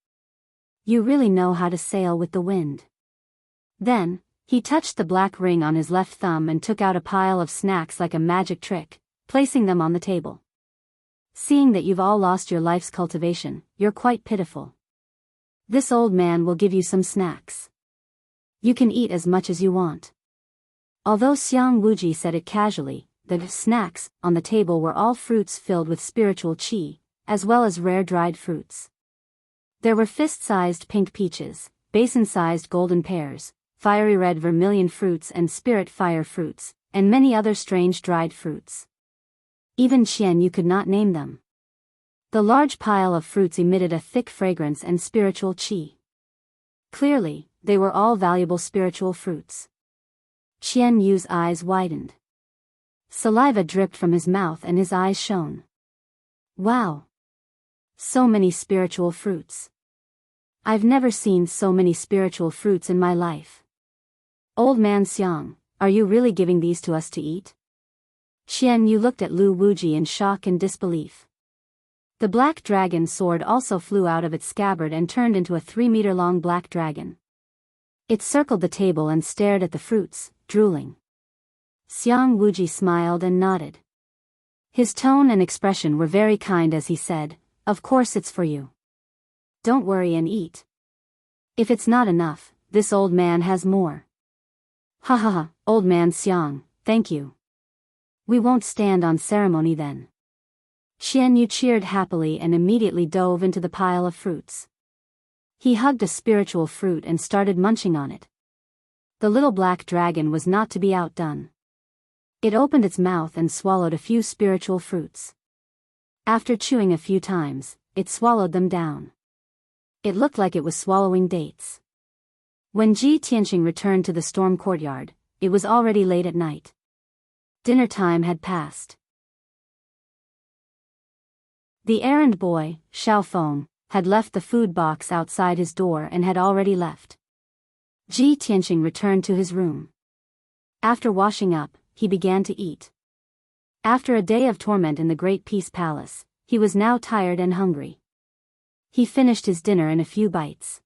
You really know how to sail with the wind." Then, he touched the black ring on his left thumb and took out a pile of snacks like a magic trick, placing them on the table. "Seeing that you've all lost your life's cultivation, you're quite pitiful. This old man will give you some snacks. You can eat as much as you want." Although Xiang Wuji said it casually, the snacks on the table were all fruits filled with spiritual qi, as well as rare dried fruits. There were fist-sized pink peaches, basin-sized golden pears, fiery red vermilion fruits and spirit fire fruits, and many other strange dried fruits. Even Qian Yu could not name them. The large pile of fruits emitted a thick fragrance and spiritual qi. Clearly, they were all valuable spiritual fruits. Qian Yu's eyes widened. Saliva dripped from his mouth and his eyes shone. Wow! So many spiritual fruits. I've never seen so many spiritual fruits in my life. Old man Xiang, are you really giving these to us to eat? Qian Yu looked at Lu Wuji in shock and disbelief. The black dragon's sword also flew out of its scabbard and turned into a 3-meter-long black dragon. It circled the table and stared at the fruits, drooling. Xiang Wuji smiled and nodded. His tone and expression were very kind as he said, "Of course it's for you. Don't worry and eat. If it's not enough, this old man has more." "Ha ha ha, old man Xiang, thank you. We won't stand on ceremony then." Xian Yu cheered happily and immediately dove into the pile of fruits. He hugged a spiritual fruit and started munching on it. The little black dragon was not to be outdone. It opened its mouth and swallowed a few spiritual fruits. After chewing a few times, it swallowed them down. It looked like it was swallowing dates. When Ji Tianqing returned to the storm courtyard, it was already late at night. Dinner time had passed. The errand boy, Xiao Feng, had left the food box outside his door and had already left. Ji Tianqing returned to his room. After washing up, he began to eat. After a day of torment in the Great Peace Palace, he was now tired and hungry. He finished his dinner in a few bites.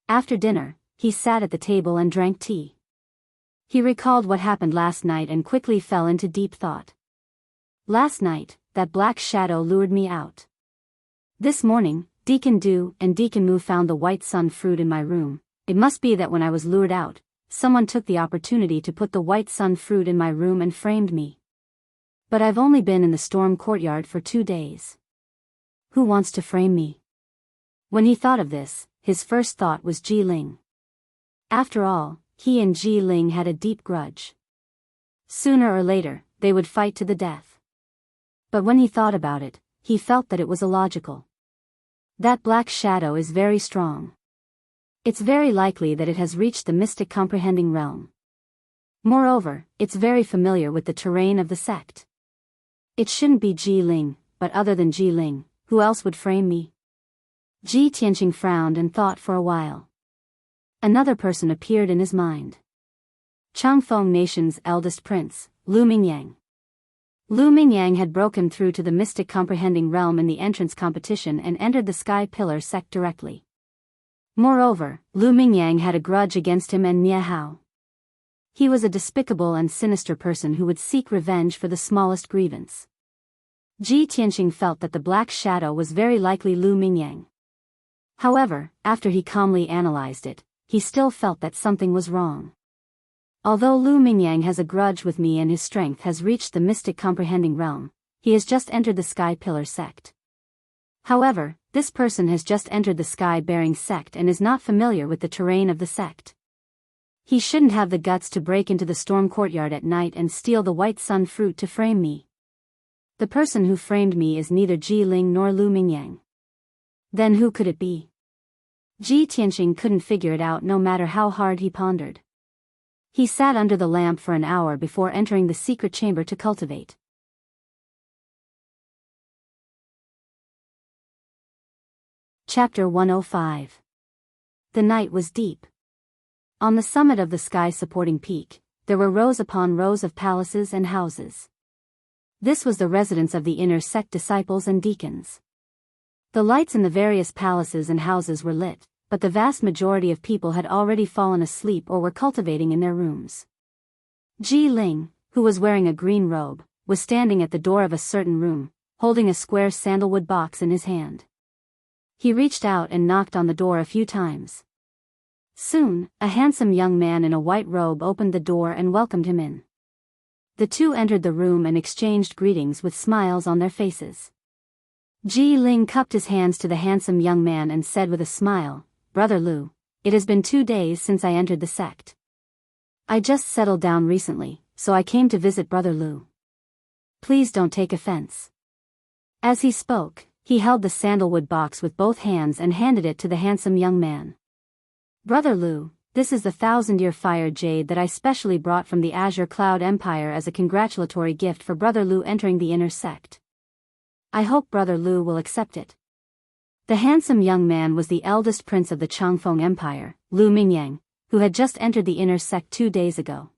After dinner, he sat at the table and drank tea. He recalled what happened last night and quickly fell into deep thought. Last night, that black shadow lured me out. This morning, Deacon Du and Deacon Mu found the white sun fruit in my room. It must be that when I was lured out, someone took the opportunity to put the white sun fruit in my room and framed me. But I've only been in the storm courtyard for 2 days. Who wants to frame me? When he thought of this, his first thought was Ji Ling. After all, he and Ji Ling had a deep grudge. Sooner or later, they would fight to the death. But when he thought about it, he felt that it was illogical. That black shadow is very strong. It's very likely that it has reached the mystic comprehending realm. Moreover, it's very familiar with the terrain of the sect. It shouldn't be Ji Ling, but other than Ji Ling, who else would frame me? Ji Tianqing frowned and thought for a while. Another person appeared in his mind. Changfeng Nation's eldest prince, Lu Mingyang. Lu Mingyang had broken through to the mystic comprehending realm in the entrance competition and entered the Sky Pillar sect directly. Moreover, Lu Mingyang had a grudge against him and Nie Hao. He was a despicable and sinister person who would seek revenge for the smallest grievance. Ji Tianqing felt that the black shadow was very likely Lu Mingyang. However, after he calmly analyzed it, he still felt that something was wrong. Although Lu Mingyang has a grudge with me and his strength has reached the mystic comprehending realm, he has just entered the Sky Pillar sect. However, this person has just entered the Sky-bearing sect and is not familiar with the terrain of the sect. He shouldn't have the guts to break into the storm courtyard at night and steal the white sun fruit to frame me. The person who framed me is neither Ji Ling nor Lu Mingyang. Then who could it be? Ji Tianqing couldn't figure it out no matter how hard he pondered. He sat under the lamp for an hour before entering the secret chamber to cultivate. Chapter 105. The night was deep. On the summit of the sky-supporting peak, there were rows upon rows of palaces and houses. This was the residence of the inner sect disciples and deacons. The lights in the various palaces and houses were lit, but the vast majority of people had already fallen asleep or were cultivating in their rooms. Ji Ling, who was wearing a green robe, was standing at the door of a certain room, holding a square sandalwood box in his hand. He reached out and knocked on the door a few times. Soon, a handsome young man in a white robe opened the door and welcomed him in. The two entered the room and exchanged greetings with smiles on their faces. Ji Ling cupped his hands to the handsome young man and said with a smile, "Brother Lu, it has been 2 days since I entered the sect. I just settled down recently, so I came to visit Brother Lu. Please don't take offense." As he spoke, he held the sandalwood box with both hands and handed it to the handsome young man. "Brother Lu, this is the 1,000-year fire jade that I specially brought from the Azure Cloud Empire as a congratulatory gift for Brother Lu entering the inner sect. I hope Brother Lu will accept it." The handsome young man was the eldest prince of the Changfeng Empire, Lu Mingyang, who had just entered the inner sect 2 days ago.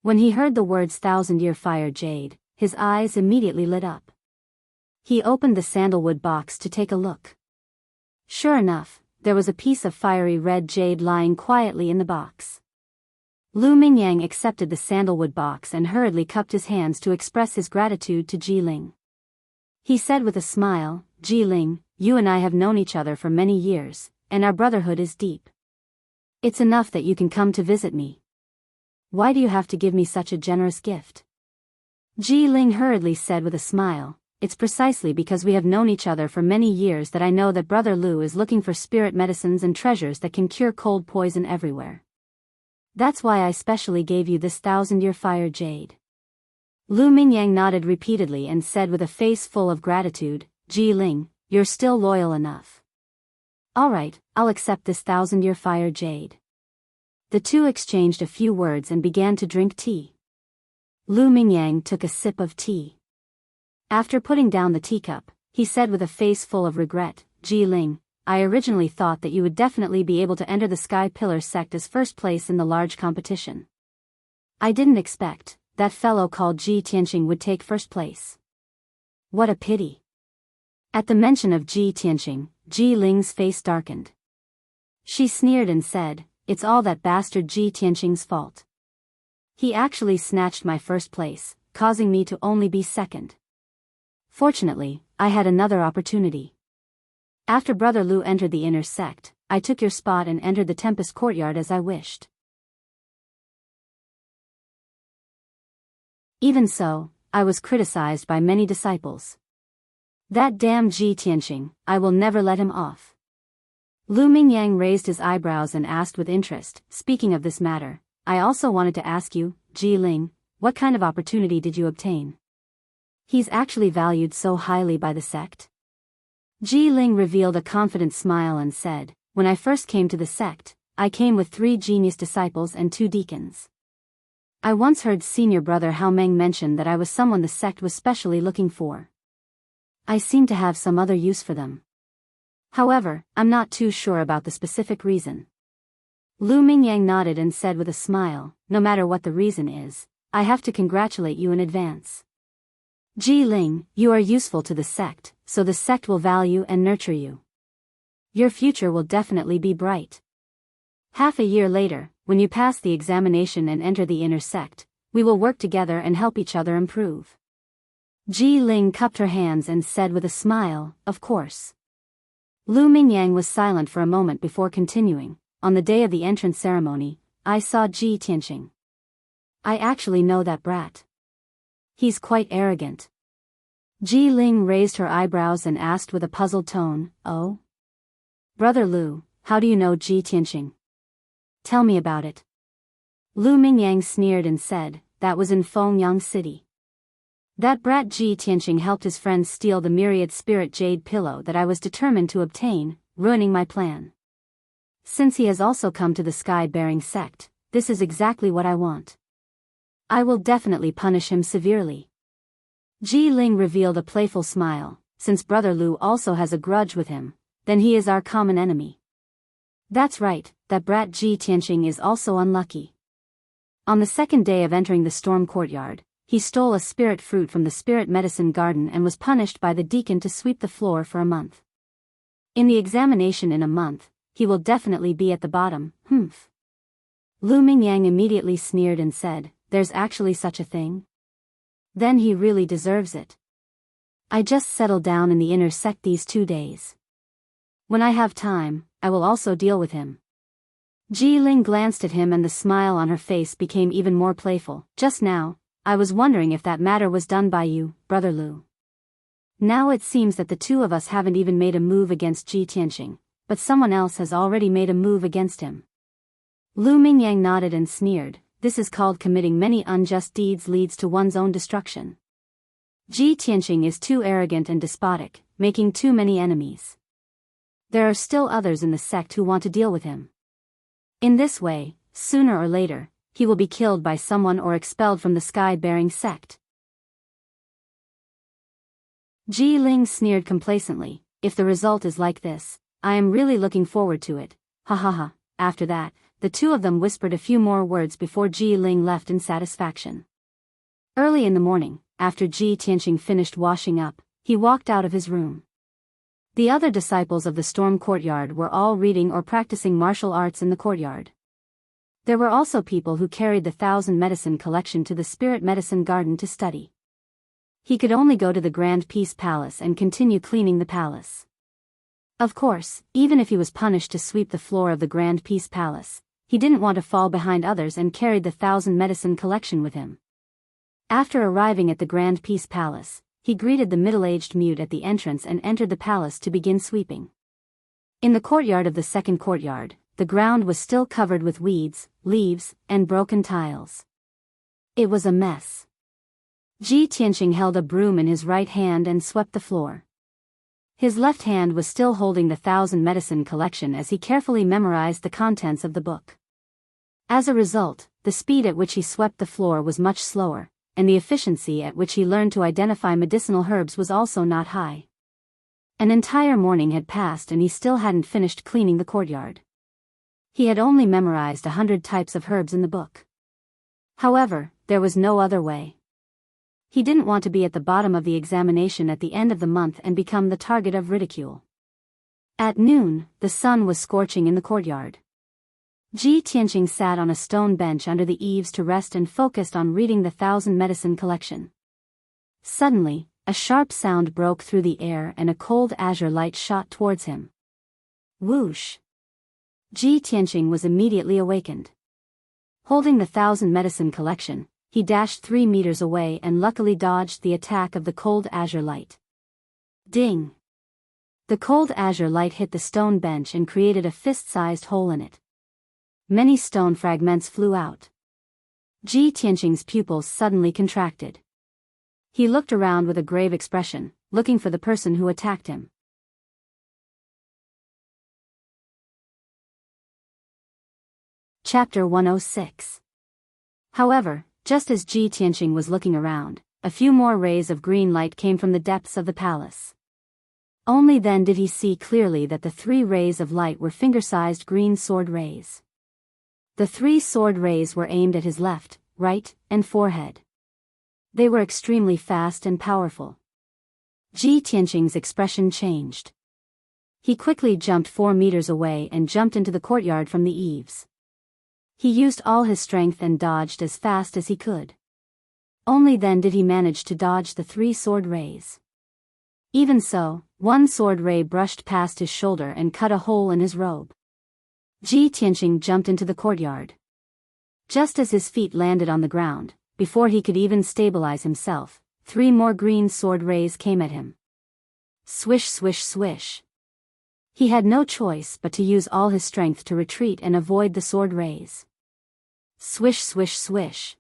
When he heard the words 1,000-year fire jade, his eyes immediately lit up. He opened the sandalwood box to take a look. Sure enough, there was a piece of fiery red jade lying quietly in the box. Lu Mingyang accepted the sandalwood box and hurriedly cupped his hands to express his gratitude to Ji Ling. He said with a smile, "Ji Ling, you and I have known each other for many years, and our brotherhood is deep. It's enough that you can come to visit me. Why do you have to give me such a generous gift?" Ji Ling hurriedly said with a smile, "It's precisely because we have known each other for many years that I know that Brother Lu is looking for spirit medicines and treasures that can cure cold poison everywhere. That's why I specially gave you this 1,000-year fire jade." Lu Mingyang nodded repeatedly and said with a face full of gratitude, "Ji Ling, you're still loyal enough. All right, I'll accept this 1,000-year fire jade." The two exchanged a few words and began to drink tea. Lu Mingyang took a sip of tea. After putting down the teacup, he said with a face full of regret, "Ji Ling, I originally thought that you would definitely be able to enter the Sky Pillar sect as first place in the large competition. I didn't expect that fellow called Ji Tianqing would take first place. What a pity." At the mention of Ji Tianqing, Ji Ling's face darkened. She sneered and said, "It's all that bastard Ji Tianqing's fault. He actually snatched my first place, causing me to only be second. Fortunately, I had another opportunity. After Brother Lu entered the inner sect, I took your spot and entered the Tempest Courtyard as I wished. Even so, I was criticized by many disciples. That damn Ji Tianqing, I will never let him off." Lu Mingyang raised his eyebrows and asked with interest, "Speaking of this matter, I also wanted to ask you, Ji Ling, what kind of opportunity did you obtain? He's actually valued so highly by the sect?" Ji Ling revealed a confident smile and said, "When I first came to the sect, I came with 3 genius disciples and 2 deacons. I once heard senior brother Hao Meng mention that I was someone the sect was specially looking for. I seem to have some other use for them. However, I'm not too sure about the specific reason." Lu Mingyang nodded and said with a smile, "No matter what the reason is, I have to congratulate you in advance. Ji Ling, you are useful to the sect, so the sect will value and nurture you. Your future will definitely be bright. Half a year later, when you pass the examination and enter the inner sect, we will work together and help each other improve." Ji Ling cupped her hands and said with a smile, "Of course." Lu Mingyang was silent for a moment before continuing, "On the day of the entrance ceremony, I saw Ji Tianqing. I actually know that brat. He's quite arrogant." Ji Ling raised her eyebrows and asked with a puzzled tone, "Oh? Brother Lu, how do you know Ji Tianqing? Tell me about it." Lu Mingyang sneered and said, "That was in Fengyang City. That brat Ji Tianqing helped his friends steal the myriad spirit jade pillow that I was determined to obtain, ruining my plan. Since he has also come to the sky-bearing sect, this is exactly what I want. I will definitely punish him severely." Ji Ling revealed a playful smile, "Since Brother Lu also has a grudge with him, then he is our common enemy. That's right, that brat Ji Tianqing is also unlucky. On the second day of entering the storm courtyard, he stole a spirit fruit from the spirit medicine garden and was punished by the deacon to sweep the floor for a month. In the examination in a month, he will definitely be at the bottom, humph. Lu Mingyang immediately sneered and said, "There's actually such a thing? Then he really deserves it. I just settled down in the inner sect these 2 days. When I have time, I will also deal with him." Ji Ling glanced at him and the smile on her face became even more playful. "Just now, I was wondering if that matter was done by you, Brother Lu. Now it seems that the two of us haven't even made a move against Ji Tianqing, but someone else has already made a move against him." Lu Mingyang nodded and sneered. "This is called committing many unjust deeds leads to one's own destruction. Ji Tianqing is too arrogant and despotic, making too many enemies. There are still others in the sect who want to deal with him. In this way, sooner or later, he will be killed by someone or expelled from the sky-bearing sect." Ji Ling sneered complacently. "If the result is like this, I am really looking forward to it. Ha ha ha." After that, the two of them whispered a few more words before Ji Ling left in satisfaction. Early in the morning, after Ji Tianqing finished washing up, he walked out of his room. The other disciples of the storm courtyard were all reading or practicing martial arts in the courtyard. There were also people who carried the 1,000 medicine collection to the spirit medicine garden to study. He could only go to the Grand Peace Palace and continue cleaning the palace. Of course, even if he was punished to sweep the floor of the Grand Peace Palace, he didn't want to fall behind others and carried the 1,000 medicine collection with him. After arriving at the Grand Peace Palace, he greeted the middle-aged mute at the entrance and entered the palace to begin sweeping. In the courtyard of the second courtyard, the ground was still covered with weeds, leaves, and broken tiles. It was a mess. Ji Tianqing held a broom in his right hand and swept the floor. His left hand was still holding the 1,000 medicine collection as he carefully memorized the contents of the book. As a result, the speed at which he swept the floor was much slower, and the efficiency at which he learned to identify medicinal herbs was also not high. An entire morning had passed and he still hadn't finished cleaning the courtyard. He had only memorized 100 types of herbs in the book. However, there was no other way. He didn't want to be at the bottom of the examination at the end of the month and become the target of ridicule. At noon, the sun was scorching in the courtyard. Ji Tianqing sat on a stone bench under the eaves to rest and focused on reading the 1,000 medicine collection. Suddenly, a sharp sound broke through the air and a cold azure light shot towards him. Whoosh! Ji Tianqing was immediately awakened. Holding the 1,000 medicine collection, he dashed 3 meters away and luckily dodged the attack of the cold azure light. Ding! The cold azure light hit the stone bench and created a fist-sized hole in it. Many stone fragments flew out. Ji Tianqing's pupils suddenly contracted. He looked around with a grave expression, looking for the person who attacked him. Chapter 106. However, just as Ji Tianqing was looking around, a few more rays of green light came from the depths of the palace. Only then did he see clearly that the 3 rays of light were finger-sized green sword rays. The 3 sword rays were aimed at his left, right, and forehead. They were extremely fast and powerful. Ji Tianqing's expression changed. He quickly jumped 4 meters away and jumped into the courtyard from the eaves. He used all his strength and dodged as fast as he could. Only then did he manage to dodge the 3 sword rays. Even so, 1 sword ray brushed past his shoulder and cut a hole in his robe. Ji Tianqing jumped into the courtyard. Just as his feet landed on the ground, before he could even stabilize himself, 3 more green sword rays came at him. Swish, swish, swish. He had no choice but to use all his strength to retreat and avoid the sword rays. Swish, swish, swish.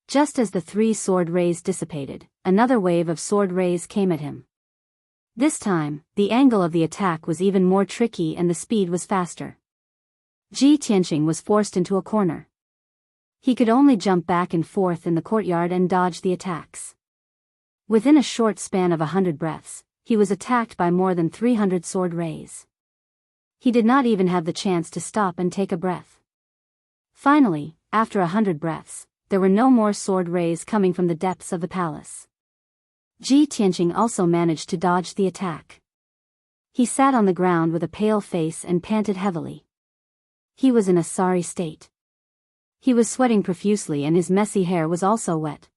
Just as the 3 sword rays dissipated, another wave of sword rays came at him. This time, the angle of the attack was even more tricky and the speed was faster. Ji Tianqing was forced into a corner. He could only jump back and forth in the courtyard and dodge the attacks. Within a short span of 100 breaths, he was attacked by more than 300 sword rays. He did not even have the chance to stop and take a breath. Finally, after 100 breaths, there were no more sword rays coming from the depths of the palace. Ji Tianqing also managed to dodge the attack. He sat on the ground with a pale face and panted heavily. He was in a sorry state. He was sweating profusely and his messy hair was also wet.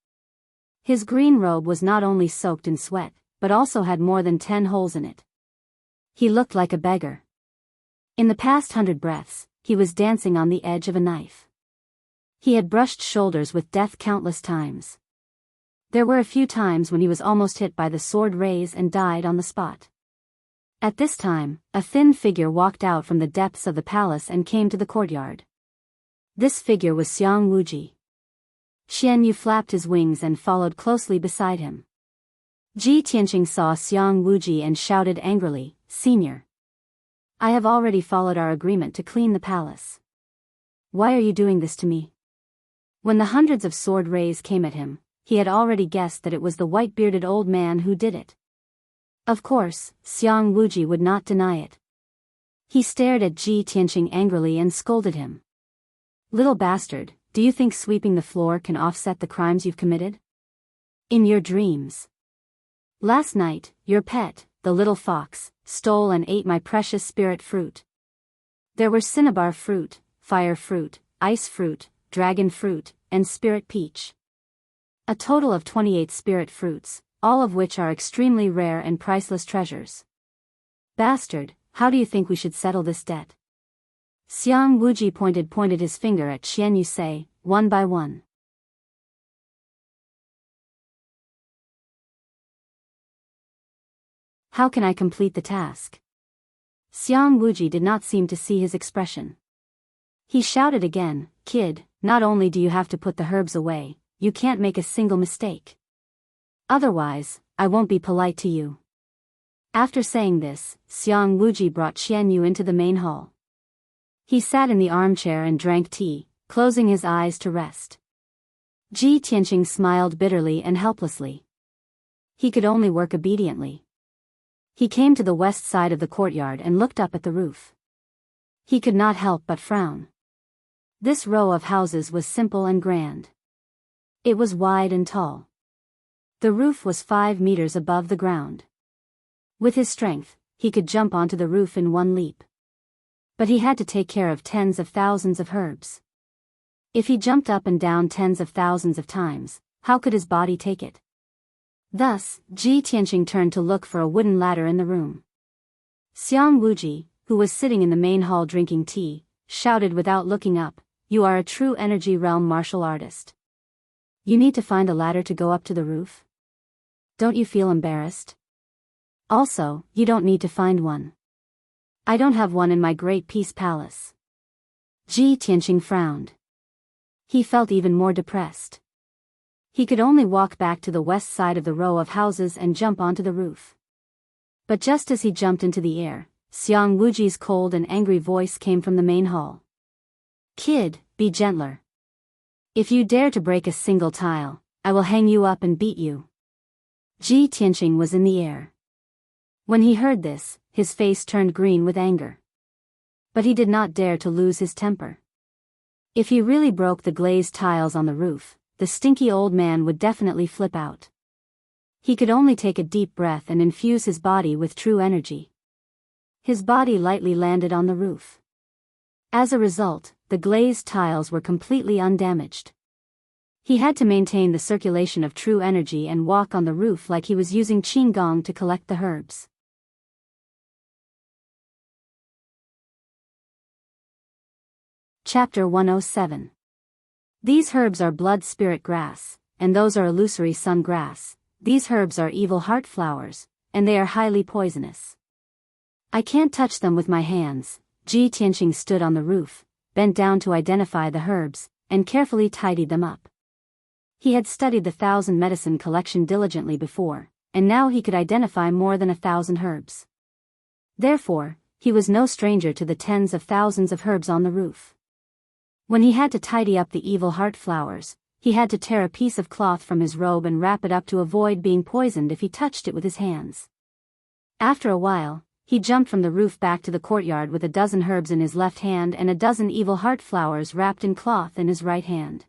His green robe was not only soaked in sweat, but also had more than 10 holes in it. He looked like a beggar. In the past 100 breaths, he was dancing on the edge of a knife. He had brushed shoulders with death countless times. There were a few times when he was almost hit by the sword rays and died on the spot. At this time, a thin figure walked out from the depths of the palace and came to the courtyard. This figure was Xiang Wuji. Xian Yu flapped his wings and followed closely beside him. Ji Tianqing saw Xiang Wuji and shouted angrily, "Senior! I have already followed our agreement to clean the palace. Why are you doing this to me?" When the hundreds of sword rays came at him, he had already guessed that it was the white-bearded old man who did it. Of course, Xiang Wuji would not deny it. He stared at Ji Tianqing angrily and scolded him. "Little bastard, do you think sweeping the floor can offset the crimes you've committed? In your dreams. Last night, your pet, the little fox, stole and ate my precious spirit fruit. There were cinnabar fruit, fire fruit, ice fruit, dragon fruit, and spirit peach. A total of 28 spirit fruits, all of which are extremely rare and priceless treasures. Bastard, how do you think we should settle this debt?" Xiang Wuji pointed his finger at Xian Yu, say, one by one. "How can I complete the task?" Xiang Wuji did not seem to see his expression. He shouted again, "Kid, not only do you have to put the herbs away, you can't make a single mistake. Otherwise, I won't be polite to you." After saying this, Xiang Wuji brought Xian Yu into the main hall. He sat in the armchair and drank tea, closing his eyes to rest. Ji Tianqing smiled bitterly and helplessly. He could only work obediently. He came to the west side of the courtyard and looked up at the roof. He could not help but frown. This row of houses was simple and grand. It was wide and tall. The roof was 5 meters above the ground. With his strength, he could jump onto the roof in one leap. But he had to take care of tens of thousands of herbs. If he jumped up and down tens of thousands of times, how could his body take it? Thus, Ji Tianqing turned to look for a wooden ladder in the room. Xiang Wuji, who was sitting in the main hall drinking tea, shouted without looking up, "You are a true energy realm martial artist. You need to find a ladder to go up to the roof? Don't you feel embarrassed? Also, you don't need to find one. I don't have one in my Great Peace Palace." Ji Tianqing frowned. He felt even more depressed. He could only walk back to the west side of the row of houses and jump onto the roof. But just as he jumped into the air, Xiang Wuji's cold and angry voice came from the main hall. "Kid, be gentler. If you dare to break a single tile, I will hang you up and beat you." Ji Tianqing was in the air. When he heard this, his face turned green with anger. But he did not dare to lose his temper. If he really broke the glazed tiles on the roof, the stinky old man would definitely flip out. He could only take a deep breath and infuse his body with true energy. His body lightly landed on the roof. As a result, the glazed tiles were completely undamaged. He had to maintain the circulation of true energy and walk on the roof like he was using qigong to collect the herbs. Chapter 107. These herbs are blood spirit grass, and those are illusory sun grass. These herbs are evil heart flowers, and they are highly poisonous. I can't touch them with my hands. Ji Tianqing stood on the roof, bent down to identify the herbs, and carefully tidied them up. He had studied the 1,000 medicine collection diligently before, and now he could identify more than 1,000 herbs. Therefore, he was no stranger to the tens of thousands of herbs on the roof. When he had to tidy up the evil heart flowers, he had to tear a piece of cloth from his robe and wrap it up to avoid being poisoned if he touched it with his hands. After a while, he jumped from the roof back to the courtyard with a dozen herbs in his left hand and a dozen evil heart flowers wrapped in cloth in his right hand.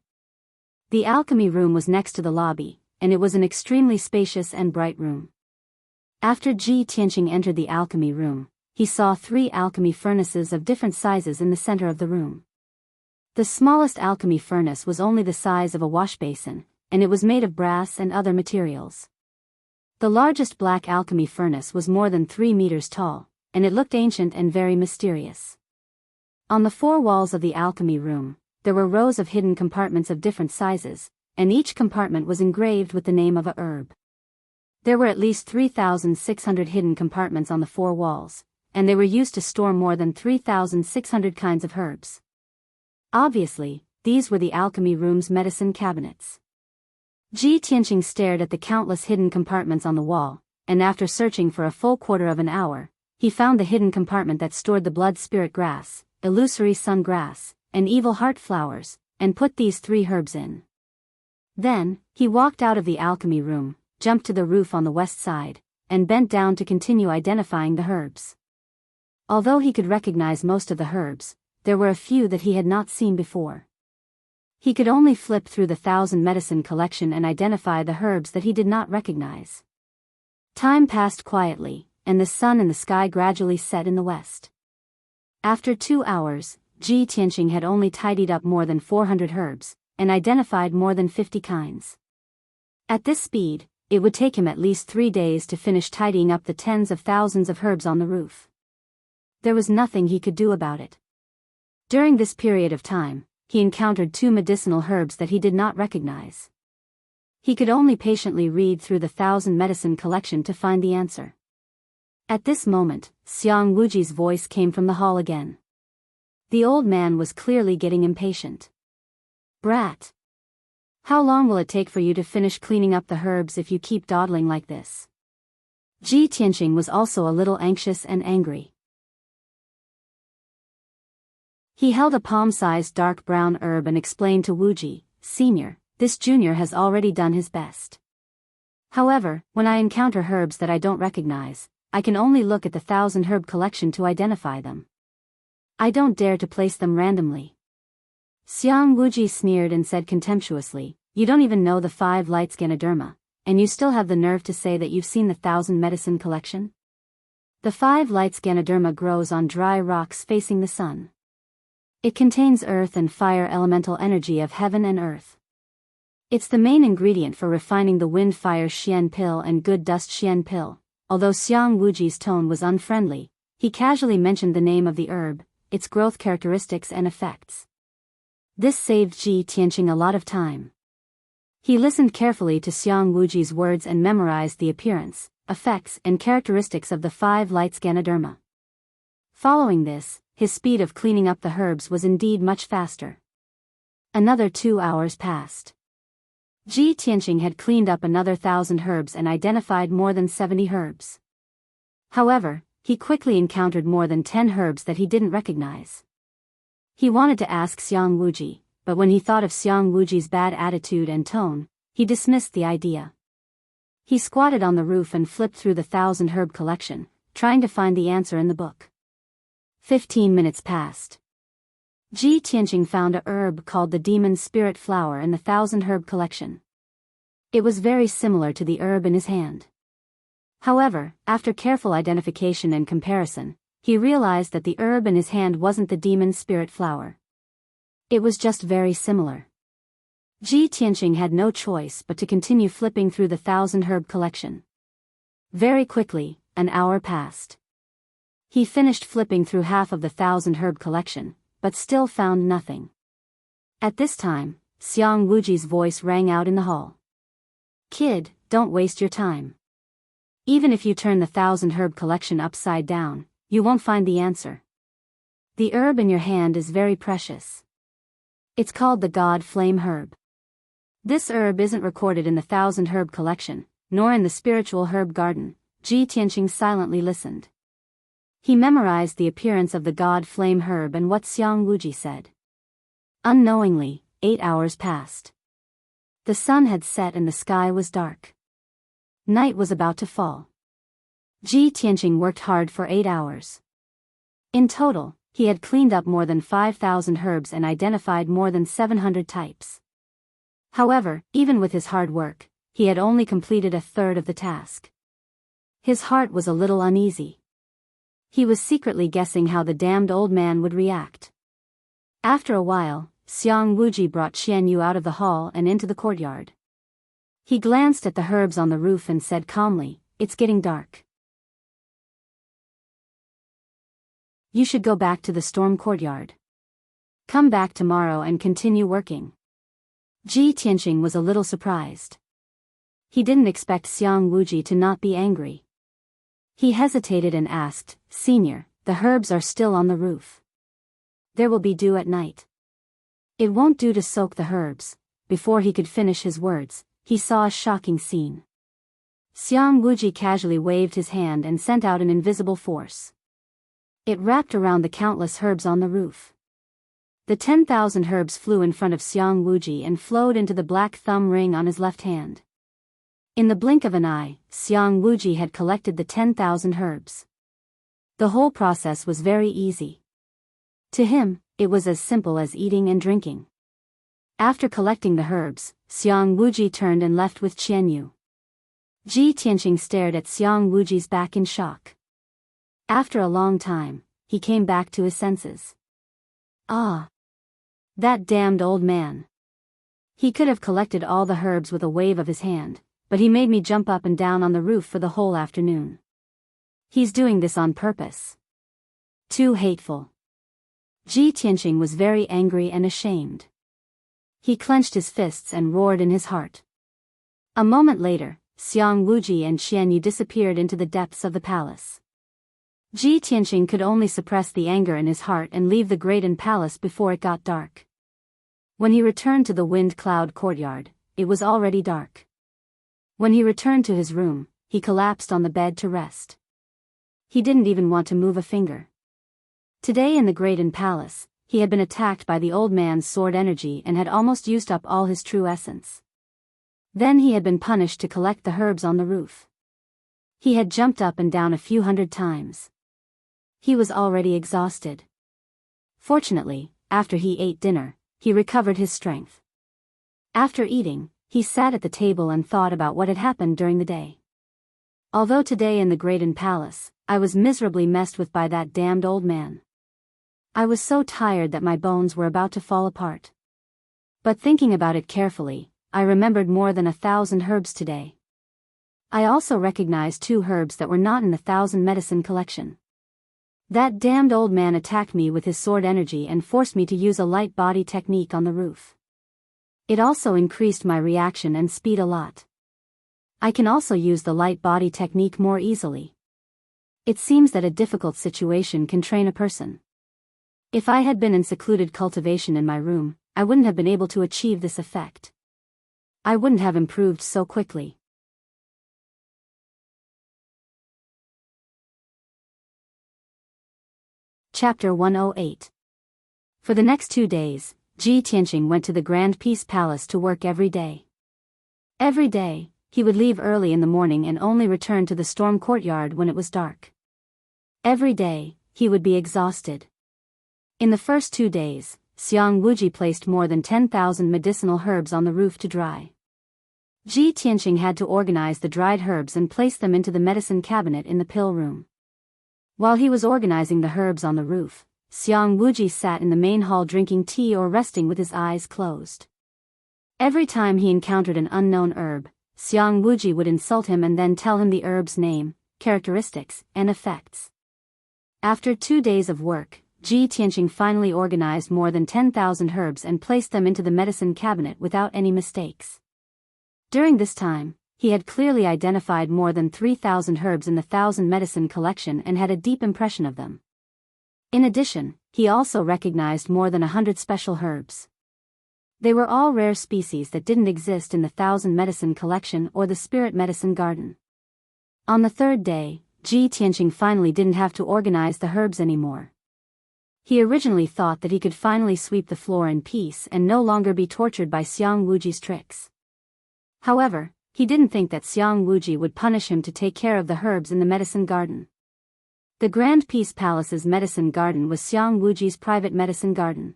The alchemy room was next to the lobby, and it was an extremely spacious and bright room. After Ji Tianqing entered the alchemy room, he saw 3 alchemy furnaces of different sizes in the center of the room. The smallest alchemy furnace was only the size of a wash basin, and it was made of brass and other materials. The largest black alchemy furnace was more than 3 meters tall, and it looked ancient and very mysterious. On the 4 walls of the alchemy room, there were rows of hidden compartments of different sizes, and each compartment was engraved with the name of a herb. There were at least 3,600 hidden compartments on the 4 walls, and they were used to store more than 3,600 kinds of herbs. Obviously, these were the alchemy room's medicine cabinets. Ji Tianqing stared at the countless hidden compartments on the wall, and after searching for a full quarter of an hour, he found the hidden compartment that stored the blood spirit grass, illusory sun grass, and evil heart flowers, and put these 3 herbs in. Then, he walked out of the alchemy room, jumped to the roof on the west side, and bent down to continue identifying the herbs. Although he could recognize most of the herbs, there were a few that he had not seen before. He could only flip through the 1,000 medicine collection and identify the herbs that he did not recognize. Time passed quietly, and the sun in the sky gradually set in the west. After 2 hours, Ji Tianqing had only tidied up more than 400 herbs, and identified more than 50 kinds. At this speed, it would take him at least 3 days to finish tidying up the tens of thousands of herbs on the roof. There was nothing he could do about it. During this period of time, he encountered 2 medicinal herbs that he did not recognize. He could only patiently read through the 1,000 medicine collection to find the answer. At this moment, Xiang Wuji's voice came from the hall again. The old man was clearly getting impatient. "Brat! How long will it take for you to finish cleaning up the herbs if you keep dawdling like this?" Ji Tianqing was also a little anxious and angry. He held a palm-sized dark brown herb and explained to Wuji, "Senior, this junior has already done his best. However, when I encounter herbs that I don't recognize, I can only look at the 1,000 herb collection to identify them. I don't dare to place them randomly." Xiang Wuji sneered and said contemptuously, "You don't even know the 5 lights Ganoderma, and you still have the nerve to say that you've seen the 1,000 medicine collection? The 5 lights Ganoderma grows on dry rocks facing the sun. It contains earth and fire elemental energy of heaven and earth. It's the main ingredient for refining the wind fire Xian pill and good dust Xian pill." Although Xiang Wuji's tone was unfriendly, he casually mentioned the name of the herb, its growth characteristics and effects. This saved Ji Tianqing a lot of time. He listened carefully to Xiang Wuji's words and memorized the appearance, effects and characteristics of the 5 lights Ganoderma. Following this, his speed of cleaning up the herbs was indeed much faster. Another 2 hours passed. Ji Tianqing had cleaned up another 1,000 herbs and identified more than 70 herbs. However, he quickly encountered more than 10 herbs that he didn't recognize. He wanted to ask Xiang Wuji, but when he thought of Xiang Wuji's bad attitude and tone, he dismissed the idea. He squatted on the roof and flipped through the 1,000 herb collection, trying to find the answer in the book. 15 minutes passed. Ji Tianqing found a herb called the demon spirit flower in the 1,000 herb collection. It was very similar to the herb in his hand. However, after careful identification and comparison, he realized that the herb in his hand wasn't the demon spirit flower. It was just very similar. Ji Tianqing had no choice but to continue flipping through the 1,000 herb collection. Very quickly, an hour passed. He finished flipping through half of the 1,000 herb collection, but still found nothing. At this time, Xiang Wuji's voice rang out in the hall. "Kid, don't waste your time. Even if you turn the 1,000 herb collection upside down, you won't find the answer. The herb in your hand is very precious. It's called the God Flame herb. This herb isn't recorded in the 1,000 herb collection, nor in the spiritual herb garden." Ji Tianqing silently listened. He memorized the appearance of the God Flame herb and what Xiang Wuji said. Unknowingly, 8 hours passed. The sun had set and the sky was dark. Night was about to fall. Ji Tianqing worked hard for 8 hours. In total, he had cleaned up more than 5,000 herbs and identified more than 700 types. However, even with his hard work, he had only completed a third of the task. His heart was a little uneasy. He was secretly guessing how the damned old man would react. After a while, Xiang Wuji brought Qian Yu out of the hall and into the courtyard. He glanced at the herbs on the roof and said calmly, "It's getting dark. You should go back to the storm courtyard. Come back tomorrow and continue working." Ji Tianqing was a little surprised. He didn't expect Xiang Wuji to not be angry. He hesitated and asked, "Senior, the herbs are still on the roof. There will be dew at night. It won't do to soak the herbs." Before he could finish his words, he saw a shocking scene. Xiang Wuji casually waved his hand and sent out an invisible force. It wrapped around the countless herbs on the roof. The 10,000 herbs flew in front of Xiang Wuji and flowed into the black thumb ring on his left hand. In the blink of an eye, Xiang Wuji had collected the 10,000 herbs. The whole process was very easy. To him, it was as simple as eating and drinking. After collecting the herbs, Xiang Wuji turned and left with Qian Yu. Ji Tianqing stared at Xiang Wuji's back in shock. After a long time, he came back to his senses. Ah! That damned old man. He could have collected all the herbs with a wave of his hand, but he made me jump up and down on the roof for the whole afternoon. He's doing this on purpose. Too hateful. Ji Tianqing was very angry and ashamed. He clenched his fists and roared in his heart. A moment later, Xiang Wuji and Qian Yu disappeared into the depths of the palace. Ji Tianqing could only suppress the anger in his heart and leave the Great Palace before it got dark. When he returned to the Wind Cloud courtyard, it was already dark. When he returned to his room, he collapsed on the bed to rest. He didn't even want to move a finger. Today in the Great Palace, he had been attacked by the old man's sword energy and had almost used up all his true essence. Then he had been punished to collect the herbs on the roof. He had jumped up and down a few hundred times. He was already exhausted. Fortunately, after he ate dinner, he recovered his strength. After eating, he sat at the table and thought about what had happened during the day. Although today in the Great Palace, I was miserably messed with by that damned old man. I was so tired that my bones were about to fall apart. But thinking about it carefully, I remembered more than 1,000 herbs today. I also recognized 2 herbs that were not in the 1,000 medicine collection. That damned old man attacked me with his sword energy and forced me to use a light body technique on the roof. It also increased my reaction and speed a lot. I can also use the light body technique more easily. It seems that a difficult situation can train a person. If I had been in secluded cultivation in my room, I wouldn't have been able to achieve this effect. I wouldn't have improved so quickly. Chapter 108. For the next 2 days, Ji Tianqing went to the Grand Peace Palace to work every day. Every day, he would leave early in the morning and only return to the storm courtyard when it was dark. Every day, he would be exhausted. In the first 2 days, Xiang Wuji placed more than 10,000 medicinal herbs on the roof to dry. Ji Tianqing had to organize the dried herbs and place them into the medicine cabinet in the pill room. While he was organizing the herbs on the roof, Xiang Wuji sat in the main hall drinking tea or resting with his eyes closed. Every time he encountered an unknown herb, Xiang Wuji would insult him and then tell him the herb's name, characteristics, and effects. After 2 days of work, Ji Tianqing finally organized more than 10,000 herbs and placed them into the medicine cabinet without any mistakes. During this time, he had clearly identified more than 3,000 herbs in the 1,000 medicine collection and had a deep impression of them. In addition, he also recognized more than 100 special herbs. They were all rare species that didn't exist in the 1,000 medicine collection or the spirit medicine garden. On the 3rd day, Ji Tianqing finally didn't have to organize the herbs anymore. He originally thought that he could finally sweep the floor in peace and no longer be tortured by Xiang Wuji's tricks. However, He didn't think that Xiang Wuji would punish him to take care of the herbs in the medicine garden. The Grand Peace Palace's medicine garden was Xiang Wuji's private medicine garden.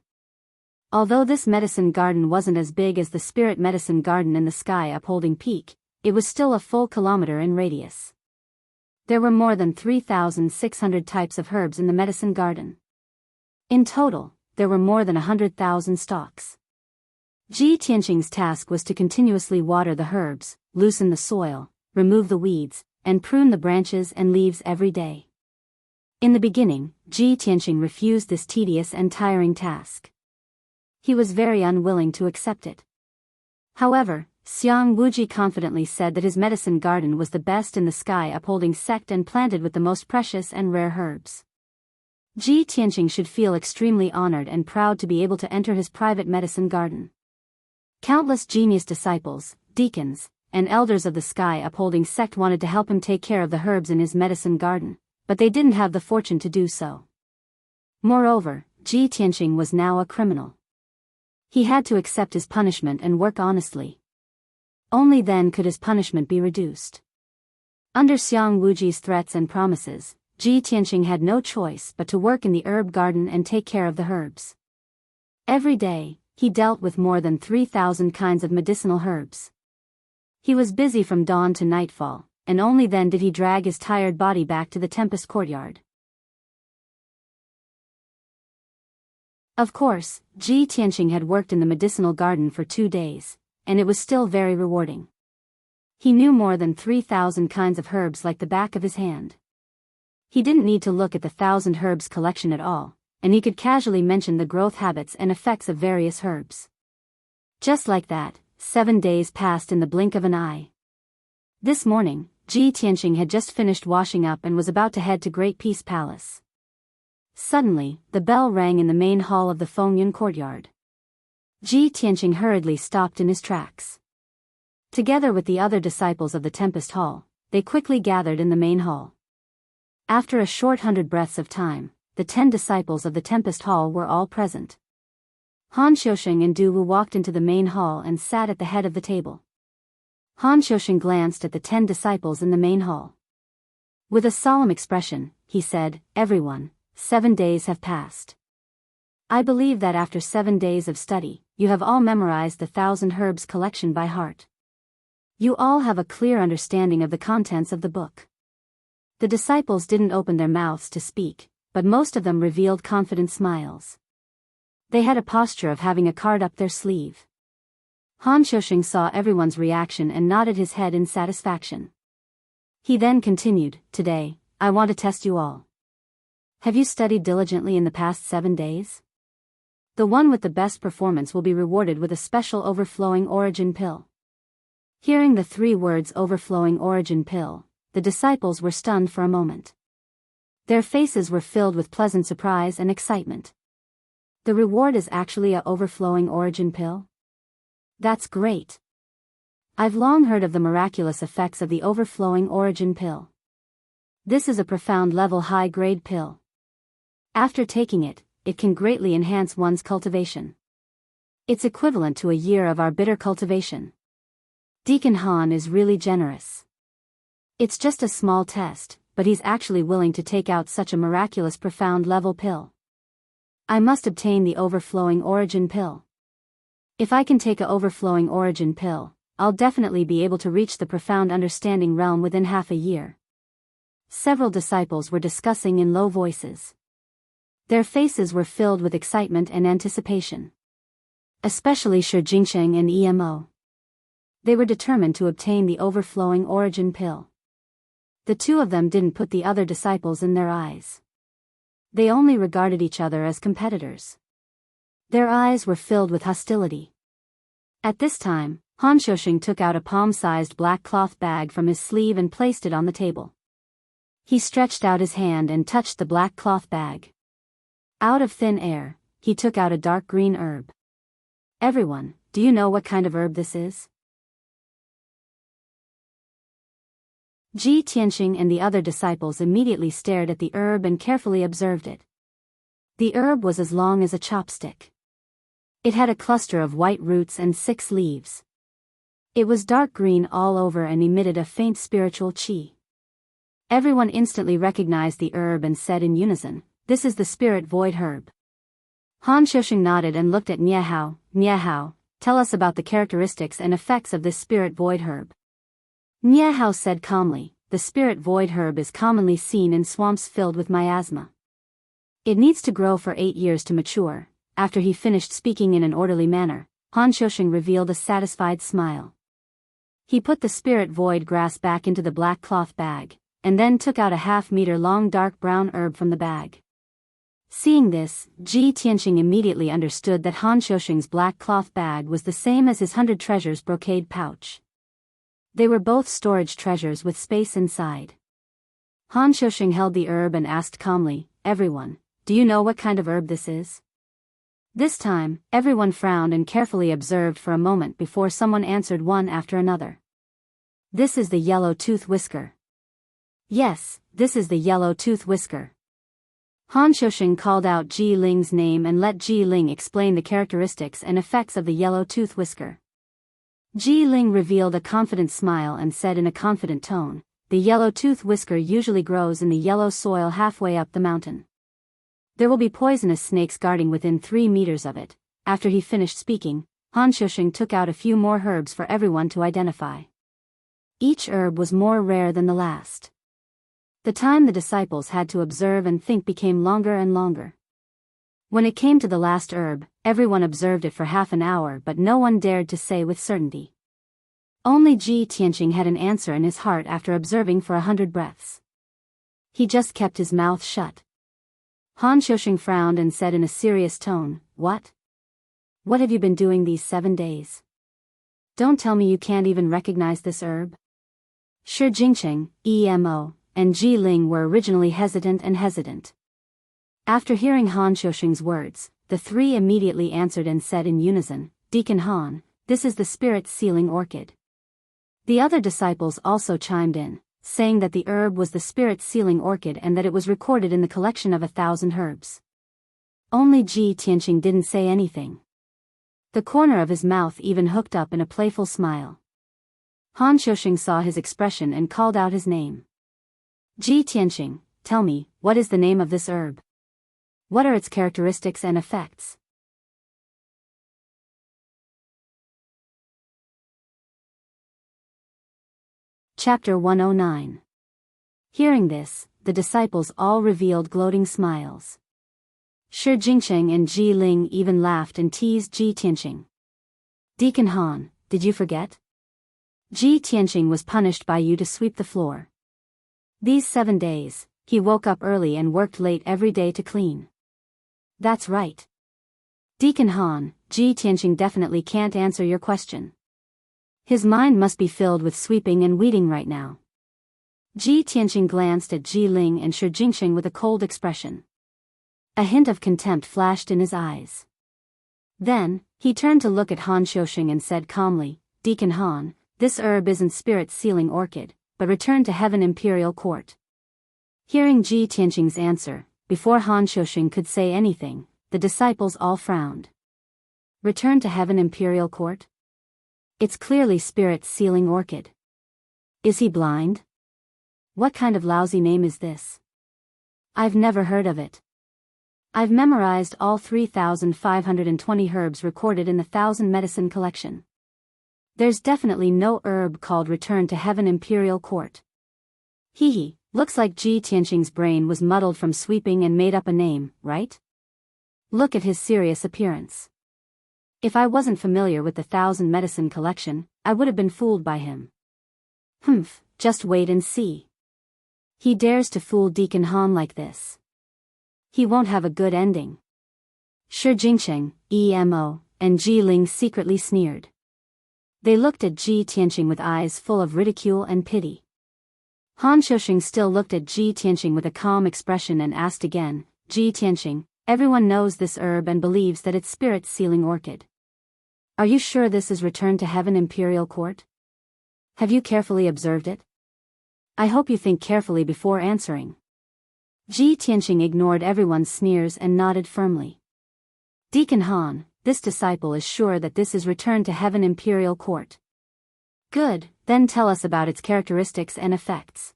Although this medicine garden wasn't as big as the spirit medicine garden in the sky upholding peak, it was still a full kilometer in radius. There were more than 3,600 types of herbs in the medicine garden. In total, there were more than 100,000 stalks. Ji Tianqing's task was to continuously water the herbs, loosen the soil, remove the weeds, and prune the branches and leaves every day. In the beginning, Ji Tianqing refused this tedious and tiring task. He was very unwilling to accept it. However, Xiang Wuji confidently said that his medicine garden was the best in the sky upholding sect and planted with the most precious and rare herbs. Ji Tianqing should feel extremely honored and proud to be able to enter his private medicine garden. Countless genius disciples, deacons, and elders of the sky upholding sect wanted to help him take care of the herbs in his medicine garden, but they didn't have the fortune to do so. Moreover, Ji Tianqing was now a criminal. He had to accept his punishment and work honestly. Only then could his punishment be reduced. Under Xiang Wuji's threats and promises, Ji Tianqing had no choice but to work in the herb garden and take care of the herbs. Every day, he dealt with more than 3,000 kinds of medicinal herbs. He was busy from dawn to nightfall, and only then did he drag his tired body back to the Tempest courtyard. Of course, Ji Tianqing had worked in the medicinal garden for 2 days, and it was still very rewarding. He knew more than 3,000 kinds of herbs like the back of his hand. He didn't need to look at the 1,000 herbs collection at all, and he could casually mention the growth habits and effects of various herbs. Just like that, 7 days passed in the blink of an eye. This morning, Ji Tianqing had just finished washing up and was about to head to Great Peace Palace. Suddenly, the bell rang in the main hall of the Fengyun courtyard. Ji Tianqing hurriedly stopped in his tracks. Together with the other disciples of the Tempest Hall, they quickly gathered in the main hall. After a short 100 breaths of time, the 10 disciples of the Tempest Hall were all present. Han Xiuxing and Du Wu walked into the main hall and sat at the head of the table. Han Xiuxing glanced at the 10 disciples in the main hall. With a solemn expression, he said, "Everyone, 7 days have passed. I believe that after 7 days of study, you have all memorized the 1,000 herbs collection by heart. You all have a clear understanding of the contents of the book." The disciples didn't open their mouths to speak, but most of them revealed confident smiles. They had a posture of having a card up their sleeve. Han Xiuxing saw everyone's reaction and nodded his head in satisfaction. He then continued, "Today, I want to test you all. Have you studied diligently in the past 7 days? The one with the best performance will be rewarded with a special overflowing origin pill." Hearing the 3 words overflowing origin pill, the disciples were stunned for a moment. Their faces were filled with pleasant surprise and excitement. The reward is actually a overflowing origin pill? That's great. I've long heard of the miraculous effects of the overflowing origin pill. This is a profound level high-grade pill. After taking it, it can greatly enhance one's cultivation. It's equivalent to a year of our bitter cultivation. Deacon Han is really generous. It's just a small test, but he's actually willing to take out such a miraculous profound level pill. I must obtain the overflowing origin pill. If I can take a overflowing origin pill, I'll definitely be able to reach the profound understanding realm within half a year. Several disciples were discussing in low voices. Their faces were filled with excitement and anticipation. Especially Shi Jingsheng and Emo. They were determined to obtain the overflowing origin pill. The 2 of them didn't put the other disciples in their eyes. They only regarded each other as competitors. Their eyes were filled with hostility. At this time, Han Xiuxing took out a palm-sized black cloth bag from his sleeve and placed it on the table. He stretched out his hand and touched the black cloth bag. Out of thin air, he took out a dark green herb. "Everyone, do you know what kind of herb this is?" Ji Tianqing and the other disciples immediately stared at the herb and carefully observed it. The herb was as long as a chopstick. It had a cluster of white roots and 6 leaves. It was dark green all over and emitted a faint spiritual qi. Everyone instantly recognized the herb and said in unison, "This is the spirit void herb." Han Xiusheng nodded and looked at Niahao. "Niahao, tell us about the characteristics and effects of this spirit void herb." Niahao said calmly, "The spirit void herb is commonly seen in swamps filled with miasma. It needs to grow for 8 years to mature." After he finished speaking in an orderly manner, Han Xiusheng revealed a satisfied smile. He put the spirit void grass back into the black cloth bag, and then took out a half-meter-long dark brown herb from the bag. Seeing this, Ji Tianqing immediately understood that Han Xiusheng's black cloth bag was the same as his 100 treasures brocade pouch. They were both storage treasures with space inside. Han Xiusheng held the herb and asked calmly, "Everyone, do you know what kind of herb this is?" This time, everyone frowned and carefully observed for a moment before someone answered one after another. "This is the yellow tooth whisker." "Yes, this is the yellow tooth whisker." Han Xiusheng called out Ji Ling's name and let Ji Ling explain the characteristics and effects of the yellow tooth whisker. Ji Ling revealed a confident smile and said in a confident tone, "The yellow tooth whisker usually grows in the yellow soil halfway up the mountain. There will be poisonous snakes guarding within 3 meters of it." After he finished speaking, Han Xiusheng took out a few more herbs for everyone to identify. Each herb was more rare than the last. The time the disciples had to observe and think became longer and longer. When it came to the last herb, everyone observed it for half an hour but no one dared to say with certainty. Only Ji Tianqing had an answer in his heart after observing for 100 breaths. He just kept his mouth shut. Han Xiusheng frowned and said in a serious tone, "What? What have you been doing these 7 days? Don't tell me you can't even recognize this herb?" Shi Jingqing, EMO, and Ji Ling were originally hesitant. After hearing Han Xiusheng's words, the three immediately answered and said in unison, "Deacon Han, this is the spirit sealing orchid." The other disciples also chimed in, saying that the herb was the spirit sealing orchid and that it was recorded in the collection of 1,000 herbs. Only Ji Tianqing didn't say anything. The corner of his mouth even hooked up in a playful smile. Han Xiusheng saw his expression and called out his name. "Ji Tianqing, tell me, what is the name of this herb? What are its characteristics and effects?" Chapter 109. Hearing this, the disciples all revealed gloating smiles. Shi Jingqing and Ji Ling even laughed and teased Ji Tianqing. "Deacon Han, did you forget? Ji Tianqing was punished by you to sweep the floor. These 7 days, he woke up early and worked late every day to clean." "That's right. Deacon Han, Ji Tianqing definitely can't answer your question. His mind must be filled with sweeping and weeding right now." Ji Tianqing glanced at Ji Ling and Shi Jingqing with a cold expression. A hint of contempt flashed in his eyes. Then, he turned to look at Han Xiusheng and said calmly, "Deacon Han, this herb isn't spirit sealing orchid, but return to heaven imperial court." Hearing Ji Tianqing's answer, before Han Xiusheng could say anything, the disciples all frowned. Return to heaven imperial court? It's clearly spirit sealing orchid. Is he blind? What kind of lousy name is this? I've never heard of it. I've memorized all 3,520 herbs recorded in the 1,000 medicine collection. There's definitely no herb called Return to Heaven Imperial Court. Hee, looks like Ji Tianqing's brain was muddled from sweeping and made up a name, right? Look at his serious appearance. If I wasn't familiar with the 1,000 medicine collection, I would have been fooled by him. Humph, just wait and see. He dares to fool Deacon Han like this. He won't have a good ending. Shi Jingqing, EMO, and Ji Ling secretly sneered. They looked at Ji Tianqing with eyes full of ridicule and pity. Han Xiusheng still looked at Ji Tianqing with a calm expression and asked again, "Ji Tianqing, everyone knows this herb and believes that it's spirit sealing orchid. Are you sure this is Return to Heaven Imperial Court? Have you carefully observed it? I hope you think carefully before answering." Ji Tianqing ignored everyone's sneers and nodded firmly. "Deacon Han, this disciple is sure that this is Return to Heaven Imperial Court. Good, then tell us about its characteristics and effects.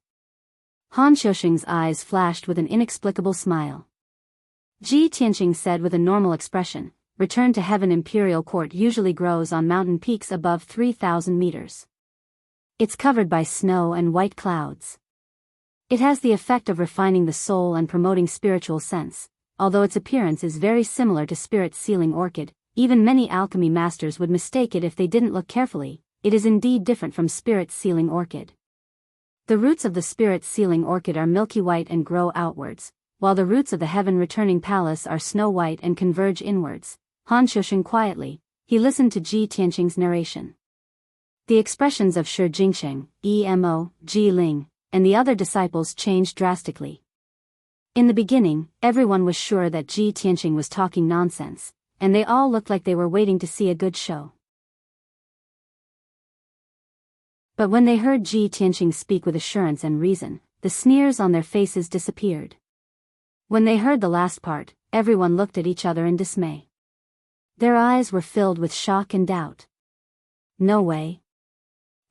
Han Xiuxing's eyes flashed with an inexplicable smile. Ji Tianqing said with a normal expression, return to heaven imperial court usually grows on mountain peaks above 3,000 meters. It's covered by snow and white clouds. It has the effect of refining the soul and promoting spiritual sense. Although its appearance is very similar to spirit sealing orchid, even many alchemy masters would mistake it if they didn't look carefully. It is indeed different from spirit sealing orchid. The roots of the spirit sealing orchid are milky white and grow outwards, while the roots of the heaven returning palace are snow white and converge inwards. Han Xiuxing quietly, he listened to Ji Tianqing's narration. The expressions of Shi Jingsheng, Emo, Ji Ling, and the other disciples changed drastically. In the beginning, everyone was sure that Ji Tianqing was talking nonsense, and they all looked like they were waiting to see a good show. But when they heard Ji Tianqing speak with assurance and reason, the sneers on their faces disappeared. When they heard the last part, everyone looked at each other in dismay. Their eyes were filled with shock and doubt. No way.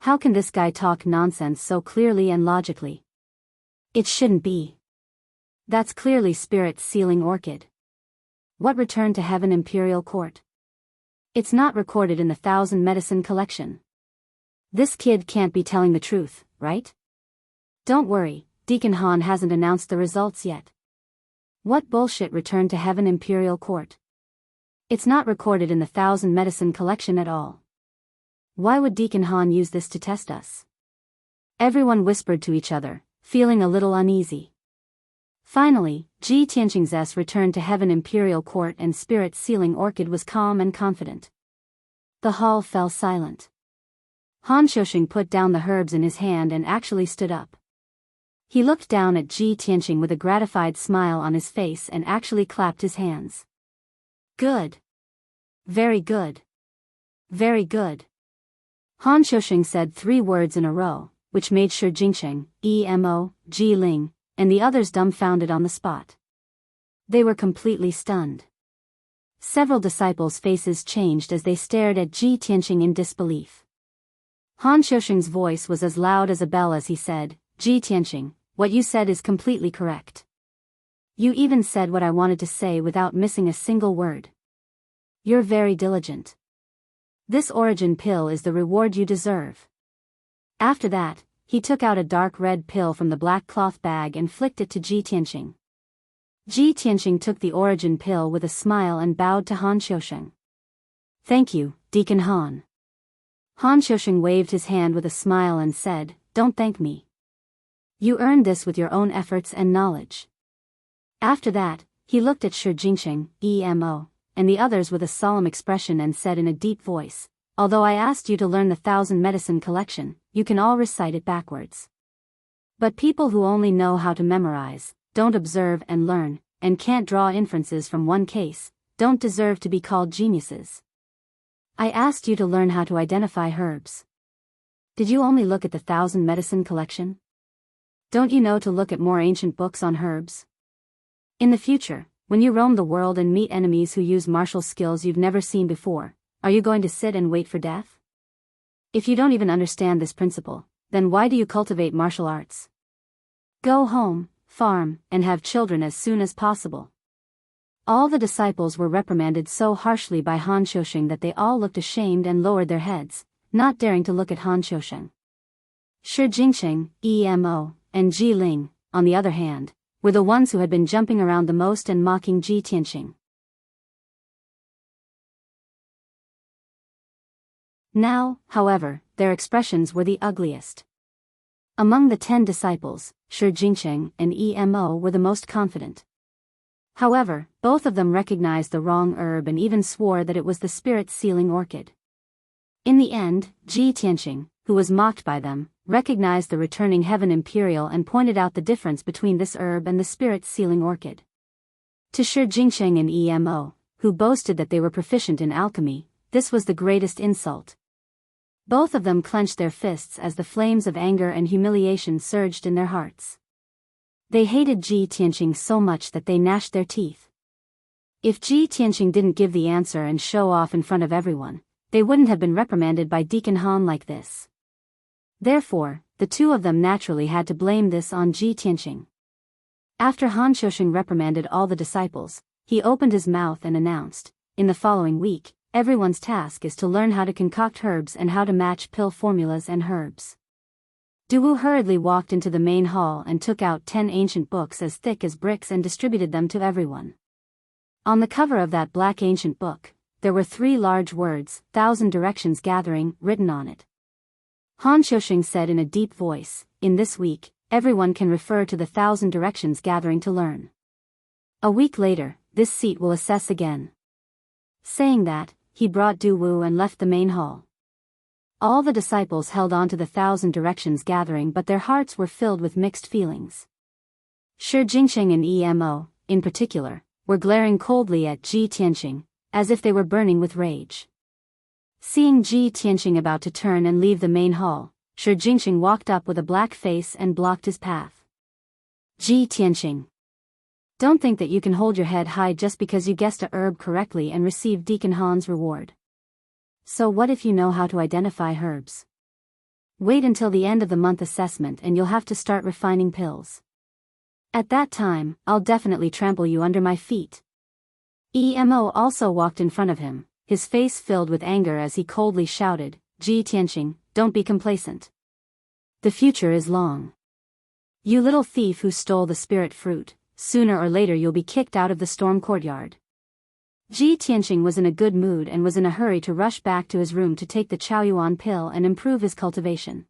How can this guy talk nonsense so clearly and logically? It shouldn't be. That's clearly spirit sealing orchid. What return to heaven imperial court? It's not recorded in the 1,000 medicine collection. This kid can't be telling the truth, right? Don't worry, Deacon Han hasn't announced the results yet. What bullshit return to heaven imperial court? It's not recorded in the 1,000 medicine collection at all. Why would Deacon Han use this to test us? Everyone whispered to each other, feeling a little uneasy. Finally, Ji Tianqing's return to heaven imperial court and spirit sealing orchid was calm and confident. The hall fell silent. Han Xiuxing put down the herbs in his hand and actually stood up. He looked down at Ji Tianqing with a gratified smile on his face and actually clapped his hands. Good. Very good. Very good. Han Xiuxing said 3 words in a row, which made Shi Jingsheng, Emo, Ji Ling, and the others dumbfounded on the spot. They were completely stunned. Several disciples' faces changed as they stared at Ji Tianqing in disbelief. Han Xiuxing's voice was as loud as a bell as he said, Ji Tianqing, what you said is completely correct. You even said what I wanted to say without missing a single word. You're very diligent. This origin pill is the reward you deserve. After that, he took out a dark red pill from the black cloth bag and flicked it to Ji Tianqing. Ji Tianqing took the origin pill with a smile and bowed to Han Xiuxing. Thank you, Deacon Han. Han Xiuxing waved his hand with a smile and said, don't thank me. You earned this with your own efforts and knowledge. After that, he looked at Shi Jingsheng, Emo, and the others with a solemn expression and said in a deep voice, although I asked you to learn the 1,000 medicine collection, you can all recite it backwards. But people who only know how to memorize, don't observe and learn, and can't draw inferences from one case, don't deserve to be called geniuses. I asked you to learn how to identify herbs. Did you only look at the 1,000 medicine collection? Don't you know to look at more ancient books on herbs? In the future, when you roam the world and meet enemies who use martial skills you've never seen before, are you going to sit and wait for death? If you don't even understand this principle, then why do you cultivate martial arts? Go home, farm, and have children as soon as possible. All the disciples were reprimanded so harshly by Han Xiuxing that they all looked ashamed and lowered their heads, not daring to look at Han Xiuxing. Shi Jingsheng, Emo, and Ji Ling, on the other hand, were the ones who had been jumping around the most and mocking Ji Tianqing. Now, however, their expressions were the ugliest. Among the 10 disciples, Shi Jingsheng and Emo were the most confident. However, both of them recognized the wrong herb and even swore that it was the spirit-sealing orchid. In the end, Ji Tianqing, who was mocked by them, recognized the returning heaven imperial and pointed out the difference between this herb and the spirit-sealing orchid. To Shi Jingsheng and Emo, who boasted that they were proficient in alchemy, this was the greatest insult. Both of them clenched their fists as the flames of anger and humiliation surged in their hearts. They hated Ji Tianqing so much that they gnashed their teeth. If Ji Tianqing didn't give the answer and show off in front of everyone, they wouldn't have been reprimanded by Deacon Han like this. Therefore, the two of them naturally had to blame this on Ji Tianqing. After Han Xiusheng reprimanded all the disciples, he opened his mouth and announced, "In the following week, everyone's task is to learn how to concoct herbs and how to match pill formulas and herbs." Duwu hurriedly walked into the main hall and took out 10 ancient books as thick as bricks and distributed them to everyone. On the cover of that black ancient book, there were 3 large words, 1,000 Directions Gathering, written on it. Han Xiusheng said in a deep voice, "In this week, everyone can refer to the 1,000 Directions Gathering to learn. A week later, this seat will assess again." Saying that, he brought Du Wu and left the main hall. All the disciples held on to the 1,000 Directions Gathering, but their hearts were filled with mixed feelings. Shi Jingsheng and Emo, in particular, were glaring coldly at Ji Tianqing, as if they were burning with rage. Seeing Ji Tianqing about to turn and leave the main hall, Shi Jingsheng walked up with a black face and blocked his path. "Ji Tianqing, don't think that you can hold your head high just because you guessed a herb correctly and received Deacon Han's reward. So what if you know how to identify herbs? Wait until the end of the month assessment and you'll have to start refining pills. At that time, I'll definitely trample you under my feet." Emo also walked in front of him, his face filled with anger as he coldly shouted, "Ji Tianqing, don't be complacent. The future is long. You little thief who stole the spirit fruit, sooner or later you'll be kicked out of the storm courtyard." Ji Tianqing was in a good mood and was in a hurry to rush back to his room to take the Chaoyuan pill and improve his cultivation.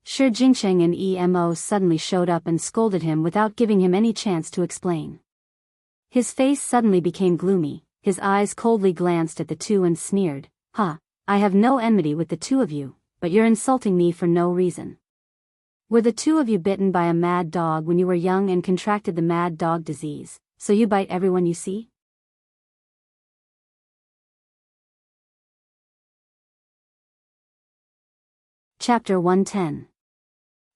Shi Jingsheng and Emo suddenly showed up and scolded him without giving him any chance to explain. His face suddenly became gloomy, his eyes coldly glanced at the two and sneered, "Ha, I have no enmity with the two of you, but you're insulting me for no reason. Were the two of you bitten by a mad dog when you were young and contracted the mad dog disease, so you bite everyone you see?" Chapter 110.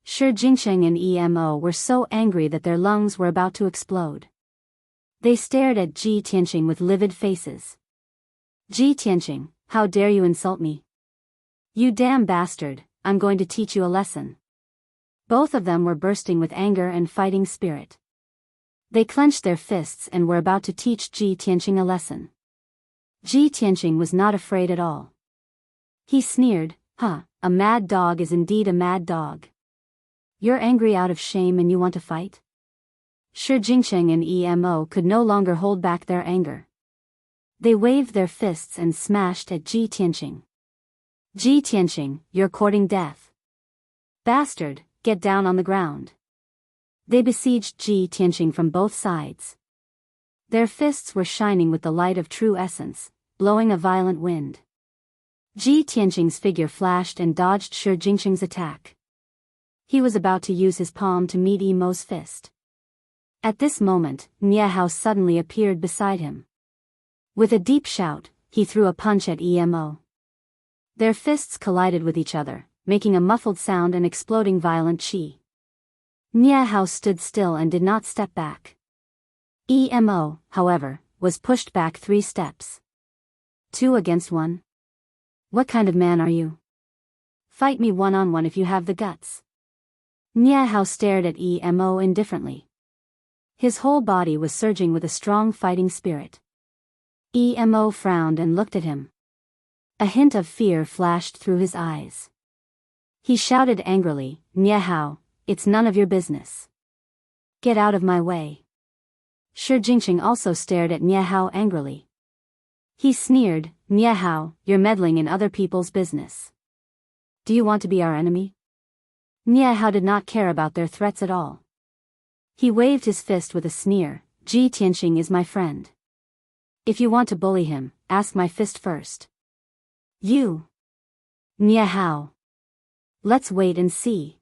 Shi Jingsheng and Emo were so angry that their lungs were about to explode. They stared at Ji Tianqing with livid faces. "Ji Tianqing, how dare you insult me? You damn bastard, I'm going to teach you a lesson." Both of them were bursting with anger and fighting spirit. They clenched their fists and were about to teach Ji Tianqing a lesson. Ji Tianqing was not afraid at all. He sneered, "Huh, a mad dog is indeed a mad dog. You're angry out of shame and you want to fight?" Shi Jingsheng and Emo could no longer hold back their anger. They waved their fists and smashed at Ji Tianqing. "Ji Tianqing, you're courting death. Bastard, get down on the ground." They besieged Ji Tianqing from both sides. Their fists were shining with the light of true essence, blowing a violent wind. Ji Tianqing's figure flashed and dodged Shi Jingsheng's attack. He was about to use his palm to meet Emo's fist. At this moment, Niehao suddenly appeared beside him. With a deep shout, he threw a punch at Emo. Their fists collided with each other, making a muffled sound and exploding violent chi. Niehao stood still and did not step back. Emo, however, was pushed back 3 steps. 2 against 1? What kind of man are you? Fight me one-on-one if you have the guts. Niehao stared at Emo indifferently. His whole body was surging with a strong fighting spirit. Emo frowned and looked at him. A hint of fear flashed through his eyes. He shouted angrily, "Niehao, it's none of your business. Get out of my way." Shi Jingsheng also stared at Niehao angrily. He sneered, "Niehao, you're meddling in other people's business. Do you want to be our enemy?" Niehao did not care about their threats at all. He waved his fist with a sneer, "Ji Tianqing is my friend. If you want to bully him, ask my fist first." "You." "Niehao. Let's wait and see."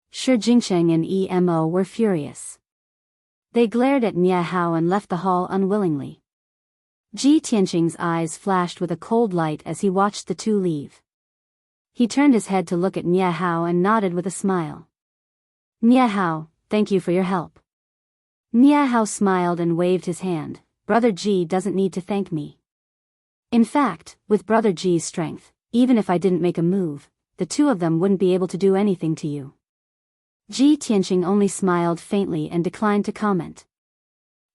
Shi Jingsheng and Emo were furious. They glared at Niehao and left the hall unwillingly. Ji Tianqing's eyes flashed with a cold light as he watched the two leave. He turned his head to look at Niehao and nodded with a smile. "Niehao, thank you for your help." Niehao smiled and waved his hand. "Brother Ji doesn't need to thank me. In fact, with Brother Ji's strength, even if I didn't make a move, the two of them wouldn't be able to do anything to you. Ji Tianqing only smiled faintly and declined to comment.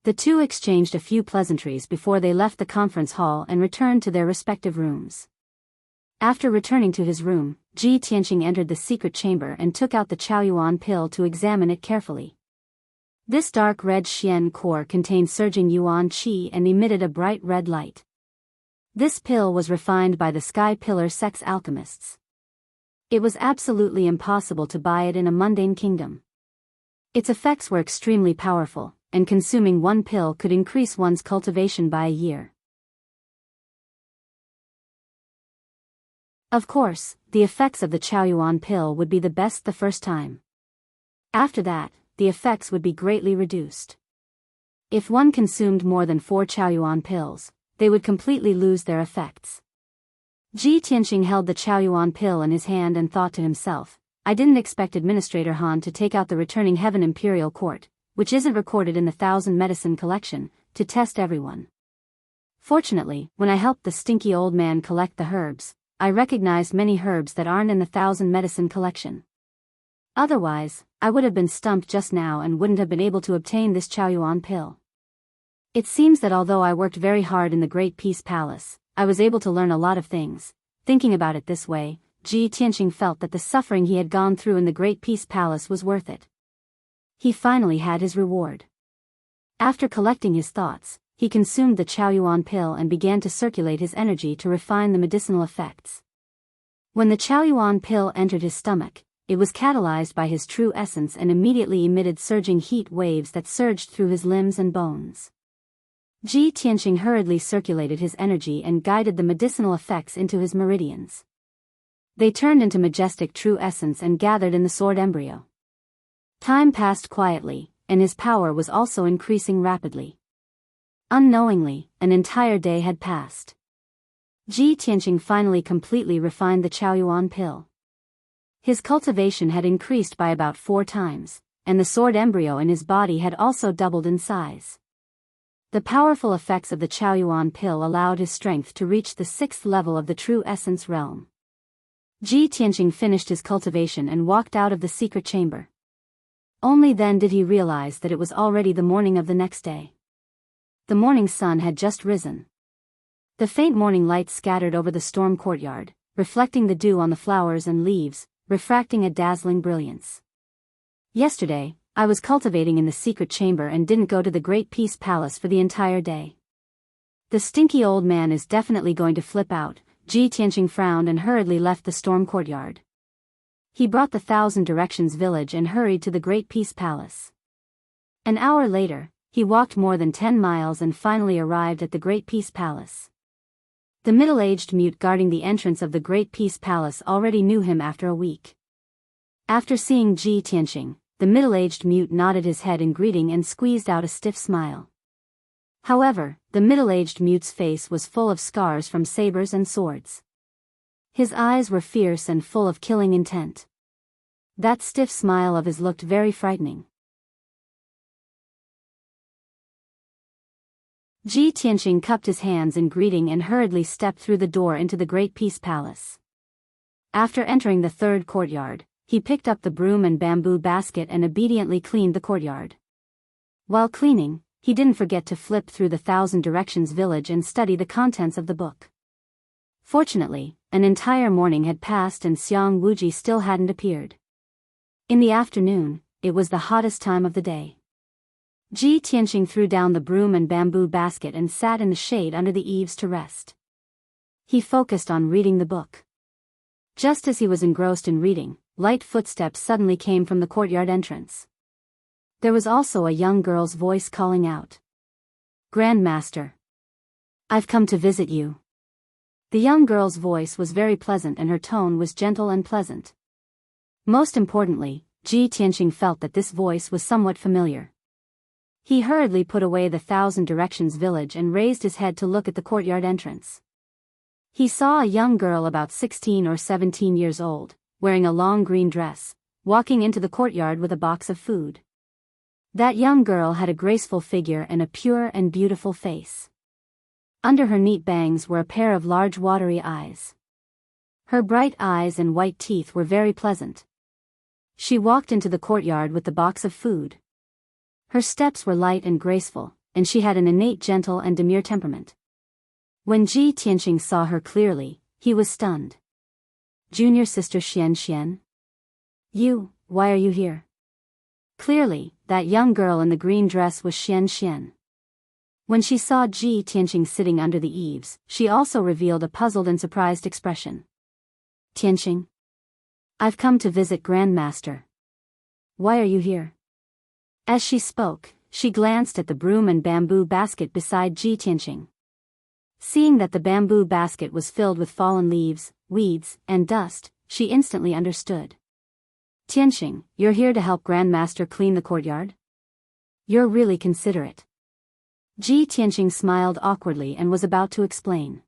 The two exchanged a few pleasantries before they left the conference hall and returned to their respective rooms. After returning to his room, Ji Tianqing entered the secret chamber and took out the Chaoyuan pill to examine it carefully. This dark red Xian core contained surging yuan qi and emitted a bright red light. This pill was refined by the Sky Pillar sex alchemists. It was absolutely impossible to buy it in a mundane kingdom. Its effects were extremely powerful, and consuming one pill could increase one's cultivation by a year. Of course, the effects of the Chaoyuan pill would be the best the first time. After that, the effects would be greatly reduced. If one consumed more than 4 Chaoyuan pills, they would completely lose their effects. Ji Tianqing held the Chaoyuan pill in his hand and thought to himself, I didn't expect Administrator Han to take out the returning Heaven Imperial Court, which isn't recorded in the 1000 Medicine Collection, to test everyone. Fortunately, when I helped the stinky old man collect the herbs, I recognized many herbs that aren't in the 1000 Medicine Collection. Otherwise, I would have been stumped just now and wouldn't have been able to obtain this Chaoyuan pill. It seems that although I worked very hard in the Great Peace Palace, I was able to learn a lot of things. Thinking about it this way, Ji Tianqing felt that the suffering he had gone through in the Great Peace Palace was worth it. He finally had his reward. After collecting his thoughts, he consumed the Chaoyuan pill and began to circulate his energy to refine the medicinal effects. When the Chaoyuan pill entered his stomach, it was catalyzed by his true essence and immediately emitted surging heat waves that surged through his limbs and bones. Ji Tianqing hurriedly circulated his energy and guided the medicinal effects into his meridians. They turned into majestic true essence and gathered in the sword embryo. Time passed quietly, and his power was also increasing rapidly. Unknowingly, an entire day had passed. Ji Tianqing finally completely refined the Chaoyuan pill. His cultivation had increased by about 4 times, and the sword embryo in his body had also doubled in size. The powerful effects of the Chaoyuan pill allowed his strength to reach the 6th level of the true essence realm. Ji Tianqing finished his cultivation and walked out of the secret chamber. Only then did he realize that it was already the morning of the next day. The morning sun had just risen. The faint morning light scattered over the storm courtyard, reflecting the dew on the flowers and leaves, refracting a dazzling brilliance. Yesterday, I was cultivating in the secret chamber and didn't go to the Great Peace Palace for the entire day. The stinky old man is definitely going to flip out. Ji Tianqing frowned and hurriedly left the storm courtyard. He brought the 1000 Directions village and hurried to the Great Peace Palace. An hour later, he walked more than 10 miles and finally arrived at the Great Peace Palace. The middle-aged mute guarding the entrance of the Great Peace Palace already knew him after a week. After seeing Ji Tianqing, the middle-aged mute nodded his head in greeting and squeezed out a stiff smile. However, the middle-aged mute's face was full of scars from sabers and swords. His eyes were fierce and full of killing intent. That stiff smile of his looked very frightening. Ji Tianqing cupped his hands in greeting and hurriedly stepped through the door into the Great Peace Palace. After entering the 3rd courtyard, he picked up the broom and bamboo basket and obediently cleaned the courtyard. While cleaning, he didn't forget to flip through the 1000 Directions village and study the contents of the book. Fortunately, an entire morning had passed and Xiang Wuji still hadn't appeared. In the afternoon, it was the hottest time of the day. Ji Tianqing threw down the broom and bamboo basket and sat in the shade under the eaves to rest. He focused on reading the book. Just as he was engrossed in reading, light footsteps suddenly came from the courtyard entrance. There was also a young girl's voice calling out, "Grandmaster, I've come to visit you." The young girl's voice was very pleasant and her tone was gentle and pleasant. Most importantly, Ji Tianqing felt that this voice was somewhat familiar. He hurriedly put away the 1000 Directions village and raised his head to look at the courtyard entrance. He saw a young girl about 16 or 17 years old, wearing a long green dress, walking into the courtyard with a box of food. That young girl had a graceful figure and a pure and beautiful face. Under her neat bangs were a pair of large watery eyes. Her bright eyes and white teeth were very pleasant. She walked into the courtyard with the box of food. Her steps were light and graceful, and she had an innate gentle and demure temperament. When Ji Tianqing saw her clearly, he was stunned. Junior sister Xian. You, why are you here? Clearly, that young girl in the green dress was Xian. When she saw Ji Tianqing sitting under the eaves, she also revealed a puzzled and surprised expression. Tianqing. I've come to visit Grandmaster. Why are you here? As she spoke, she glanced at the broom and bamboo basket beside Ji Tianqing. Seeing that the bamboo basket was filled with fallen leaves, weeds, and dust, she instantly understood. Tianqing, you're here to help Grandmaster clean the courtyard? You're really considerate. Ji Tianqing smiled awkwardly and was about to explain.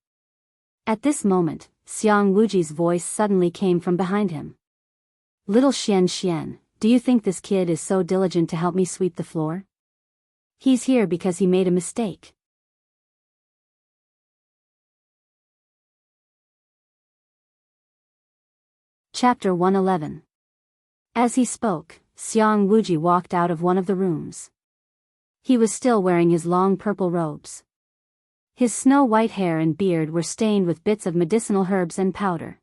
At this moment, Xiang Wuji's voice suddenly came from behind him. Little Xian, do you think this kid is so diligent to help me sweep the floor? He's here because he made a mistake. Chapter 111. As he spoke, Xiang Wuji walked out of one of the rooms. He was still wearing his long purple robes. His snow-white hair and beard were stained with bits of medicinal herbs and powder.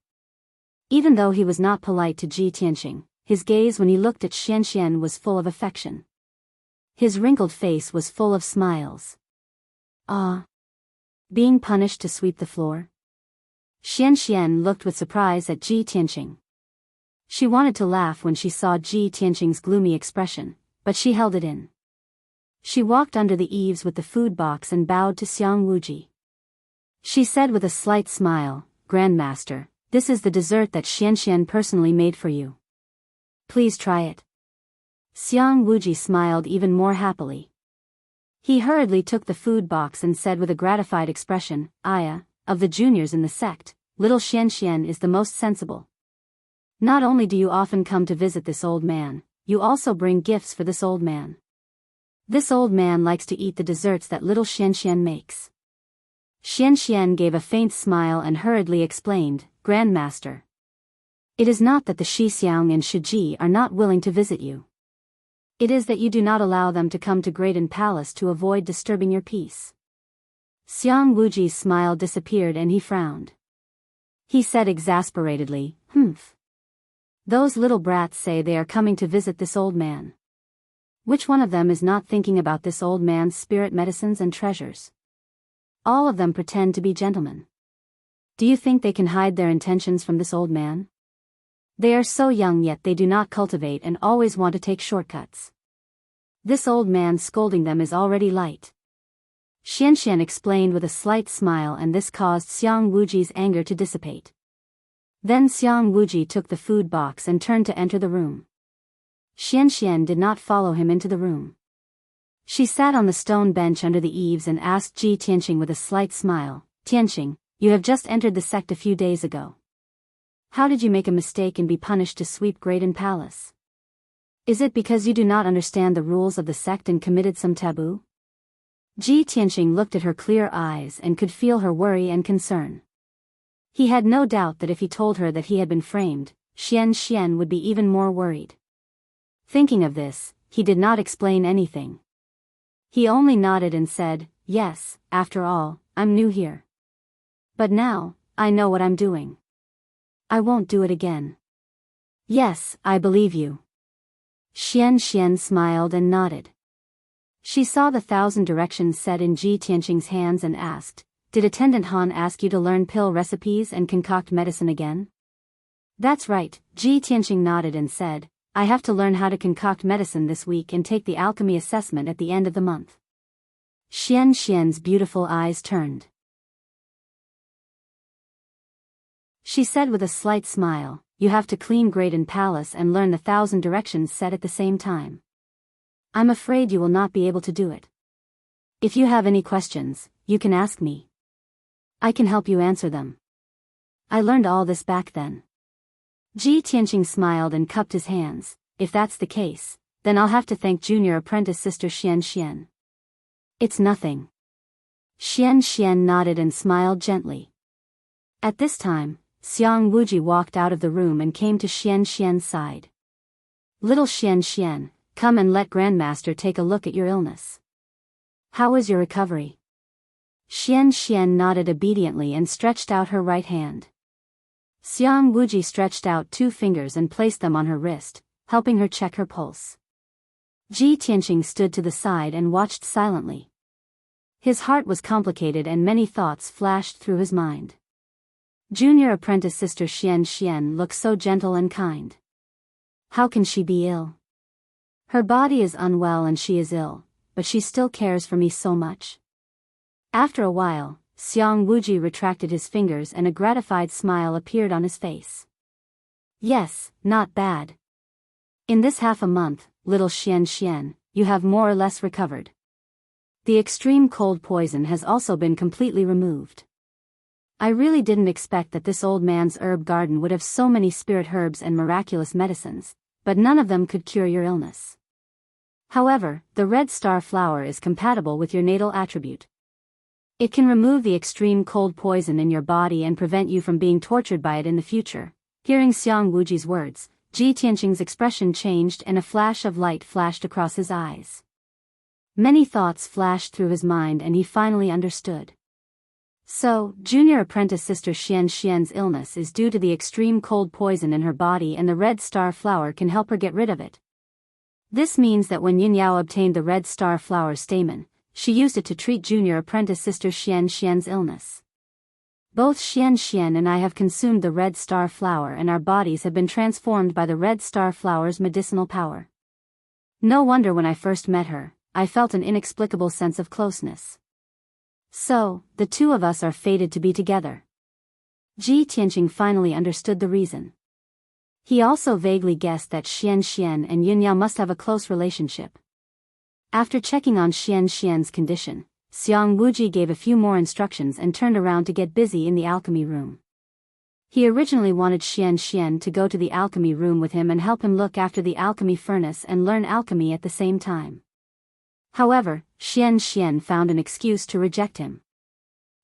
Even though he was not polite to Ji Tianqing, his gaze when he looked at Xian was full of affection. His wrinkled face was full of smiles. Ah! Being punished to sweep the floor? Xian looked with surprise at Ji Tianqing. She wanted to laugh when she saw Ji Tianqing's gloomy expression, but she held it in. She walked under the eaves with the food box and bowed to Xiang Wuji. She said with a slight smile, Grandmaster, this is the dessert that Xian personally made for you. Please try it. Xiang Wuji smiled even more happily. He hurriedly took the food box and said with a gratified expression, Aya, of the juniors in the sect, little Xian is the most sensible. Not only do you often come to visit this old man, you also bring gifts for this old man. This old man likes to eat the desserts that little Xian makes. Xian gave a faint smile and hurriedly explained, Grandmaster. It is not that the Shixiang and Shiji are not willing to visit you. It is that you do not allow them to come to Greaton Palace to avoid disturbing your peace. Xiang Wuji's smile disappeared and he frowned. He said exasperatedly, Humph. Those little brats say they are coming to visit this old man. Which one of them is not thinking about this old man's spirit medicines and treasures? All of them pretend to be gentlemen. Do you think they can hide their intentions from this old man? They are so young yet they do not cultivate and always want to take shortcuts. This old man scolding them is already light. Xian explained with a slight smile and this caused Xiang Wuji's anger to dissipate. Then Xiang Wuji took the food box and turned to enter the room. Xian did not follow him into the room. She sat on the stone bench under the eaves and asked Ji Tianqing with a slight smile, Tianqing, you have just entered the sect a few days ago. How did you make a mistake and be punished to sweep Greaton Palace? Is it because you do not understand the rules of the sect and committed some taboo? Ji Tianqing looked at her clear eyes and could feel her worry and concern. He had no doubt that if he told her that he had been framed, Xian would be even more worried. Thinking of this, he did not explain anything. He only nodded and said, Yes, after all, I'm new here. But now, I know what I'm doing. I won't do it again. Yes, I believe you. Xian smiled and nodded. She saw the 1,000 directions set in Ji Tianqing's hands and asked, Did Attendant Han ask you to learn pill recipes and concoct medicine again? That's right, Ji Tianqing nodded and said, I have to learn how to concoct medicine this week and take the alchemy assessment at the end of the month. Xian's beautiful eyes turned. She said with a slight smile, You have to clean Greaton Palace and learn the 1,000 directions set at the same time. I'm afraid you will not be able to do it. If you have any questions, you can ask me. I can help you answer them. I learned all this back then. Ji Tianqing smiled and cupped his hands. If that's the case, then I'll have to thank junior apprentice sister Xian. It's nothing. Xian nodded and smiled gently. At this time, Xiang Wuji walked out of the room and came to Xian Xian's side. "Little Xian Xian, come and let Grandmaster take a look at your illness. How is your recovery?" Xian Xian nodded obediently and stretched out her right hand. Xiang Wuji stretched out 2 fingers and placed them on her wrist, helping her check her pulse. Ji Tianqing stood to the side and watched silently. His heart was complicated and many thoughts flashed through his mind. Junior apprentice sister Xian Xian looks so gentle and kind. How can she be ill? Her body is unwell and she is ill, but she still cares for me so much. After a while, Xiang Wuji retracted his fingers and a gratified smile appeared on his face. Yes, not bad. In this half a month, little Xian Xian, you have more or less recovered. The extreme cold poison has also been completely removed. I really didn't expect that this old man's herb garden would have so many spirit herbs and miraculous medicines, but none of them could cure your illness. However, the red star flower is compatible with your natal attribute. It can remove the extreme cold poison in your body and prevent you from being tortured by it in the future. Hearing Xiang Wuji's words, Ji Tianqing's expression changed and a flash of light flashed across his eyes. Many thoughts flashed through his mind and he finally understood. So, junior apprentice sister Xian Xian's illness is due to the extreme cold poison in her body and the red star flower can help her get rid of it. This means that when Yin Yao obtained the red star flower stamen, she used it to treat junior apprentice sister Xian Xian's illness. Both Xian Xian and I have consumed the red star flower and our bodies have been transformed by the red star flower's medicinal power. No wonder when I first met her, I felt an inexplicable sense of closeness. So, the two of us are fated to be together. Ji Tianqing finally understood the reason. He also vaguely guessed that Xian Xian and Yin Yao must have a close relationship. After checking on Xian Xian's condition, Xiang Wuji gave a few more instructions and turned around to get busy in the alchemy room. He originally wanted Xian Xian to go to the alchemy room with him and help him look after the alchemy furnace and learn alchemy at the same time. However, Xian Xian found an excuse to reject him.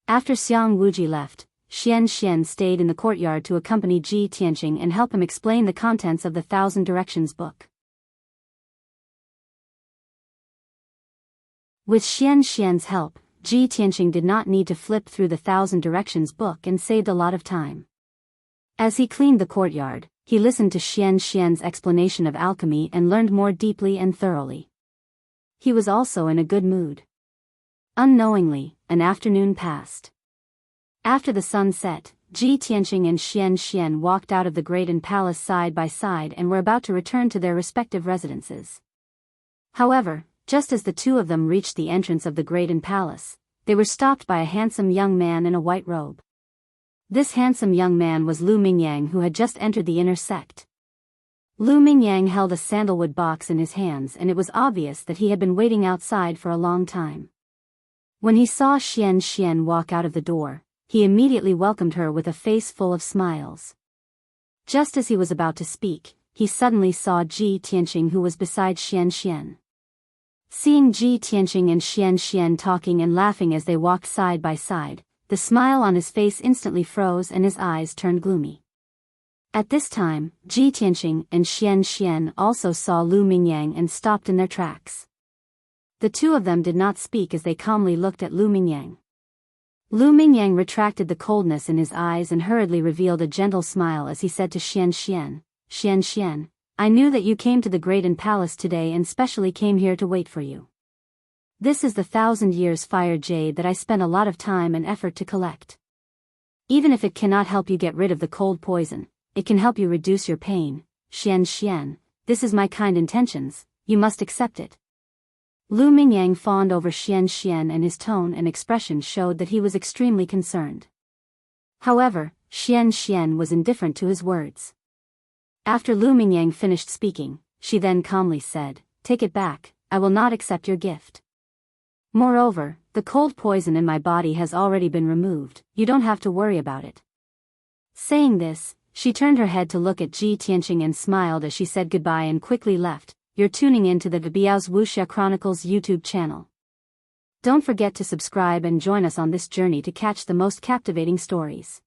After Xiang Wuji left, Xian Xian stayed in the courtyard to accompany Ji Tianqing and help him explain the contents of the Thousand Directions book. With Xian Xian's help, Ji Tianqing did not need to flip through the Thousand Directions book and saved a lot of time. As he cleaned the courtyard, he listened to Xian Xian's explanation of alchemy and learned more deeply and thoroughly. He was also in a good mood. Unknowingly, an afternoon passed. After the sun set, Ji Tianqing and Xian Xian walked out of the Great Palace side by side and were about to return to their respective residences. However, just as the two of them reached the entrance of the Great Palace, they were stopped by a handsome young man in a white robe. This handsome young man was Lu Mingyang, who had just entered the inner sect. Lu Mingyang held a sandalwood box in his hands and it was obvious that he had been waiting outside for a long time. When he saw Xian Xian walk out of the door, he immediately welcomed her with a face full of smiles. Just as he was about to speak, he suddenly saw Ji Tianqing, who was beside Xian Xian. Seeing Ji Tianqing and Xian Xian talking and laughing as they walked side by side, the smile on his face instantly froze and his eyes turned gloomy. At this time, Ji Tianqing and Xian Xian also saw Lu Mingyang and stopped in their tracks. The two of them did not speak as they calmly looked at Lu Mingyang. Lu Mingyang retracted the coldness in his eyes and hurriedly revealed a gentle smile as he said to Xian Xian, "Xian Xian, I knew that you came to the Great Palace today and specially came here to wait for you. This is the 1,000 years fire jade that I spent a lot of time and effort to collect. Even if it cannot help you get rid of the cold poison, it can help you reduce your pain. Xian Xian, this is my kind intentions, you must accept it." Lu Mingyang fawned over Xian Xian and his tone and expression showed that he was extremely concerned. However, Xian Xian was indifferent to his words. After Lu Mingyang finished speaking, she then calmly said, "Take it back, I will not accept your gift. Moreover, the cold poison in my body has already been removed, you don't have to worry about it." Saying this, she turned her head to look at Ji Tianqing and smiled as she said goodbye and quickly left. You're tuning in to the Biyao's Wuxia Chronicles YouTube channel. Don't forget to subscribe and join us on this journey to catch the most captivating stories.